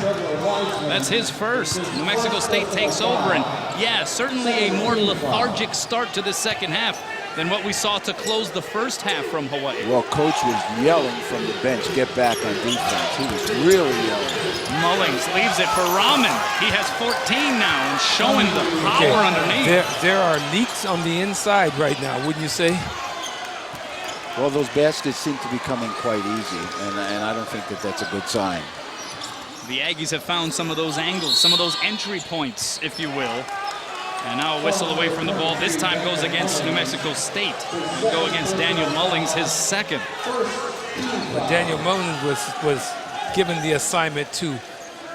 That's his first. New Mexico State takes over, and yeah, certainly a more lethargic start to the second half than what we saw to close the first half from Hawaii. Well, coach was yelling from the bench, get back on defense. He was really yelling. Mullings leaves it for Rahman. He has 14 now and showing the power underneath. There are leaks on the inside right now, wouldn't you say? Well, those baskets seem to be coming quite easy, and I don't think that that's a good sign. The Aggies have found some of those angles, some of those entry points, if you will. And now a whistle away from the ball. This time goes against New Mexico State. It'll go against Daniel Mullings, his 2nd. But Daniel Mullings was given the assignment to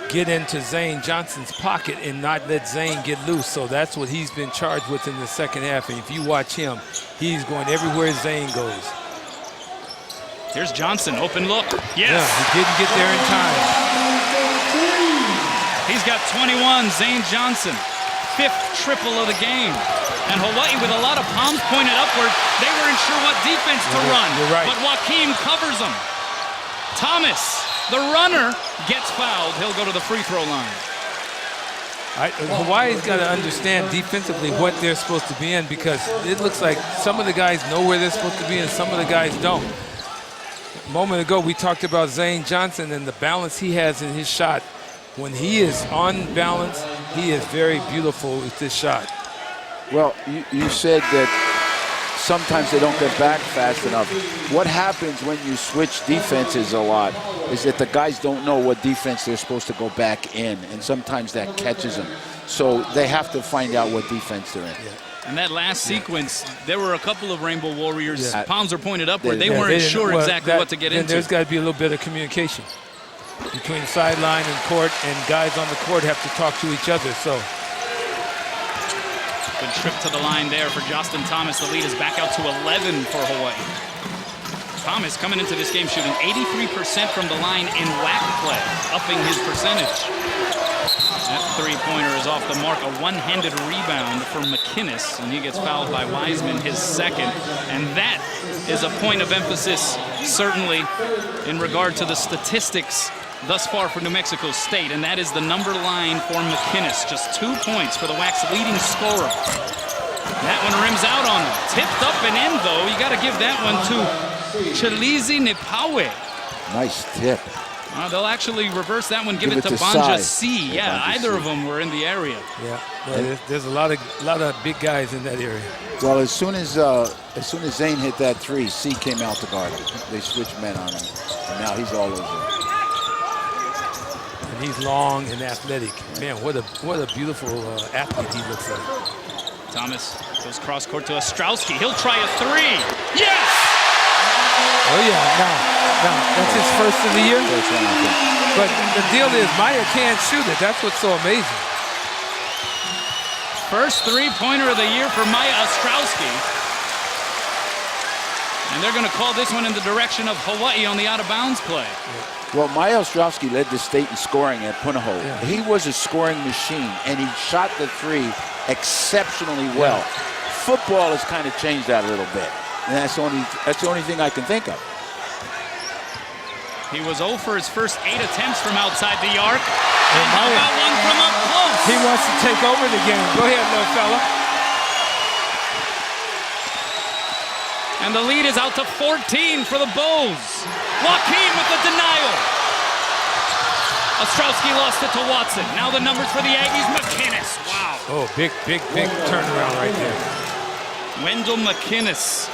get into Zane Johnson's pocket and not let Zane get loose. So that's what he's been charged with in the second half. And if you watch him, he's going everywhere Zane goes. Here's Johnson, open look. Yes. Yeah, he didn't get there in time. He's got 21, Zane Johnson. 5th triple of the game. And Hawaii, with a lot of palms pointed upward, they weren't sure what defense to run. You're right. But Joaquim covers them. Thomas, the runner, gets fouled. He'll go to the free throw line. Hawaii's got to understand defensively what they're supposed to be in, because it looks like some of the guys know where they're supposed to be and some of the guys don't. A moment ago, we talked about Zane Johnson and the balance he has in his shot. When he is on balance, he is very beautiful with this shot. Well, you said that sometimes they don't get back fast enough. What happens when you switch defenses a lot is that the guys don't know what defense they're supposed to go back in, and sometimes that catches them. So they have to find out what defense they're in. In that last sequence, there were a couple of Rainbow Warriors. Palms are pointed upward. They Yeah, weren't sure exactly what to get into. There's got to be a little bit of communication between sideline and court, and guys on the court have to talk to each other. So. Good trip to the line there for Justin Thomas. The lead is back out to 11 for Hawaii. Thomas coming into this game shooting 83% from the line in WAC play, upping his percentage. That three-pointer is off the mark. A one-handed rebound for McInnes, and he gets fouled by Wiseman, his second. And that is a point of emphasis, certainly, in regard to the statistics thus far for New Mexico State, and that is the number line for McInnes. Just 2 points for the WAC's leading scorer. That one rims out on him. Tipped up and in, though. You got to give that one to Chalizi Nipawe. Nice tip. They'll actually reverse that one, give it to Banja C. Yeah, either of them were in the area. Yeah, there's a lot of big guys in that area. Well, as soon as Zane hit that three, C came out to guard him. They switched men on him, and now he's all over. And he's long and athletic. Man, what a beautiful athlete he looks like. Thomas goes cross court to Ostrowski. He'll try a three. Yes! Oh yeah, now that's his first of the year. But the deal is Maya can't shoot it. That's what's so amazing. First three-pointer of the year for Maya Ostrowski. And they're going to call this one in the direction of Hawaii on the out-of-bounds play. Well, Maya Ostrowski led the state in scoring at Punahou. Yeah. He was a scoring machine, and he shot the three exceptionally well. Yeah. Football has kind of changed that a little bit. And that's the only thing I can think of. He was 0 for his first 8 attempts from outside the arc. And how about one from up close? He wants to take over the game. Go ahead, little fella. And the lead is out to 14 for the Bulls. Joaquim with the denial. Ostrowski lost it to Watson. Now the numbers for the Aggies. McInnes. Wow. Oh, big turnaround right there. Wendell McInnes.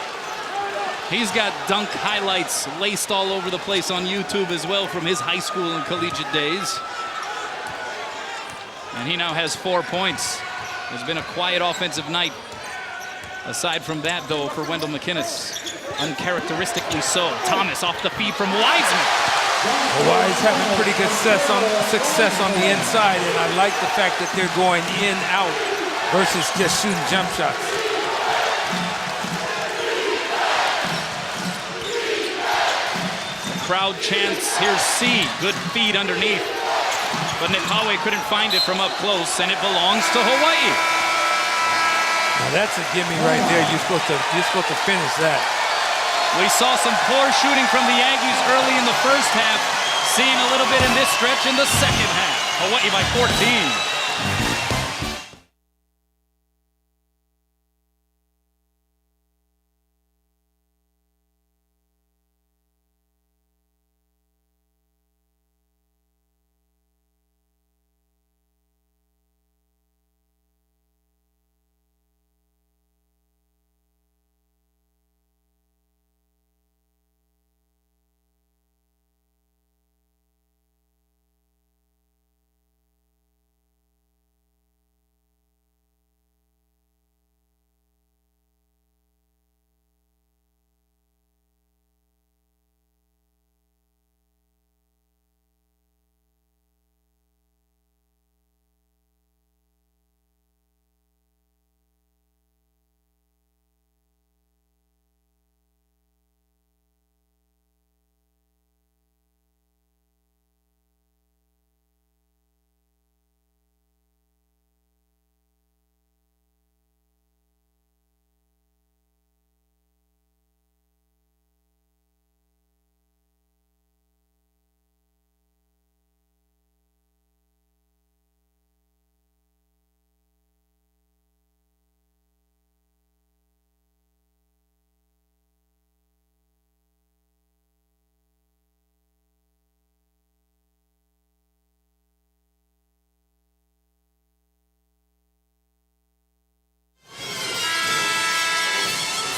He's got dunk highlights laced all over the place on YouTube as well from his high school and collegiate days. And he now has 4 points. It's been a quiet offensive night. Aside from that, though, for Wendell McInnes, uncharacteristically so. Thomas off the feed from Wiseman. Hawaii's having pretty good success on the inside, and I like the fact that they're going in, out, versus just shooting jump shots. Crowd chants, here's C, good feed underneath. But Nipawe couldn't find it from up close, and it belongs to Hawaii. Now that's a gimme right there. You're supposed to finish that. We saw some poor shooting from the Aggies early in the first half, seeing a little bit in this stretch in the second half. Hawaii by 14.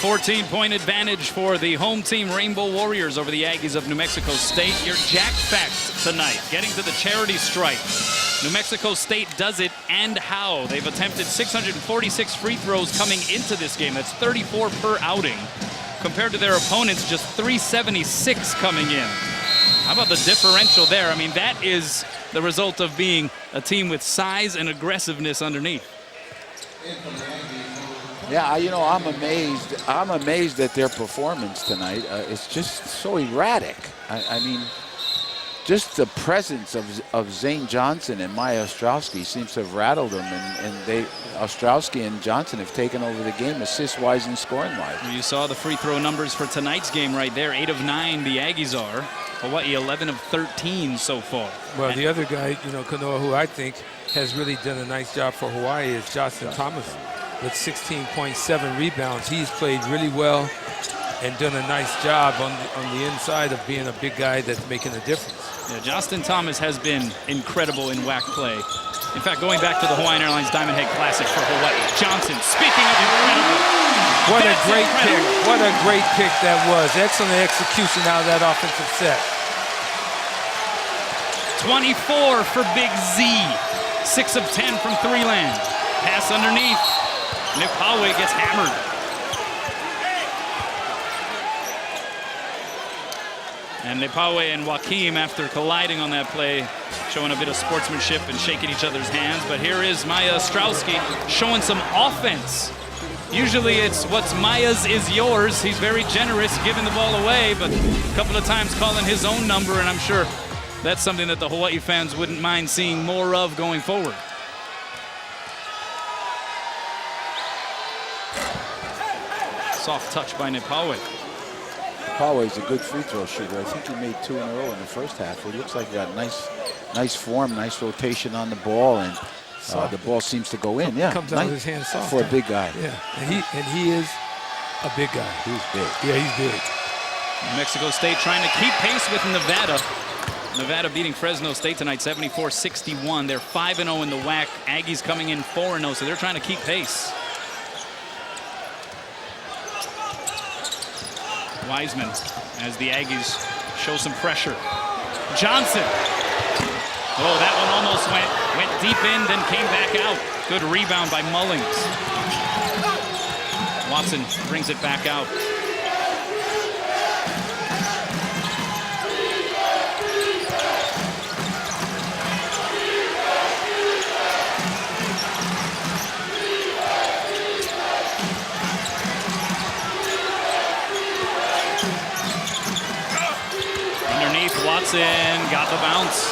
14-point advantage for the home team Rainbow Warriors over the Aggies of New Mexico State. Your Jack Facts tonight, getting to the charity stripe. New Mexico State does it, and how. They've attempted 646 free throws coming into this game. That's 34 per outing. Compared to their opponents, just 376 coming in. How about the differential there? I mean, that is the result of being a team with size and aggressiveness underneath. Yeah, you know, I'm amazed. I'm amazed at their performance tonight. It's just so erratic. I mean, just the presence of Zane Johnson and Maya Ostrowski seems to have rattled them, and Ostrowski and Johnson have taken over the game assist-wise and scoring-wise. You saw the free throw numbers for tonight's game right there. 8 of 9 the Aggies are. Hawaii 11 of 13 so far. Well, the other guy, you know, Kanoa, who I think has really done a nice job for Hawaii is Justin Thomas with 16.7 rebounds. He's played really well and done a nice job on the inside of being a big guy that's making a difference. Yeah, Justin Thomas has been incredible in WAC play. In fact, going back to the Hawaiian Airlines Diamond Head Classic for Hawaii. Johnson, speaking of incredible. What a great pick. What a great pick that was. Excellent execution out of that offensive set. 24 for Big Z. 6 of 10 from three-land. Pass underneath. Nipawe gets hammered. And Nipawe and Joaquim, after colliding on that play, showing a bit of sportsmanship and shaking each other's hands. But here is Maya Ostrowski showing some offense. Usually it's what's Maya's is yours. He's very generous giving the ball away, but a couple of times calling his own number, and I'm sure that's something that the Hawaii fans wouldn't mind seeing more of going forward. Soft touch by Nipawe. Nipawe is a good free throw shooter. I think he made 2 in a row in the first half. It looks like he got nice form, nice rotation on the ball, and the ball seems to go in. Yeah, comes out of his hand soft for a big guy. Yeah, and he is a big guy. He's big. Yeah, he's big. New Mexico State trying to keep pace with Nevada. Nevada beating Fresno State tonight, 74-61. They're 5-0 in the WAC. Aggies coming in 4-0, so they're trying to keep pace. Wiseman, as the Aggies show some pressure. Johnson. Oh, that one almost went deep in, then came back out. Good rebound by Mullings. Watson brings it back out. Watson got the bounce.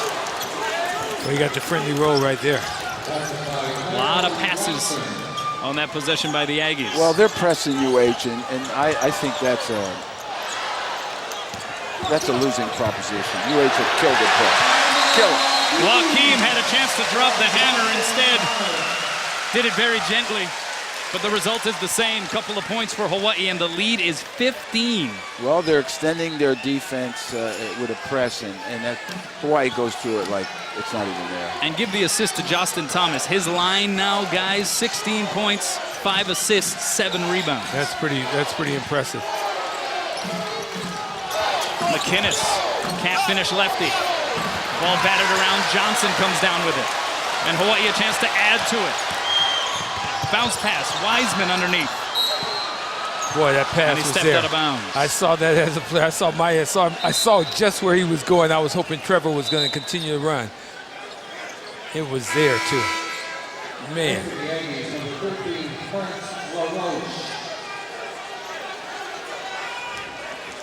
Well, you got the friendly roll right there. A lot of passes on that possession by the Aggies. Well, they're pressing UH, and I think that's a losing proposition. UH have killed the press. Kill it. Joaquim had a chance to drop the hammer instead. Did it very gently. But the result is the same. Couple of points for Hawaii, and the lead is 15. Well, they're extending their defense with a press, and that Hawaii goes through it like it's not even there. And give the assist to Justin Thomas. His line now, guys, 16 points, 5 assists, 7 rebounds. That's pretty impressive. McInnes can't finish lefty. Ball batted around. Johnson comes down with it. And Hawaii a chance to add to it. Bounce pass, Wiseman underneath. Boy, that pass and he was stepped there. out of bounds. I saw that as a player. I saw Maya. I saw just where he was going. I was hoping Trevor was going to continue to run. It was there too. Man.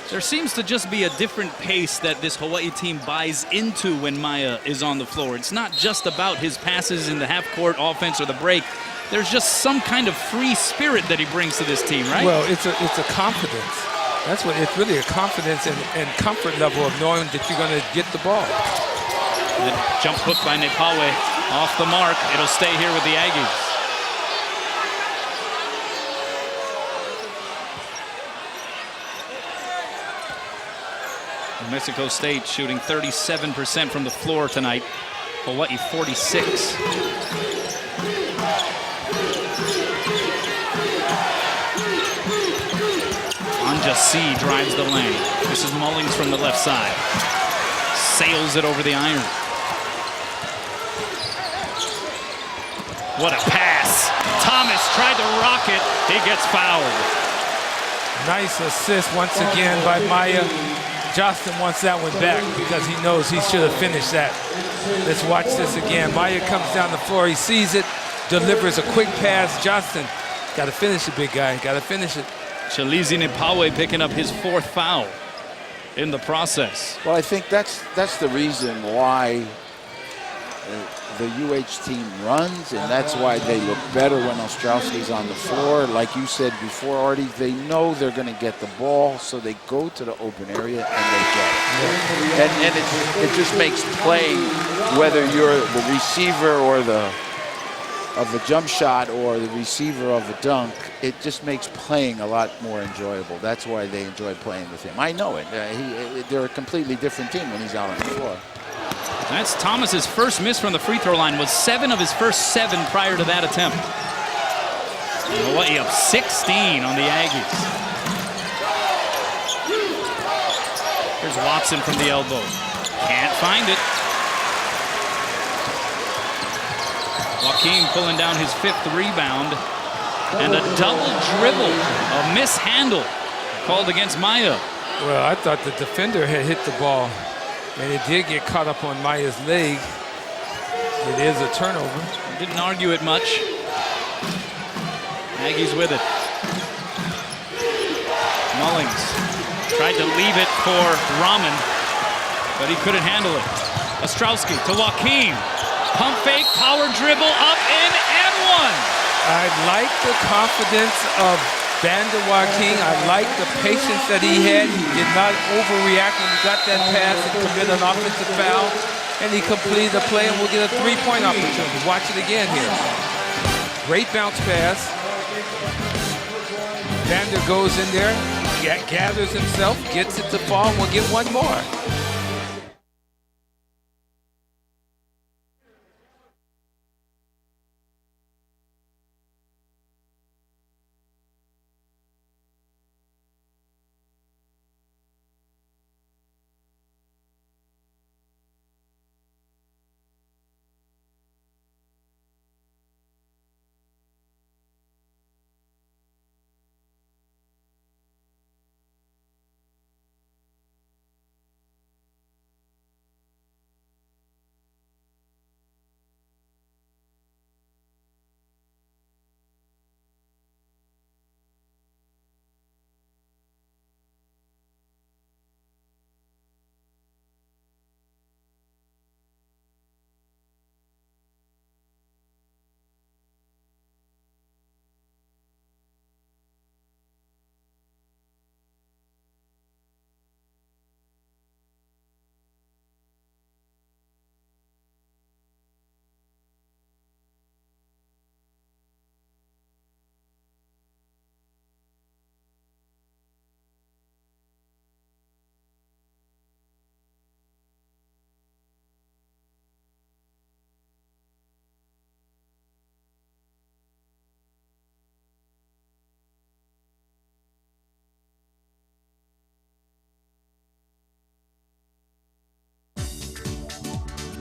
There seems to just be a different pace that this Hawaii team buys into when Maya is on the floor. It's not just about his passes in the half-court offense or the break. There's just some kind of free spirit that he brings to this team, right? Well, it's a confidence. That's what it's really, a confidence and comfort level of knowing that you're going to get the ball. The jump hook by Nipawe off the mark. It'll stay here with the Aggies. New Mexico State shooting 37% from the floor tonight. Hawaii 46. Anjasi drives the lane. This is Mullings from the left side. Sails it over the iron. What a pass. Thomas tried to rock it. He gets fouled. Nice assist once again by Maya. Justin wants that one back because he knows he should have finished that. Let's watch this again. Maya comes down the floor. He sees it, delivers a quick pass. Justin, got to finish it, big guy. Got to finish it. Chalizi Nipawe picking up his 4th foul in the process. Well, I think that's the reason why the UH team runs, and that's why they look better when Ostrowski's on the floor. Like you said before, Artie, they know they're going to get the ball, so they go to the open area and they get it. And it just makes playing, whether you're the receiver or of the jump shot or the receiver of a dunk, it just makes playing a lot more enjoyable. That's why they enjoy playing with him. I know it. They're a completely different team when he's out on the floor. That's Thomas's first miss from the free throw line. Was 7 of his first 7 prior to that attempt. Hawaii up 16 on the Aggies. Here's Watson from the elbow. Can't find it. Joaquim pulling down his 5th rebound. And a double dribble, a mishandle called against Maya. Well, I thought the defender had hit the ball, and it did get caught up on Maya's leg. It is a turnover. Didn't argue it much. Aggies with it. Mullings tried to leave it for Rahman, but he couldn't handle it. Ostrowski to Joaquim. Pump fake, power dribble, up, in, and one. I like the confidence of Vander Joaquim. I like the patience that he had. He did not overreact when he got that pass and commit an offensive foul. And he completed the play, and we'll get a 3-point opportunity. Watch it again here. Great bounce pass. Vander goes in there, gathers himself, gets it to fall, and we'll get one more.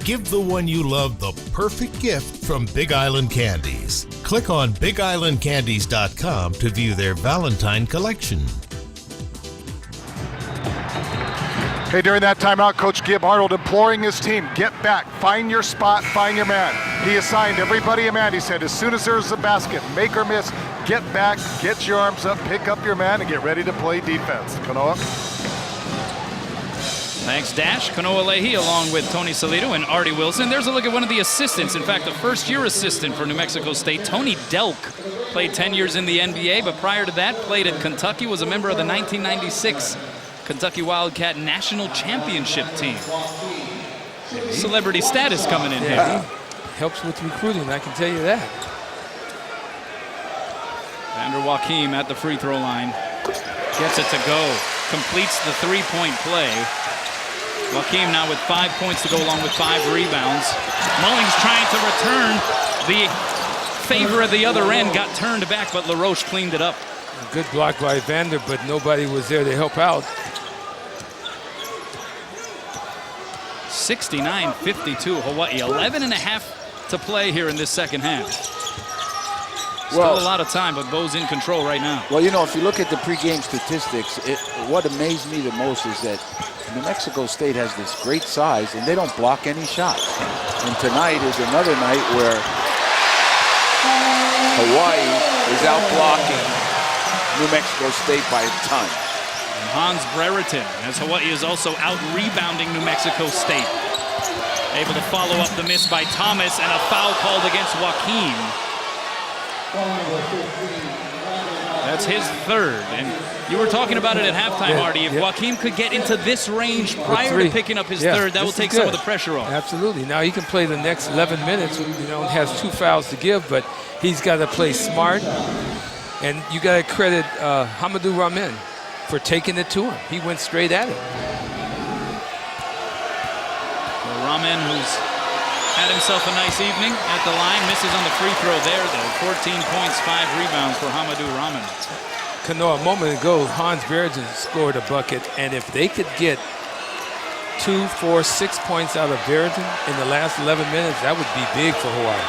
Give the one you love the perfect gift from Big Island Candies. Click on BigIslandCandies.com to view their Valentine collection. Hey, during that timeout, Coach Gib Arnold imploring his team, get back, find your spot, find your man. He assigned everybody a man. He said, as soon as there's a basket, make or miss, get back, get your arms up, pick up your man, and get ready to play defense. Kanoa? Thanks, Dash. Kanoa Leahy along with Tony Salito and Artie Wilson. There's a look at one of the assistants. In fact, a first-year assistant for New Mexico State, Tony Delk. Played 10 years in the NBA, but prior to that, played at Kentucky, was a member of the 1996 Kentucky Wildcat National Championship team. Celebrity status coming in here. Helps with recruiting, I can tell you that. Vander Joaquim at the free throw line. Gets it to go. Completes the three-point play. Joaquim now with 5 points to go along with 5 rebounds. Mullings trying to return. The favor of the other end got turned back, but LaRoche cleaned it up. Good block by Vander, but nobody was there to help out. 69-52 Hawaii. 11 and a half to play here in this second half. Still Well, a lot of time, but Bo's in control right now. Well, you know, if you look at the pregame statistics, what amazed me the most is that New Mexico State has this great size, and they don't block any shots. And tonight is another night where Hawaii is out blocking New Mexico State by a ton. And Hans Brereton, as Hawaii is also out rebounding New Mexico State. Able to follow up the miss by Thomas, and a foul called against Joaquim. That's his third, and you were talking about it at halftime, Artie. If Joaquim could get into this range prior to picking up his third, that will take some of the pressure off. Absolutely. Now he can play the next 11 minutes. You know, has 2 fouls to give, but he's got to play smart. And you got to credit Hamadou Ramin for taking it to him. He went straight at it. Well, Ramin, who's had himself a nice evening at the line, misses on the free throw there, though. 14 points, 5 rebounds for Hamadou Ramin. Kano, a moment ago, Hans Brereton scored a bucket, and if they could get 2, 4, 6 points out of Brereton in the last 11 minutes, that would be big for Hawaii.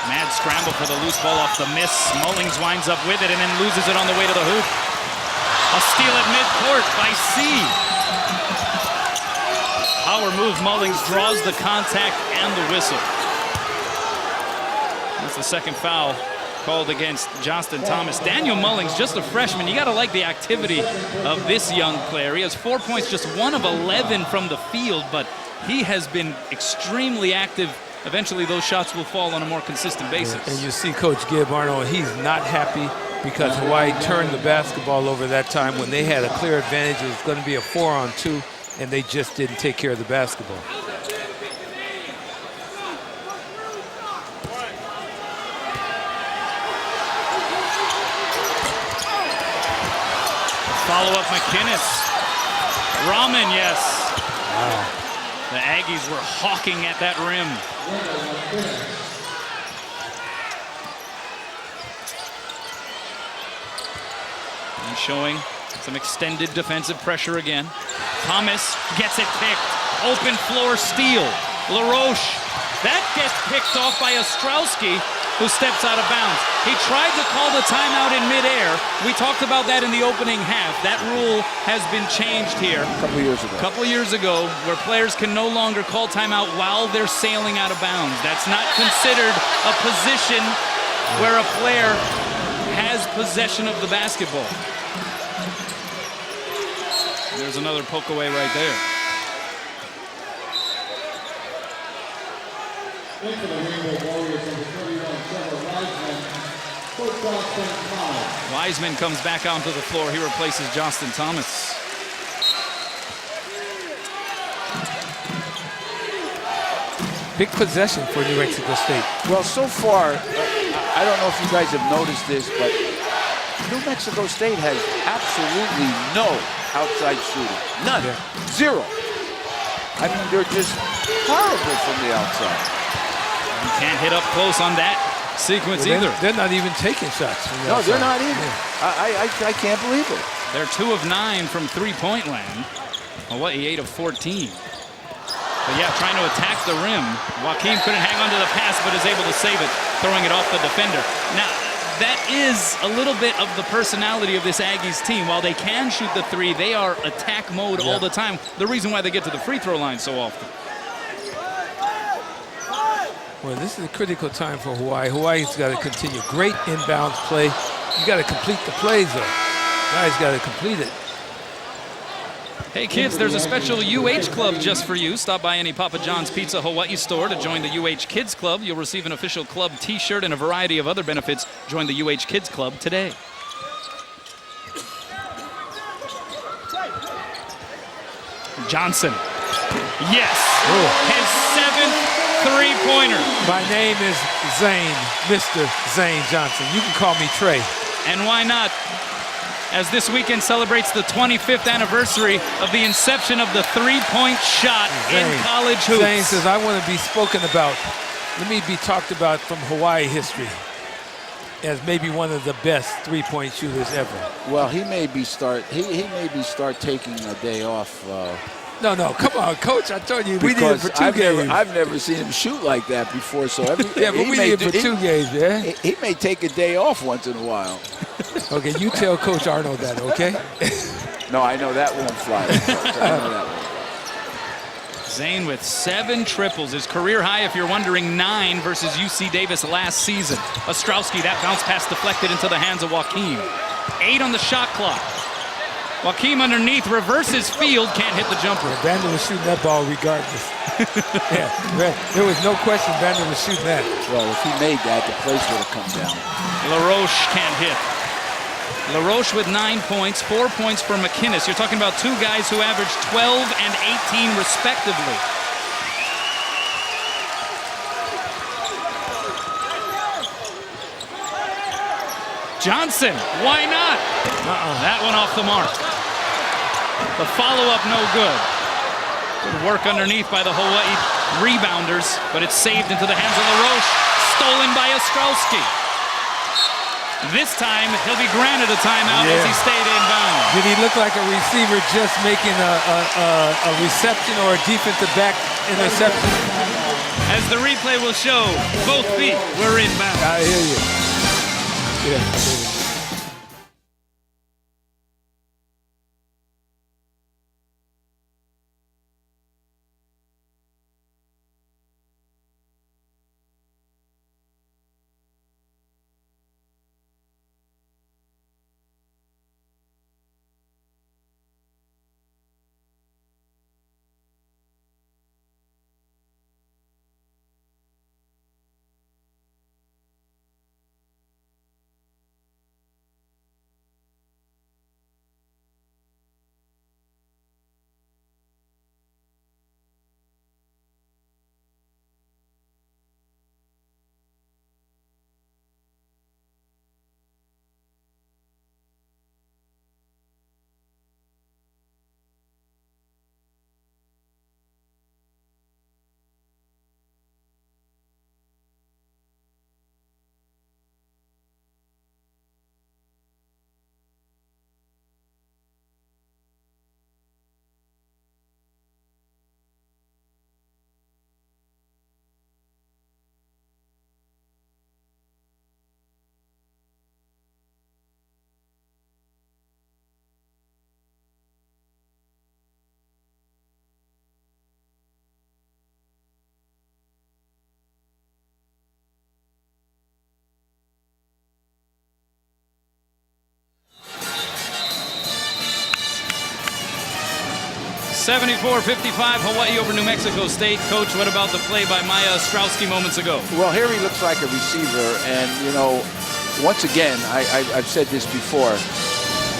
Mad scramble for the loose ball off the miss. Mullings winds up with it and then loses it on the way to the hoop. A steal at midcourt by C. Power move. Mullings draws the contact and the whistle. That's the second foul called against Justin Thomas. Daniel Mullings, just a freshman. You got to like the activity of this young player. He has 4 points, just 1 of 11 from the field, but he has been extremely active. Eventually, those shots will fall on a more consistent basis. And you see Coach Gibb, Arnold, he's not happy because Hawaii turned the basketball over that time when they had a clear advantage. It was going to be a 4-on-2, and they just didn't take care of the basketball. Follow-up McInnes. Ramin, yes. Wow. The Aggies were hawking at that rim. And showing some extended defensive pressure again. Thomas gets it picked. Open floor steal. LaRoche. That gets picked off by Ostrowski, who steps out of bounds. He tried to call the timeout in midair. We talked about that in the opening half. That rule has been changed here. A couple years ago, where players can no longer call timeout while they're sailing out of bounds. That's not considered a position where a player has possession of the basketball. There's another poke away right there. Wiseman comes back onto the floor. He replaces Justin Thomas. Big possession for New Mexico State. Well, so far, I don't know if you guys have noticed this, but New Mexico State has absolutely no outside shooting. None. Yeah. Zero. I mean, they're just horrible from the outside. You can't hit up close on that sequence either. They're not even taking shots from the No, outside. they're not even. Yeah. I can't believe it. They're 2 of 9 from three-point land. Hawaii 8 of 14. But yeah, trying to attack the rim. Joaquim couldn't hang on to the pass, but is able to save it, throwing it off the defender. Now, that is a little bit of the personality of this Aggies team. While they can shoot the three, they are attack mode all the time. The reason why they get to the free throw line so often. Well, this is a critical time for Hawaii. Hawaii's got to continue. Great inbounds play. You got to complete the plays, though. Guys got to complete it. Hey kids, there's a special UH Club just for you. Stop by any Papa John's Pizza Hawaii store to join the UH Kids Club. You'll receive an official club t-shirt and a variety of other benefits. Join the UH Kids Club today. Johnson. Yes. Ooh. His 7th three-pointer. My name is Zane, Mr. Zane Johnson. You can call me Trey. And why not? As this weekend celebrates the 25th anniversary of the inception of the three-point shot in college hoops. Zane says, I want to be spoken about let me be talked about from Hawaii history as maybe one of the best three-point shooters ever. Well, he may be start taking a day off. No, come on, Coach. I told you we need him for two games. I've never seen him shoot like that before. So yeah, but we need him for 2 games, man. He may take a day off once in a while. Okay, you tell Coach Arnold that, okay? No, I know that won't fly. I know that won't. Zane with 7 triples. His career high, if you're wondering, 9 versus UC Davis last season. Ostrowski, that bounce pass deflected into the hands of Joaquim. 8 on the shot clock. Joaquim underneath, reverses field, can't hit the jumper. Yeah, Vander was shooting that ball regardless. Yeah, there was no question Vander was shooting that. Well, if he made that, the place would have come down. LaRoche can't hit. LaRoche with 9 points, 4 points for McInnes. You're talking about 2 guys who averaged 12 and 18 respectively. Johnson, why not? That one off the mark. The follow-up no good. Good work underneath by the Hawaii rebounders, but it's saved into the hands of LaRoche. Stolen by Ostrowski. This time, he'll be granted a timeout as he stayed inbound. Did he look like a receiver just making a reception or a defensive back interception? As the replay will show, both feet were inbound. I hear you. Yeah. 74-55, Hawaii over New Mexico State. Coach, what about the play by Maya Ostrowski moments ago? Well, here he looks like a receiver, and, you know, once again, I've said this before,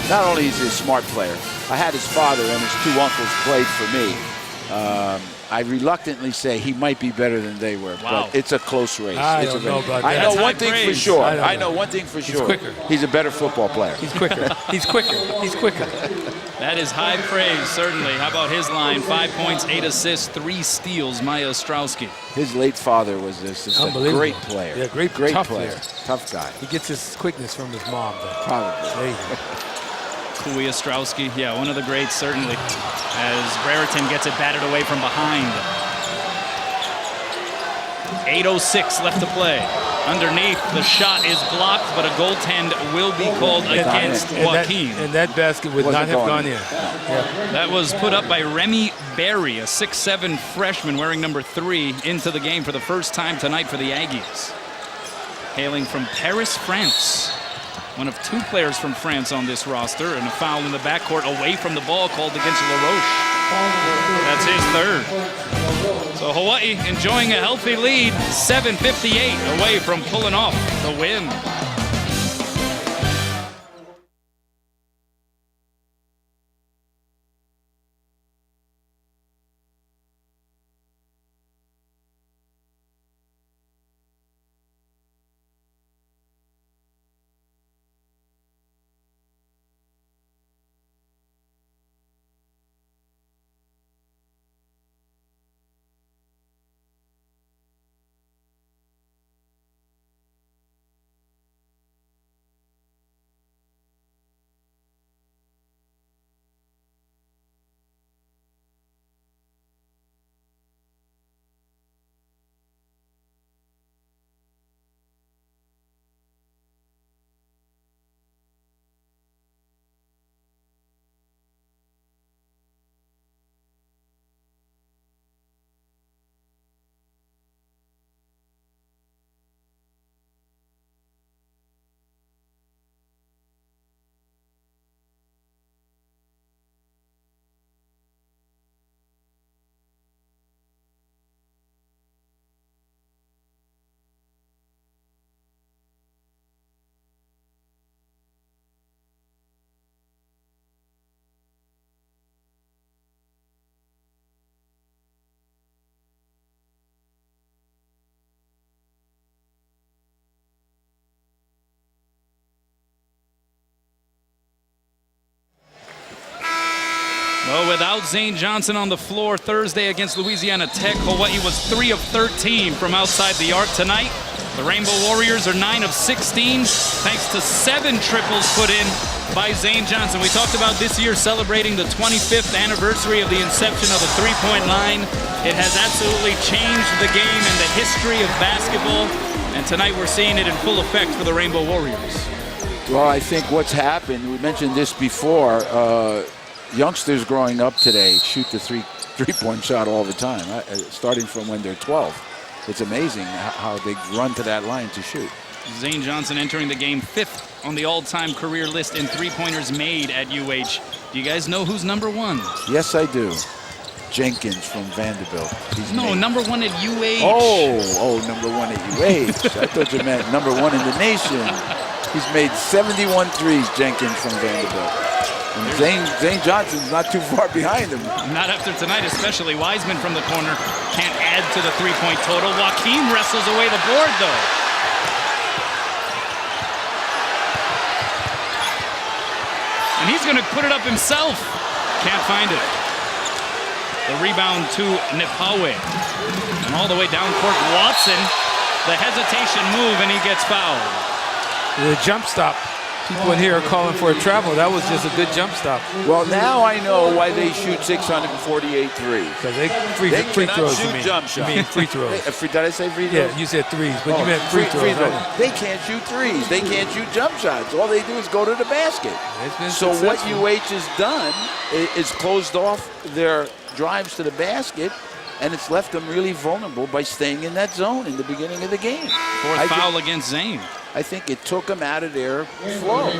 not only is he a smart player, I had his father and his 2 uncles played for me. I reluctantly say he might be better than they were, but it's a close race. I don't know about that. I know one thing for sure. I know one thing for sure. He's quicker. He's a better football player. He's quicker. He's quicker. He's quicker. That is high praise, certainly. How about his line? 5 points, 8 assists, 3 steals, Maya Ostrowski. His late father was just a great player. Yeah, great tough player. player. Tough guy. He gets his quickness from his mom, though. Probably. Kui Ostrowski, yeah, one of the greats, certainly, as Brereton gets it batted away from behind. 8:06 left to play. Underneath, the shot is blocked, but a goaltend will be called against Joaquim. And that basket would not have gone in. Yeah. That was put up by Remy Berry, a 6'7" freshman wearing number 3, into the game for the first time tonight for the Aggies. Hailing from Paris, France. One of 2 players from France on this roster, and a foul in the backcourt away from the ball called against LaRoche. That's his 3rd. So Hawaii enjoying a healthy lead, 7:58 away from pulling off the win. Well, without Zane Johnson on the floor Thursday against Louisiana Tech, Hawaii was 3 of 13 from outside the arc tonight. The Rainbow Warriors are 9 of 16, thanks to 7 triples put in by Zane Johnson. We talked about this year celebrating the 25th anniversary of the inception of the three-point line. It has absolutely changed the game and the history of basketball, and tonight we're seeing it in full effect for the Rainbow Warriors. Well, I think what's happened, we mentioned this before, youngsters growing up today shoot the three-point shot all the time, starting from when they're 12. It's amazing how they run to that line to shoot. Zane Johnson entering the game 5th on the all-time career list in three-pointers made at UH. Do you guys know who's number 1? Yes, I do. Jenkins from Vanderbilt. Number 1 at UH. Oh, number 1 at UH. I thought you meant number 1 in the nation. He's made 71 threes, Jenkins from Vanderbilt. And Zane Johnson's not too far behind him. Not after tonight, especially. Wiseman from the corner can't add to the three-point total. Joaquin wrestles away the board, though. And he's going to put it up himself. Can't find it. The rebound to Nepawe. And all the way down court, Watson. The hesitation move, and he gets fouled. The jump stop. People in here are calling for a travel. That was just a good jump stop. Well, now I know why they shoot 648 threes. Because they free throws, shoot you mean. jump shots. You mean free throws. Did I say free throws? Yeah, you said threes, but you meant free throws. Right? They can't shoot threes. They can't shoot jump shots. All they do is go to the basket. So what UH has done is closed off their drives to the basket, and it's left them really vulnerable by staying in that zone in the beginning of the game. Fourth foul against Zane. I think it took them out of their flow.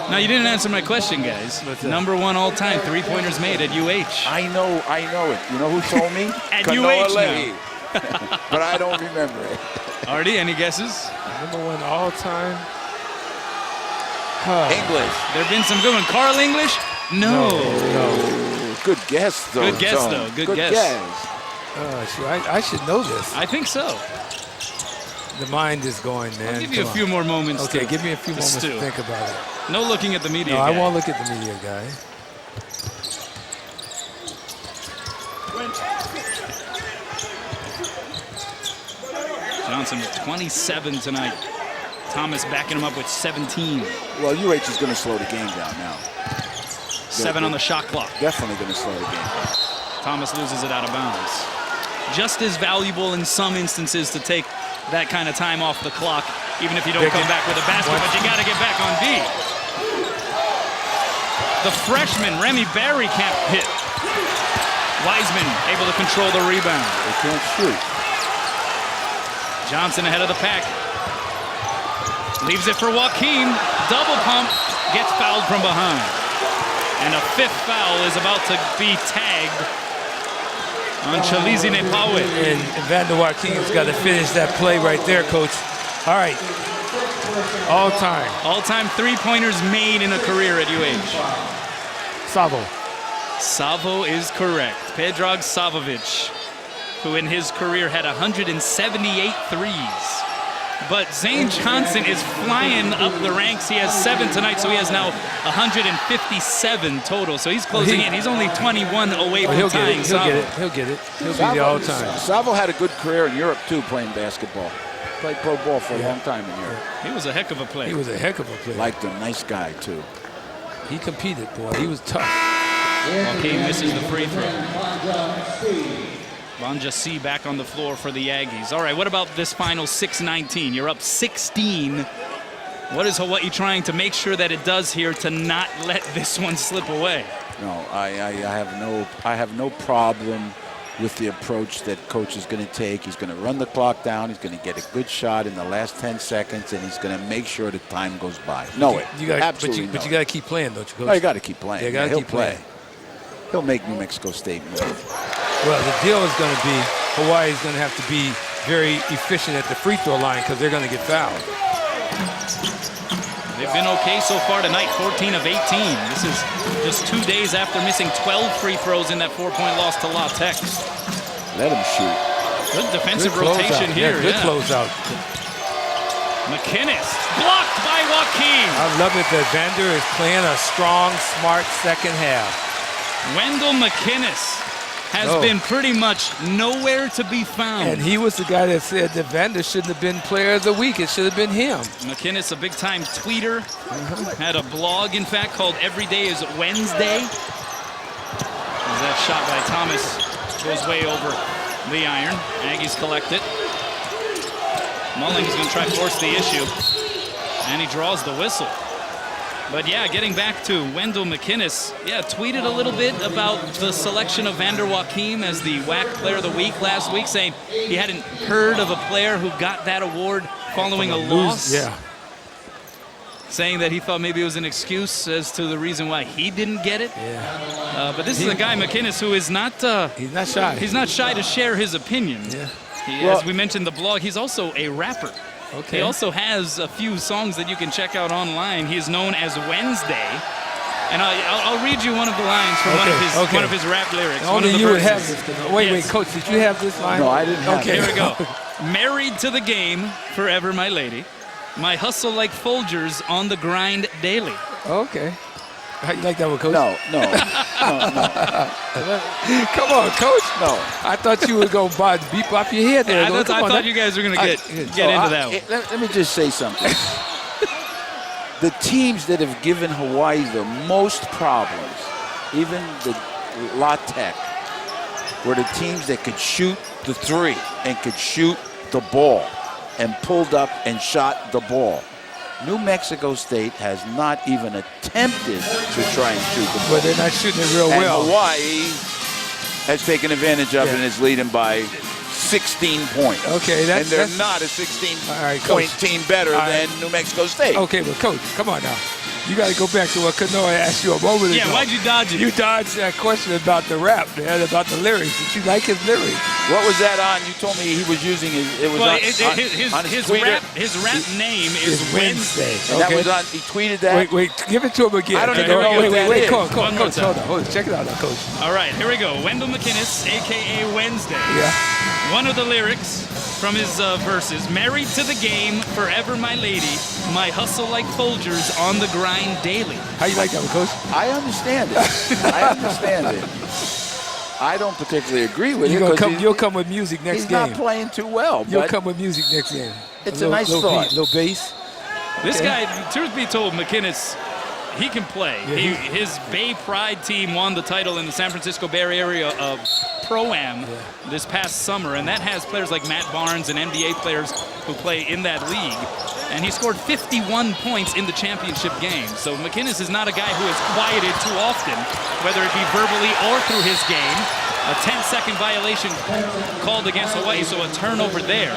Now, you didn't answer my question, guys. Number 1 all-time three-pointers made at UH. I know it. You know who told me? At Kanoa UH Leahy. now. But I don't remember it. Artie, any guesses? Number 1 all-time. English. There have been some good ones. Carl English? No. Good guess, though. Good guess, though. Good guess. I should know this. I think so. The mind is going, man. I'll give you a few more moments. Okay, give me a few moments to think about it. No looking at the media No, guy. I won't look at the media guy. Johnson with 27 tonight. Thomas backing him up with 17. Well, UH is going to slow the game down now. 7 on the shot clock. Definitely going to slow the game down. Thomas loses it out of bounds. Just as valuable in some instances to take that kind of time off the clock, even if you don't come back with a basket, but you got to get back on D. The freshman, Remy Barry, can't hit. Wiseman able to control the rebound. They can't shoot. Johnson ahead of the pack. Leaves it for Joaquin. Double pump. Gets fouled from behind. And a 5th foul is about to be tagged on Chalizi Nepawe. And Vander Joaquin's got to finish that play right there, Coach. All right. All time. All-time three-pointers made in a career at UH. Savo. Savo is correct. Predrag Savovic, who in his career had 178 threes. But Zane Johnson is flying up the ranks. He has 7 tonight, so he has now 157 total. So he's closing in. He's only 21 away from tying Savo. He'll get it. He'll be the all-time. Savo had a good career in Europe, too, playing basketball. Played pro ball for a long time in Europe. He was a heck of a player. He was a heck of a player. Liked him. Nice guy, too. He competed, boy. He was tough. Joaquin misses the free throw. Bonjassi back on the floor for the Aggies. All right, what about this final 6-19? You're up 16. What is Hawaii trying to make sure that it does here to not let this one slip away? No, I have no problem with the approach that coach is going to take. He's going to run the clock down. He's going to get a good shot in the last 10 seconds, and he's going to make sure the time goes by. Absolutely. But you got to keep playing, don't you, Coach? No, you got to keep playing. Yeah, He'll play. He'll make New Mexico State move. Well, the deal is going to be Hawaii's going to have to be very efficient at the free throw line because they're going to get fouled. They've been okay so far tonight, 14 of 18. This is just 2 days after missing 12 free throws in that 4-point loss to La Tech. Let him shoot. Good defensive rotation here. Good closeout. McInnes blocked by Joaquin. I love it that Vander is playing a strong, smart second half. Wendell McKinnis has been pretty much nowhere to be found. And he was the guy that said that Vander shouldn't have been player of the week. It should have been him. McKinnis, a big-time tweeter, had a blog, in fact, called Every Day is Wednesday. As that shot by Thomas goes way over the iron. Aggies collect it. Mullings is going to try to force the issue, and he draws the whistle. But yeah, getting back to Wendell McKinnis, tweeted a little bit about the selection of Vander Joachim as the WAC Player of the Week last week, saying he hadn't heard of a player who got that award following a loss. Yeah. Saying that he thought maybe it was an excuse as to the reason why he didn't get it. Yeah. But this is a guy, McKinnis, who is not... he's not shy. He's not shy to share his opinion. Yeah. As we mentioned, the blog, he's also a rapper. Okay. He also has a few songs that you can check out online. He is known as Wednesday. And I'll read you one of the lines from one of his rap lyrics. Only you would have this. Wait, Coach, did you have this line? No, I didn't have Here we go. Married to the game, forever my lady. My hustle like Folgers on the grind daily. Okay. How you like that one, Coach? No. Come on, Coach. No. I thought you would go beep off your head there. I thought you guys were going to get into that one. Let me just say something. The teams that have given Hawaii the most problems, even the La Tech, were the teams that could shoot the three and could shoot the ball and pulled up and shot the ball. New Mexico State has not even attempted to try and shoot the ball. But they're not shooting it real and well. Hawaii has taken advantage of it and is leading by 16 points. Okay, and they're not a 16-point team better than New Mexico State. Okay, but Coach, come on now. You got to go back to what Kanoa asked you a moment ago. Yeah, why'd you dodge it? You dodged that question about the rap, man, about the lyrics. Did you like his lyrics? What was that on? You told me he was using his. It was on his Twitter. His rap name is Wednesday. And that was on. He tweeted that. Wait, give it to him again. I don't even know what that is. Coach, hold on. Check it out now, Coach. All right, here we go. Wendell McKinnis, a.k.a. Wednesday. Yeah. One of the lyrics from his verses, married to the game, forever my lady, my hustle like Folgers on the grind daily. How you like that one, Coach? I understand it. I understand it. I don't particularly agree with it. You'll come with music next game. He's not playing too well. You'll come with music next game. It's a nice thought. Little bass. This guy, truth be told, McKinnis, he can play. Yeah, his Bay Pride team won the title in the San Francisco Bay Area of Pro-Am this past summer, and that has players like Matt Barnes and NBA players who play in that league. And he scored 51 points in the championship game. So McKinnis is not a guy who is quieted too often, whether it be verbally or through his game. A 10-second violation called against Hawaii, so a turnover there.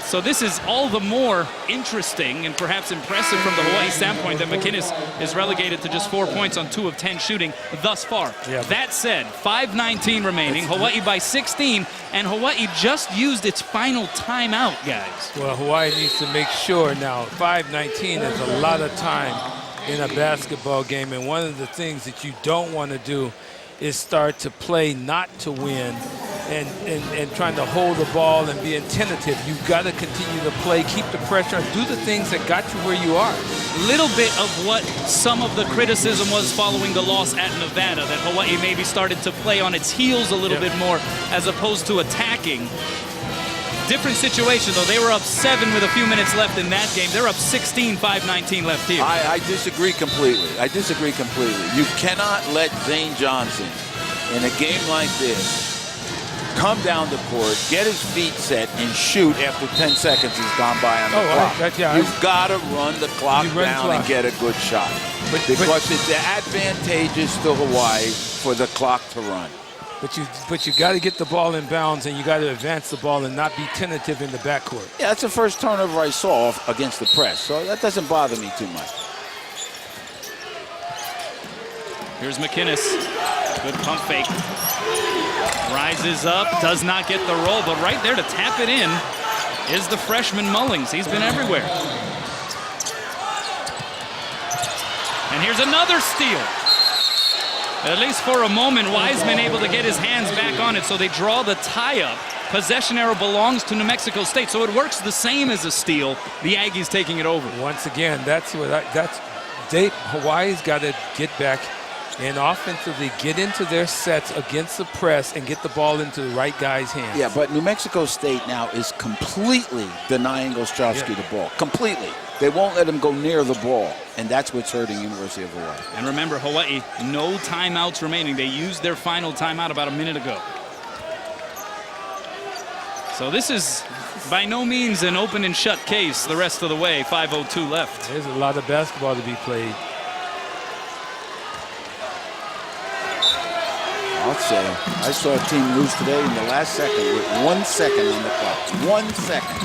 So this is all the more interesting and perhaps impressive from the Hawaii standpoint that McKinnis is relegated to just 4 points on 2 of 10 shooting thus far. Yeah. That said, 5:19 remaining, Hawaii by 16, and Hawaii just used its final timeout, guys. Well, Hawaii needs to make sure now. 5:19 is a lot of time in a basketball game, and one of the things that you don't want to do is start to play not to win and trying to hold the ball and being tentative. You've got to continue to play, keep the pressure, do the things that got you where you are. Little bit of what some of the criticism was following the loss at Nevada, that Hawaii maybe started to play on its heels a little bit more as opposed to attacking. Different situation, though. They were up 7 with a few minutes left in that game. They're up 16, 5:19 left here. I disagree completely. You cannot let Zane Johnson, in a game like this, come down the court, get his feet set, and shoot after 10 seconds has gone by on the clock. You've got to run the clock down and get a good shot. Because it's advantageous to Hawaii for the clock to run. But you got to get the ball in bounds, and you got to advance the ball and not be tentative in the backcourt. Yeah, that's the first turnover I saw against the press, so that doesn't bother me too much. Here's McKinnis. Good pump fake. Rises up, does not get the roll, but right there to tap it in is the freshman Mullings. He's been everywhere. And here's another steal. At least for a moment, Wiseman able to get his hands back on it, so they draw the tie-up. Possession arrow belongs to New Mexico State, so it works the same as a steal. The Aggies taking it over. Once again, Hawaii's got to get back And offensively, get into their sets against the press and get the ball into the right guy's hands. Yeah, but New Mexico State now is completely denying Ostrowski the ball. Completely. They won't let him go near the ball, and that's what's hurting University of Hawaii. And remember, Hawaii, no timeouts remaining. They used their final timeout about a minute ago. So this is by no means an open and shut case the rest of the way. 5:02 left. There's a lot of basketball to be played. I'll say, I saw a team lose today in the last second with 1 second on the clock. 1 second.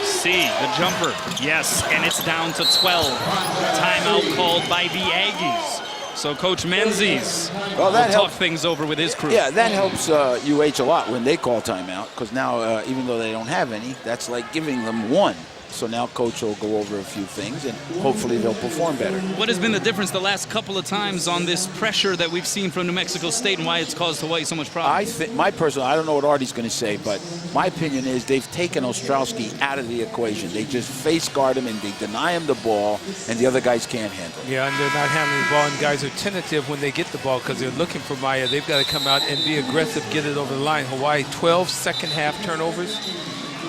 C, the jumper. Yes, and it's down to 12. Timeout called by the Aggies. So Coach Menzies will talk things over with his crew. Yeah, that helps UH a lot when they call timeout, because now, even though they don't have any, that's like giving them one. So now Coach will go over a few things, and hopefully they'll perform better. What has been the difference the last couple of times on this pressure that we've seen from New Mexico State and why it's caused Hawaii so much problem? I think, I don't know what Artie's going to say, but my opinion is they've taken Ostrowski out of the equation. They just face guard him and they deny him the ball, and the other guys can't handle it. Yeah, and they're not handling the ball, and guys are tentative when they get the ball because they're looking for Maya. They've got to come out and be aggressive, get it over the line. Hawaii, 12 second half turnovers.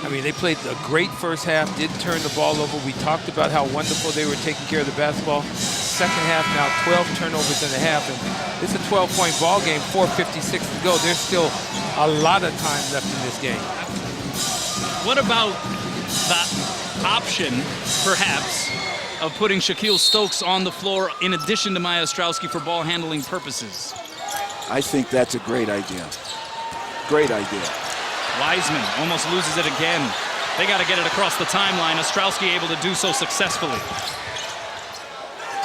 I mean, they played a great first half, did turn the ball over. We talked about how wonderful they were taking care of the basketball. Second half now, 12 turnovers and a half. And it's a 12-point ball game, 4:56 to go. There's still a lot of time left in this game. What about the option, perhaps, of putting Shaquille Stokes on the floor in addition to Maya Ostrowski for ball handling purposes? I think that's a great idea. Great idea. Wiseman almost loses it again. They got to get it across the timeline. Ostrowski able to do so successfully.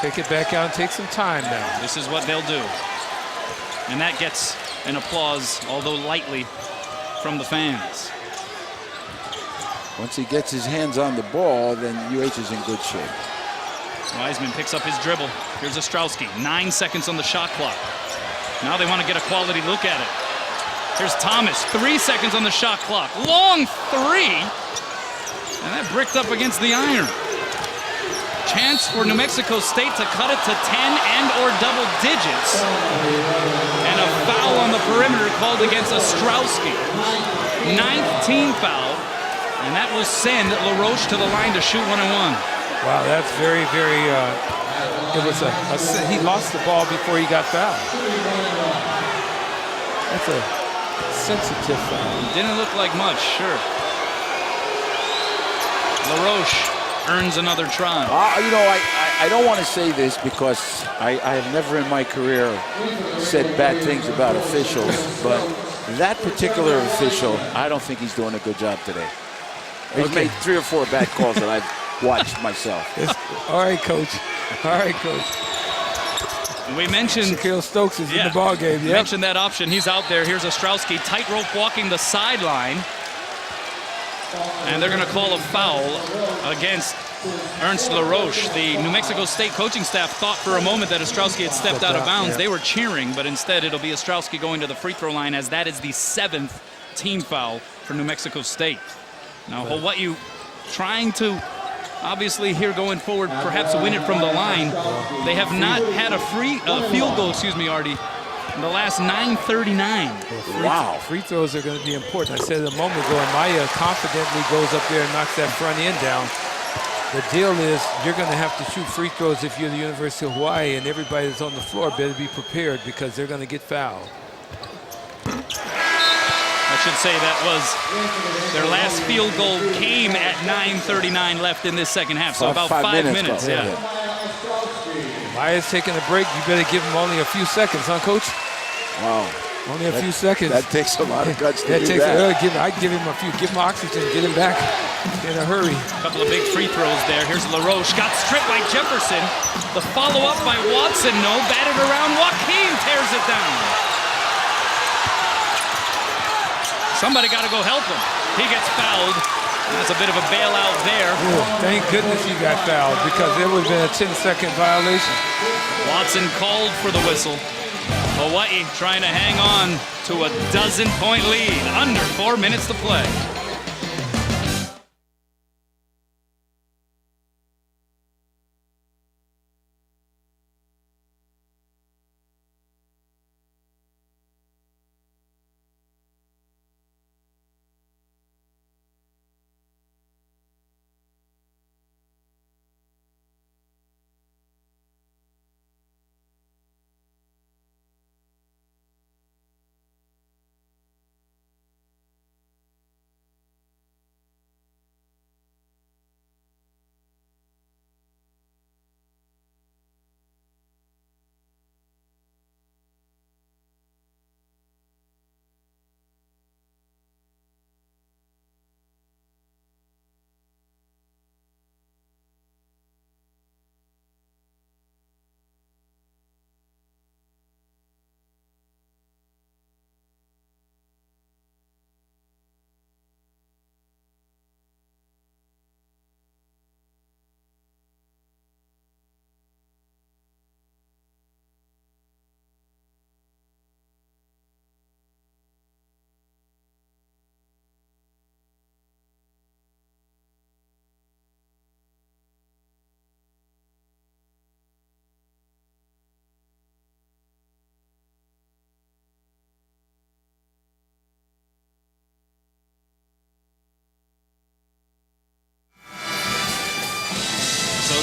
Take it back out and take some time now. This is what they'll do. And that gets an applause, although lightly, from the fans. Once he gets his hands on the ball, then UH is in good shape. Wiseman picks up his dribble. Here's Ostrowski. 9 seconds on the shot clock. Now they want to get a quality look at it. Here's Thomas, 3 seconds on the shot clock. Long three, and that bricked up against the iron. Chance for New Mexico State to cut it to 10 and or double digits. And a foul on the perimeter called against Ostrowski. 9th team foul, and that will send LaRoche to the line to shoot 1-on-1. Wow, that's very, very, it was he lost the ball before he got fouled. That's a sensitive foul. Didn't look like much, sure. LaRoche earns another try. You know, I don't want to say this because I have never in my career said bad things about officials, but that particular official, I don't think he's doing a good job today. He's made 3 or 4 bad calls that I've watched myself. All right, Coach. All right, Coach. We mentioned Shaquille Stokes is in the ball game. We mentioned that option. He's out there. Here's Ostrowski, tightrope walking the sideline. And they're going to call a foul against Ernst LaRoche. The New Mexico State coaching staff thought for a moment that Ostrowski had stepped out of bounds. They were cheering, but instead it'll be Ostrowski going to the free throw line, as that is the 7th team foul for New Mexico State. Now Hawaii trying to obviously here going forward perhaps win it from the line. They have not had a field goal, Artie, in the last 9:39. Wow. Free throws are going to be important. I said it a moment ago, and Maya confidently goes up there and knocks that front end down. The deal is you're going to have to shoot free throws if you're the University of Hawaii, and everybody that's on the floor better be prepared because they're going to get fouled. I should say that was their last field goal came at 9:39 left in this second half, so about 5 minutes. Yeah. Maya's taking a break. You better give him only a few seconds, huh, Coach? Wow. Only a few seconds. That takes a lot of guts to do that. I'd give him a few. Give him oxygen. Get him back in a hurry. A couple of big free throws there. Here's LaRoche. Got stripped by Jefferson. The follow-up by Watson. No. Batted around. Joaquin tears it down. Somebody got to go help him. He gets fouled. That's a bit of a bailout there. Ooh, thank goodness he got fouled because there would have been a 10-second violation. Watson called for the whistle. Hawaii trying to hang on to a 12-point lead. Under 4 minutes to play.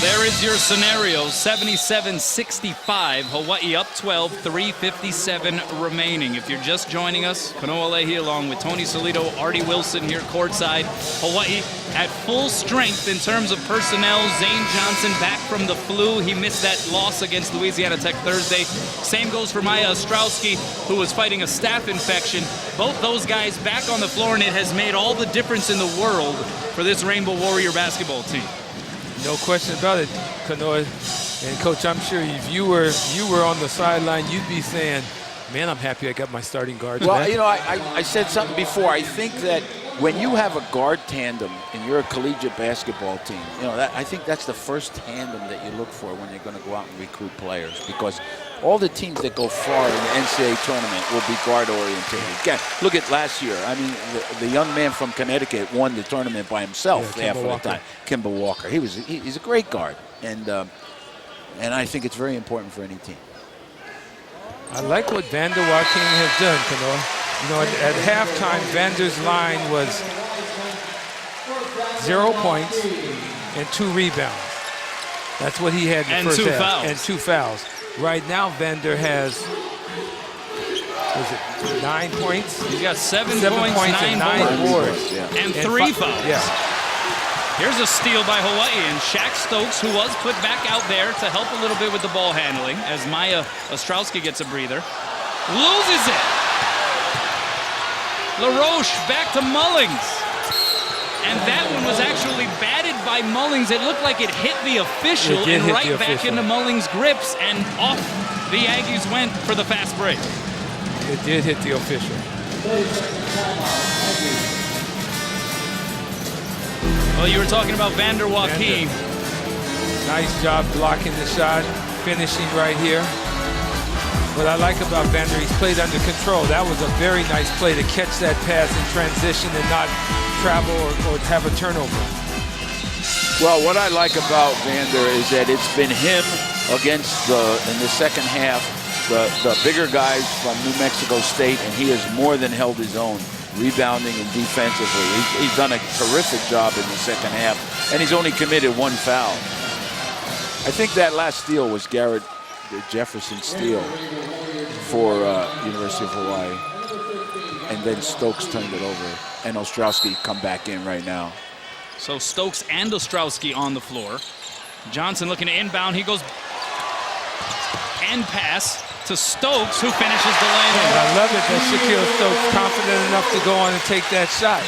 there is your scenario, 77-65, Hawaii up 12, 3:57 remaining. If you're just joining us, Kanoa Leahy along with Tony Solito, Artie Wilson here courtside. Hawaii at full strength in terms of personnel. Zane Johnson back from the flu. He missed that loss against Louisiana Tech Thursday. Same goes for Maya Ostrowski, who was fighting a staph infection. Both those guys back on the floor, and it has made all the difference in the world for this Rainbow Warrior basketball team. No question about it, Kanoa. And Coach, I'm sure if you were on the sideline, you'd be saying, man, I'm happy I got my starting guards Well, back. you know, I said something before. I think that when you have a guard tandem and you're a collegiate basketball team, you know, I think that's the first tandem that you look for when you're going to go out and recruit players, because all the teams that go far in the NCAA tournament will be guard oriented. Again, look at last year. I mean, the young man from Connecticut won the tournament by himself half of the time. Kemba Walker. He's a great guard, and I think it's very important for any team. I like what Vander Joachim has done, Kanoa. You know, at halftime, Vander's line was 0 points and 2 rebounds. That's what he had in the first half. And 2 fouls. Right now, Vander has, was it 9 points? He's got 7 points, and 9 boards. Yeah. And 3 fouls. Yeah. Here's a steal by Hawaii, and Shaq Stokes, who was put back out there to help a little bit with the ball handling, as Maya Ostrowski gets a breather, loses it. LaRoche back to Mullings. And that one was actually batted by Mullings. It looked like it hit the official and right back into Mullings' grips, and off the Aggies went for the fast break. It did hit the official. Well, you were talking about Vander Joachim. Nice job blocking the shot, finishing right here. What I like about Vander, he's played under control. That was a very nice play to catch that pass in transition and not travel or have a turnover. Well, what I like about Vander is that it's been him against in the second half, the bigger guys from New Mexico State, and he has more than held his own, rebounding and defensively. He's done a terrific job in the second half, and he's only committed 1 foul. I think that last steal was Garrett Jefferson's steal for University of Hawaii, and then Stokes turned it over, and Ostrowski come back in right now. So Stokes and Ostrowski on the floor. Johnson looking to inbound. He goes end pass to Stokes, who finishes the lane. I love it that Shaquille Stokes confident enough to go on and take that shot.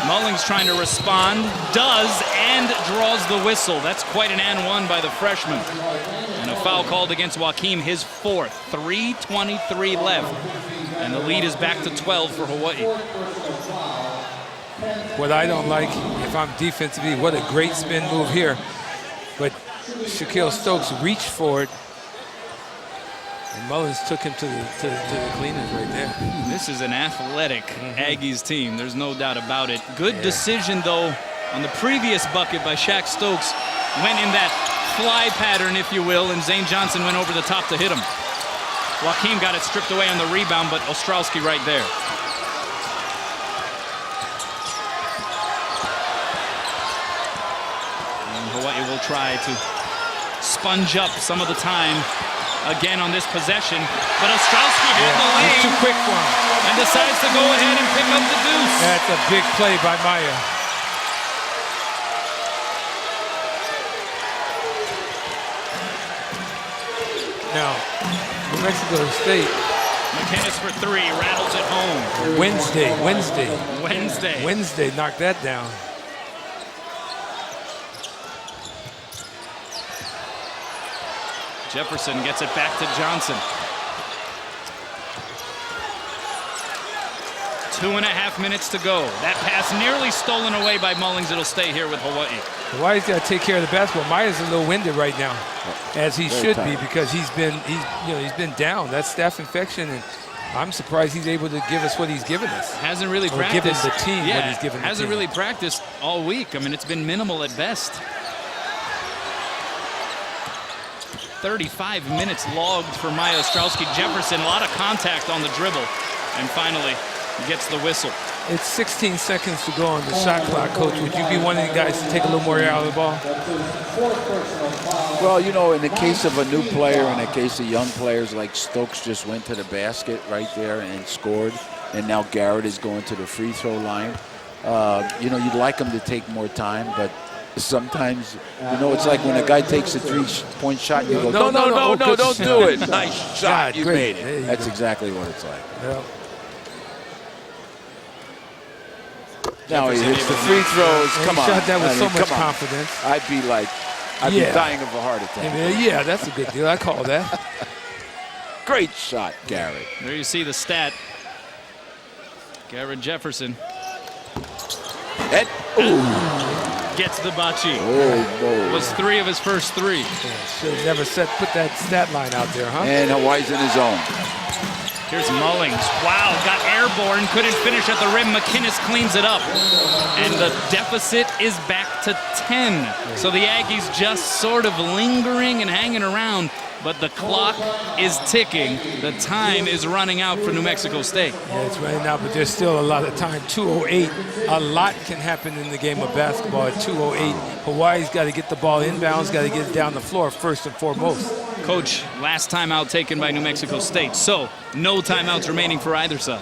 Mullings trying to respond, does, and draws the whistle. That's quite an and one by the freshman. And a foul called against Joachim, his 4th. 3:23 left. And the lead is back to 12 for Hawaii. What I don't like, if I'm defensively, what a great spin move here. But Shaquille Stokes reached for it, and Mullins took him to the cleaners right there. This is an athletic Aggies team. There's no doubt about it. Good decision, though, on the previous bucket by Shaq Stokes. Went in that fly pattern, if you will, and Zane Johnson went over the top to hit him. Joachim got it stripped away on the rebound, but Ostrowski right there. And Hawaii will try to sponge up some of the time again on this possession, but Ostrowski had the lead. He's too quick for him. And decides to go ahead and pick up the deuce. That's a big play by Maya. Now, New Mexico State. McInnes for 3, rattles it home. Wednesday, knocked that down. Jefferson gets it back to Johnson. 2.5 minutes to go. That pass nearly stolen away by Mullings. It'll stay here with Hawaii. Hawaii's got to take care of the basketball. Maya's a little winded right now, as he should be, because he's been down. That staph infection, and I'm surprised he's able to give us what he's given us. Hasn't really or practiced. Given the team what he's given the hasn't team. really practiced all week. I mean, it's been minimal at best. 35 minutes logged for Maya Ostrowski. Jefferson, a lot of contact on the dribble, and finally gets the whistle. It's 16 seconds to go on the shot clock, Coach. Would you be one of the guys to take a little more air out of the ball? Well, you know, in the case of a new player, in the case of young players like Stokes just went to the basket right there and scored, and now Garrett is going to the free throw line. You know, you'd like him to take more time, but sometimes, you know, it's like when a guy takes a three-point shot, you go, no, don't do it. Nice shot, you made it. That's exactly what it's like. Yeah. Now he hits the free throws. Come on. He shot that with so much come on. confidence. I'd be dying of a heart attack. Yeah, that's a good deal. I call that. Great shot, Garrett. There you see the stat. Garrett Jefferson. And, gets the bocce. Oh, was 3 of his first 3. Should have never put that stat line out there, huh? And Hawaii's in his own. Here's Mullings. Wow, got airborne, couldn't finish at the rim. McInnis cleans it up. And the deficit is back to 10. So the Aggies just sort of lingering and hanging around, but the clock is ticking. The time is running out for New Mexico State. Yeah, it's running out, but there's still a lot of time. 2:08. A lot can happen in the game of basketball at 2:08. Hawaii's got to get the ball inbounds, got to get it down the floor first and foremost. Coach, last timeout taken by New Mexico State, so no timeouts remaining for either side.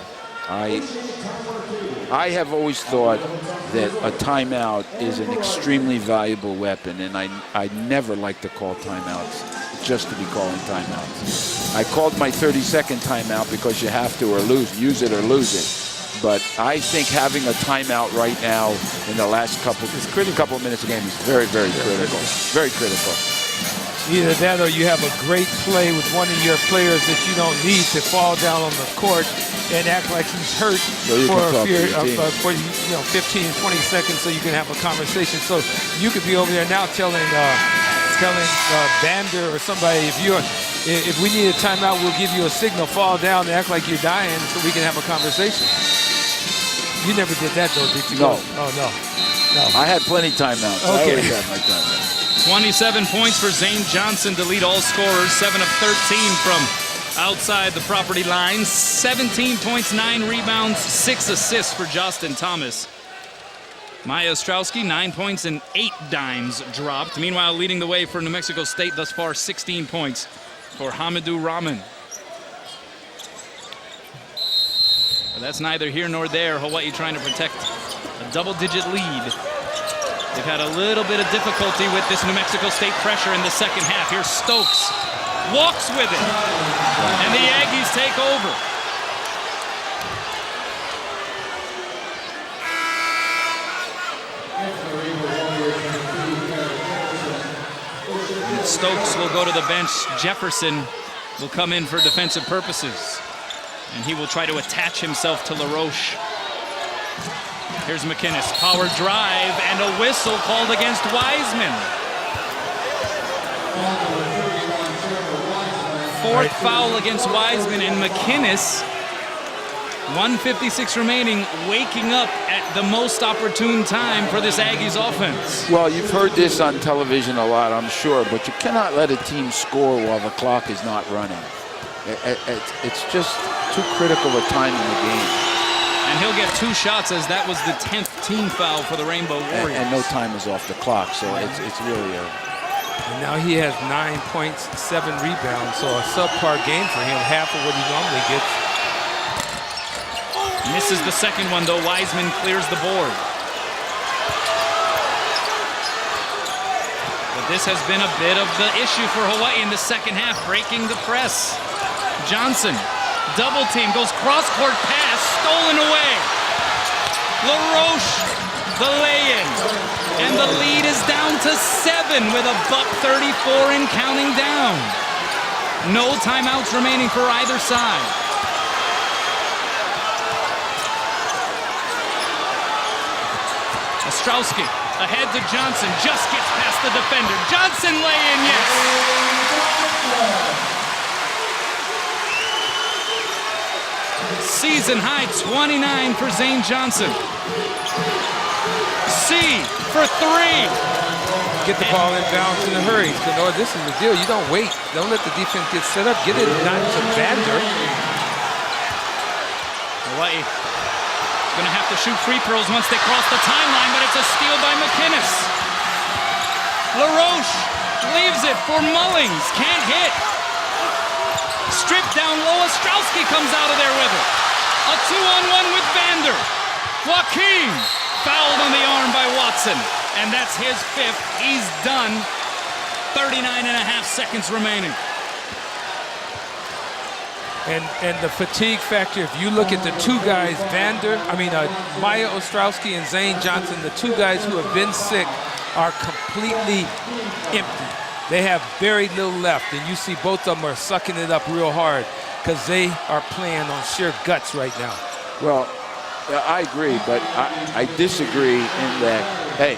I have always thought that a timeout is an extremely valuable weapon, and I never like to call timeouts just to be calling timeouts. I called my 30-second timeout because you have to or lose, use it or lose it. But I think having a timeout right now in the last couple minutes of the game is very, very critical. Very critical. Either that or you have a great play with one of your players that you don't need to fall down on the court and act like he's hurt for 15, 20 seconds so you can have a conversation. So you could be over there now telling Bander or somebody, if we need a timeout, we'll give you a signal, fall down and act like you're dying so we can have a conversation. You never did that though, did you? No. Oh, no. I had plenty of timeouts. Okay. I always had my timeouts. 27 points for Zane Johnson to lead all scorers, 7 of 13 from outside the property line, 17 points, 9 rebounds, 6 assists for Justin Thomas. Maya Ostrowski, 9 points and 8 dimes dropped. Meanwhile, leading the way for New Mexico State thus far, 16 points for Hamidou Rahman. But that's neither here nor there. Hawaii trying to protect a double-digit lead. They've had a little bit of difficulty with this New Mexico State pressure in the second half. Here's Stokes, walks with it, and the Aggies take over. And Stokes will go to the bench. Jefferson will come in for defensive purposes, and he will try to attach himself to LaRoche. Here's McInnis, power drive, and a whistle called against Wiseman. 4th foul against Wiseman, and McInnis, 1:56 remaining, waking up at the most opportune time for this Aggies offense. Well, you've heard this on television a lot, I'm sure, but you cannot let a team score while the clock is not running. It's just too critical a time in the game. And he'll get 2 shots, as that was the 10th team foul for the Rainbow Warriors. And no time is off the clock, so it's really a... And now he has 9 points, 7 rebounds, so a subpar game for him, half of what he normally gets. Misses the second one, though. Wiseman clears the board. But this has been a bit of the issue for Hawaii in the second half, breaking the press. Johnson, double team, goes cross-court pass, stolen away. LaRoche, the lay-in. And the lead is down to 7 with a $1:34 and counting down. No timeouts remaining for either side. Ostrowski ahead to Johnson, just gets past the defender. Johnson lay-in, yes. Season high 29 for Zane Johnson. C for 3. Get the ball in bounds in a hurry. No, this is the deal. You don't wait. Don't let the defense get set up. Get it not to Bander. Hawaii Gonna have to shoot free throws once they cross the timeline, but it's a steal by McInnis. LaRoche leaves it for Mullings. Can't hit. Stripped down low. Ostrowski comes out of there with it. A 2-on-1 with Vander. Joaquin fouled on the arm by Watson. And that's his 5th. He's done. 39.5 seconds remaining. And the fatigue factor, if you look at the two guys, Maya Ostrowski and Zane Johnson, the two guys who have been sick are completely empty. They have very little left, and you see both of them are sucking it up real hard because they are playing on sheer guts right now. Well, I agree, but I disagree in that, hey,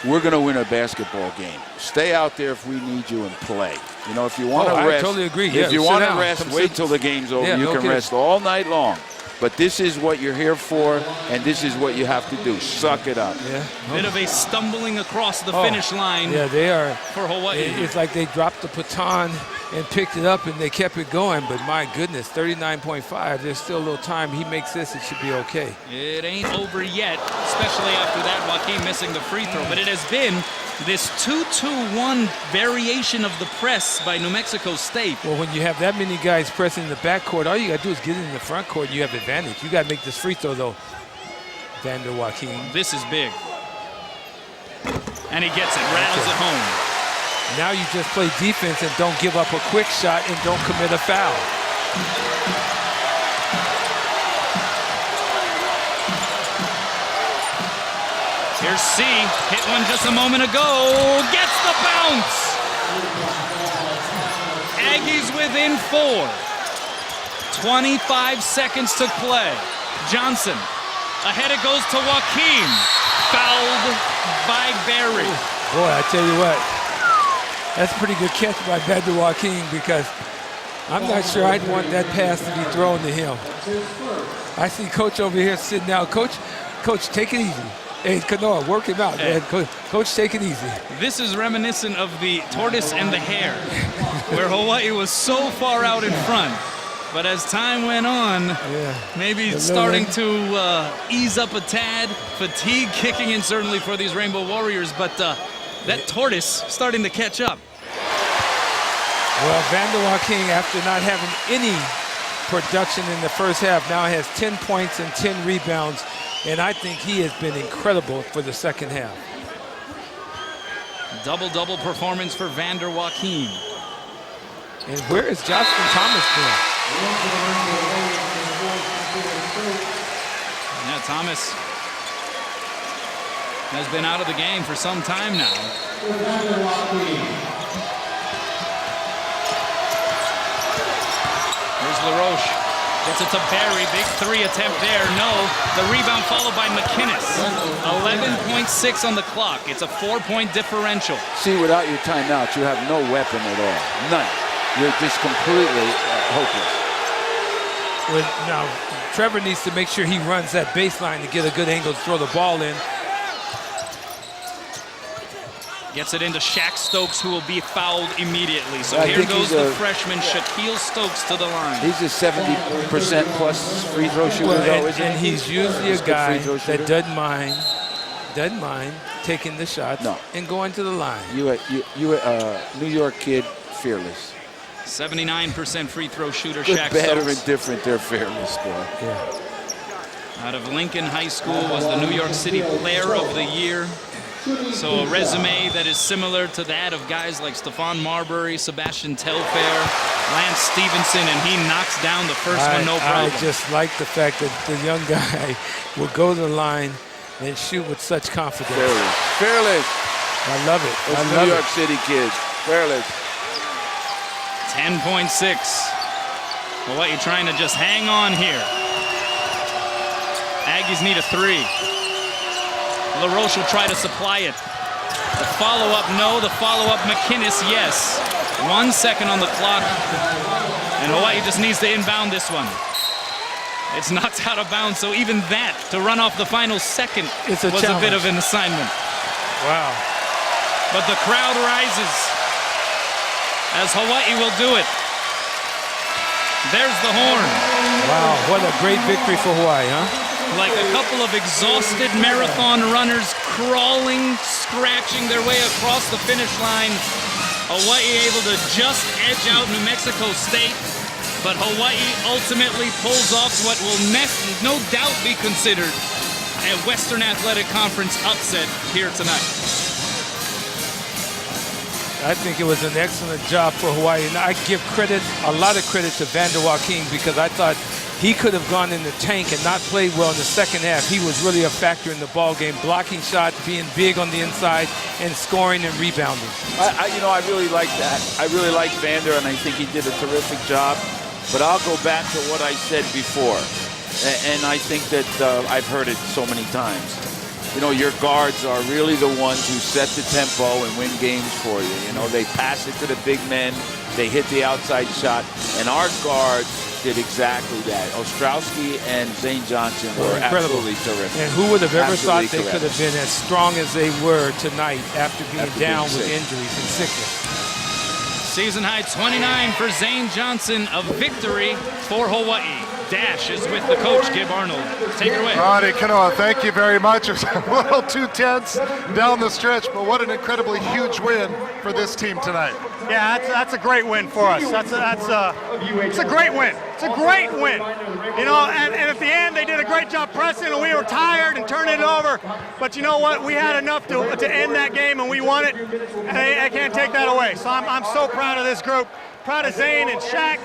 we're going to win a basketball game. Stay out there if we need you and play. You know, if you want to rest. I totally agree. If you sit want to down. rest, wait till the game's over. Yeah, you no can kidding. rest all night long. But this is what you're here for, and this is what you have to do. Suck it up. Yeah. Bit of a stumbling across the finish line. Yeah, they are. For Hawaii. It's like they dropped the baton and picked it up and they kept it going. But my goodness, 39.5. There's still a little time. He makes this, it should be okay. It ain't over yet, especially after that Joaquin missing the free throw. But it has been this 2-2-1 variation of the press by New Mexico State. Well, when you have that many guys pressing in the backcourt, all you got to do is get in the front court and you have advantage. You got to make this free throw, though, Vander Joaquin. This is big. And he gets it, rattles it home. Now you just play defense and don't give up a quick shot and don't commit a foul. Here's C, hit one just a moment ago, gets the bounce. Aggies within 4. 25 seconds to play. Johnson, ahead it goes to Joaquin, fouled by Berry. Boy, I tell you what, that's a pretty good catch by Vander Joaquin because I'm not sure I'd want that pass to be thrown to him. I see Coach over here sitting down. Coach, take it easy. Hey, Kanoa, work him out, man. Coach, take it easy. This is reminiscent of the tortoise and the hare, where Hawaii was so far out in front. But as time went on, maybe it's starting to ease up a tad. Fatigue kicking in certainly for these Rainbow Warriors, but that tortoise starting to catch up. Well, Vander Joaquin, after not having any production in the first half, now has 10 points and 10 rebounds, and I think he has been incredible for the second half. Double-double performance for Vander Joaquin. And where has Justin Thomas been? Yeah, Thomas has been out of the game for some time now. Here's LaRoche. Gets it to Berry. Big 3 attempt there. No. The rebound followed by McInnis. 11.6 on the clock. It's a 4-point differential. See, without your timeout, you have no weapon at all. None. You're just completely hopeless. Well, now, Trevor needs to make sure he runs that baseline to get a good angle to throw the ball in. Gets it into Shaq Stokes, who will be fouled immediately. So here goes the freshman Shaquille Stokes to the line. He's a 70% plus free throw shooter, though, isn't and he? he's usually a guy that doesn't mind taking the shots and going to the line. You a New York kid, fearless. 79% free throw shooter, Good, Shaq bad, or Stokes. indifferent, they're fearless, boy. Yeah. Out of Lincoln High School, was the New York City Player of the Year. So a resume that is similar to that of guys like Stephon Marbury, Sebastian Telfair, Lance Stevenson, and he knocks down the first one, no problem. I just like the fact that the young guy will go to the line and shoot with such confidence. Fearless. I love it. Those New York City kids. Fearless. 10.6. Hawaii trying to just hang on here. Aggies need a 3. LaRoche will try to supply it. The follow-up, no. The follow-up, McInnis, yes. 1 second on the clock. And Hawaii just needs to inbound this one. It's knocked out of bounds, so even that, to run off the final second, was a bit of an assignment. Wow. But the crowd rises as Hawaii will do it. There's the horn. Wow, what a great victory for Hawaii, huh? like a couple of exhausted marathon runners crawling, scratching their way across the finish line. Hawaii able to just edge out New Mexico State, but Hawaii ultimately pulls off what will no doubt be considered a Western Athletic Conference upset here tonight. I think it was an excellent job for Hawaii, and I give a lot of credit to Vander Joaquin, because I thought he could have gone in the tank and not played well in the second half. He was really a factor in the ball game, blocking shots, being big on the inside, and scoring and rebounding. I really like that. I really like Vander, and I think he did a terrific job. But I'll go back to what I said before, and I think that I've heard it so many times. Your guards are really the ones who set the tempo and win games for you. They pass it to the big men, they hit the outside shot, and our guards did exactly that. Ostrowski and Zane Johnson were absolutely terrific. And who would have ever Absolutely thought they correct. could have been as strong as they were tonight after being After down being with sick. injuries and sickness? Season high 29 for Zane Johnson, a victory for Hawaii. Dash is with the coach, Gib Arnold. Take it away. Ronnie Kanoa, thank you very much. It was a little too tense down the stretch, but what an incredibly huge win for this team tonight. Yeah, that's a great win for us. It's a great win. It's a great win. And at the end they did a great job pressing, and we were tired and turning it over. But you know what? We had enough to end that game, and we won it. And I can't take that away. So I'm so proud of this group. Proud of Zane and Shaq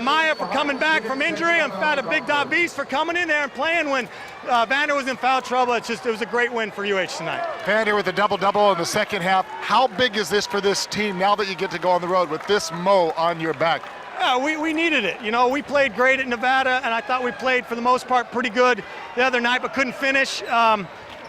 Maya for coming back from injury. I'm proud of Big Davis for coming in there and playing when Vander was in foul trouble. It was a great win for UH tonight. Vander with a double-double in the second half. How big is this for this team now that you get to go on the road with this Mo on your back? Yeah, we needed it. We played great at Nevada, and I thought we played for the most part pretty good the other night, but couldn't finish.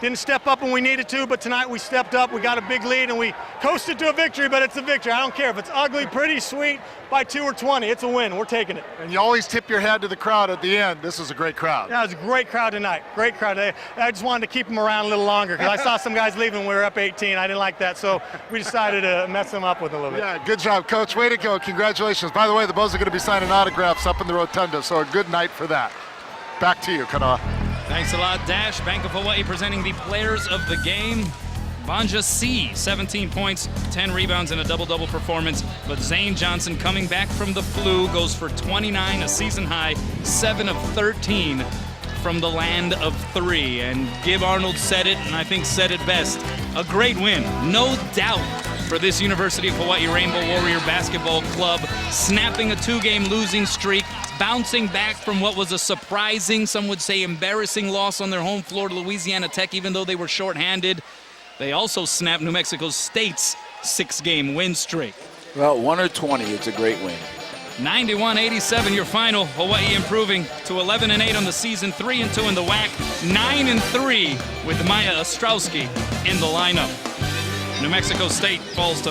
Didn't step up when we needed to, but tonight we stepped up. We got a big lead, and we coasted to a victory, but it's a victory. I don't care if it's ugly, pretty, sweet, by 2 or 20. It's a win. We're taking it. And you always tip your hat to the crowd at the end. This was a great crowd. Yeah, it was a great crowd tonight. Great crowd. I just wanted to keep them around a little longer because I saw some guys leaving when we were up 18. I didn't like that, so we decided to mess them up with a little bit. Yeah, good job, Coach. Way to go. Congratulations. By the way, the Bows are going to be signing autographs up in the rotunda, so a good night for that. Back to you, Kanoa. Thanks a lot, Dash. Bank of Hawaii presenting the players of the game. Vanja C, 17 points, 10 rebounds, and a double-double performance. But Zane Johnson, coming back from the flu, goes for 29, a season high, 7 of 13 from the land of 3. And Gib Arnold said it, and I think said it best. A great win, no doubt, for this University of Hawaii Rainbow Warrior Basketball Club, snapping a 2-game losing streak, bouncing back from what was a surprising, some would say embarrassing loss on their home floor to Louisiana Tech, even though they were shorthanded. They also snapped New Mexico State's 6-game win streak. Well, 1 or 20, it's a great win. 91-87 your final. Hawaii improving to 11-8 on the season, 3-2 in the WAC, 9-3 with Maya Ostrowski in the lineup. New Mexico State falls to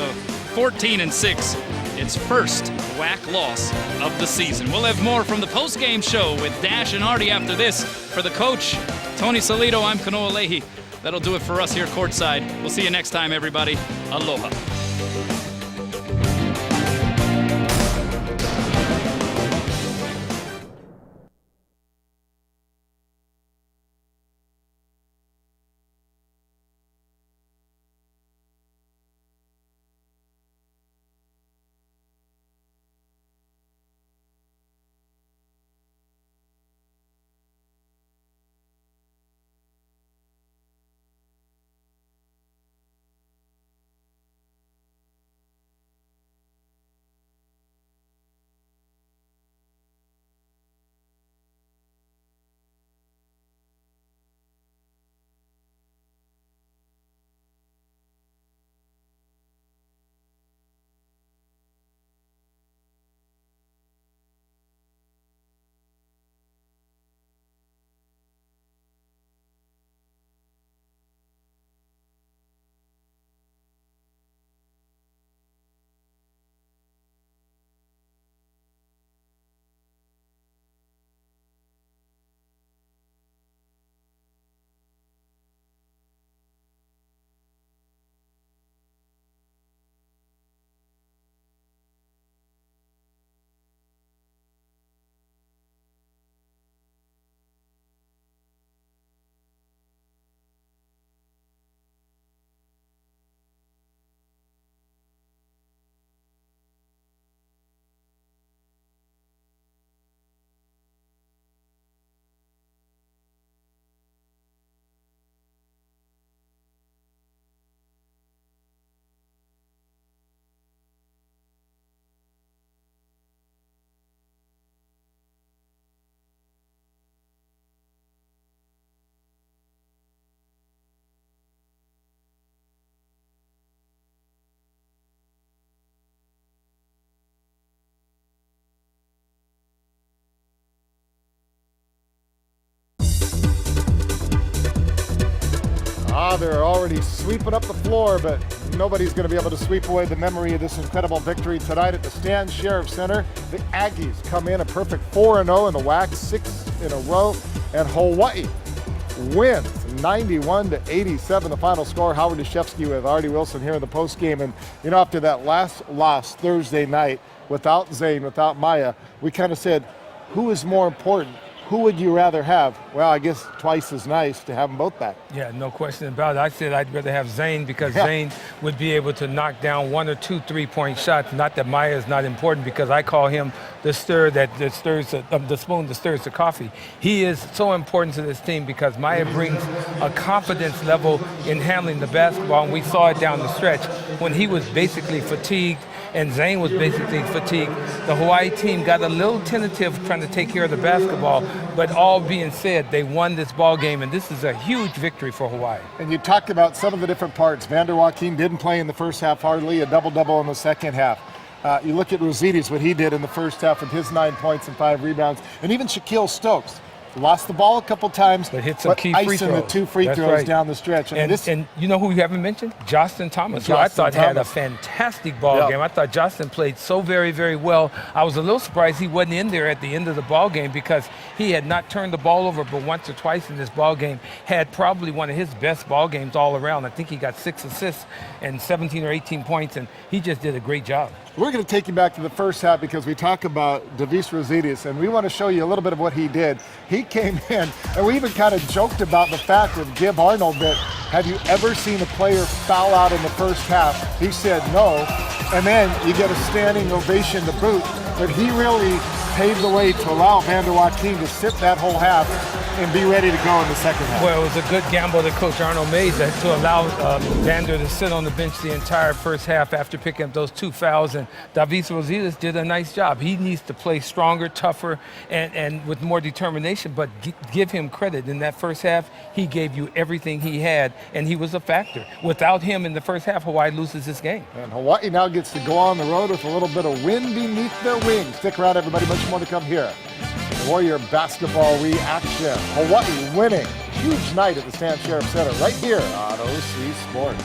14-6. Its first WAC loss of the season. We'll have more from the post-game show with Dash and Artie after this. For the coach, Tony Salido, I'm Kanoa Leahy. That'll do it for us here courtside. We'll see you next time, everybody. Aloha. Wow, they're already sweeping up the floor, but nobody's going to be able to sweep away the memory of this incredible victory tonight at the Stan Sheriff Center. The Aggies come in a perfect 4-0 in the WAC, 6 in a row, and Hawaii wins 91-87. The final score. Howard Deshefsky with Artie Wilson here in the post game. And you know, after that last loss Thursday night, without Zane, without Maya, we kind of said, who is more important? Who would you rather have? Well, I guess twice as nice to have them both back. Yeah, no question about it. I said I'd rather have Zane because Zane would be able to knock down 1 or 2 3-point shots. Not that Maya is not important, because I call him the stir that stirs the spoon that stirs the coffee. He is so important to this team because Maya brings a confidence level in handling the basketball, and we saw it down the stretch when he was basically fatigued and Zane was basically fatigued. The Hawaii team got a little tentative trying to take care of the basketball, but all being said, they won this ball game, and this is a huge victory for Hawaii. And you talked about some of the different parts. Vander Joaquin didn't play in the first half hardly, a double-double in the second half. You look at Rosides, what he did in the first half with his 9 points and 5 rebounds, and even Shaquille Stokes. Lost the ball a couple times, but hit some key free throws. The 2 free That's throws right. Down the stretch. And you know who we haven't mentioned? Justin Thomas, who I thought had a fantastic ball game. I thought Justin played so very, very well. I was a little surprised he wasn't in there at the end of the ball game because he had not turned the ball over but once or twice in this ball game. Had probably one of his best ball games all around. I think he got 6 assists and 17 or 18 points, and he just did a great job. We're going to take you back to the first half because we talk about Davis Rosides, and we want to show you a little bit of what he did. He came in, and we even kind of joked about the fact with Gib Arnold that, have you ever seen a player foul out in the first half? He said no, and then you get a standing ovation to boot. But he really paved the way to allow Vander Joaquin to sit that whole half and be ready to go in the second half. Well, it was a good gamble that Coach Arnold made to allow Vander to sit on the bench the entire first half after picking up those 2 fouls. And Davis Rosides did a nice job. He needs to play stronger, tougher, and with more determination. But give him credit. In that first half, he gave you everything he had, and he was a factor. Without him in the first half, Hawaii loses this game. And Hawaii now gets to go on the road with a little bit of wind beneath their wings. Stick around, everybody. Much more to come here. Warrior basketball reaction. Hawaii winning. Huge night at the Stan Sheriff Center right here on OC Sports.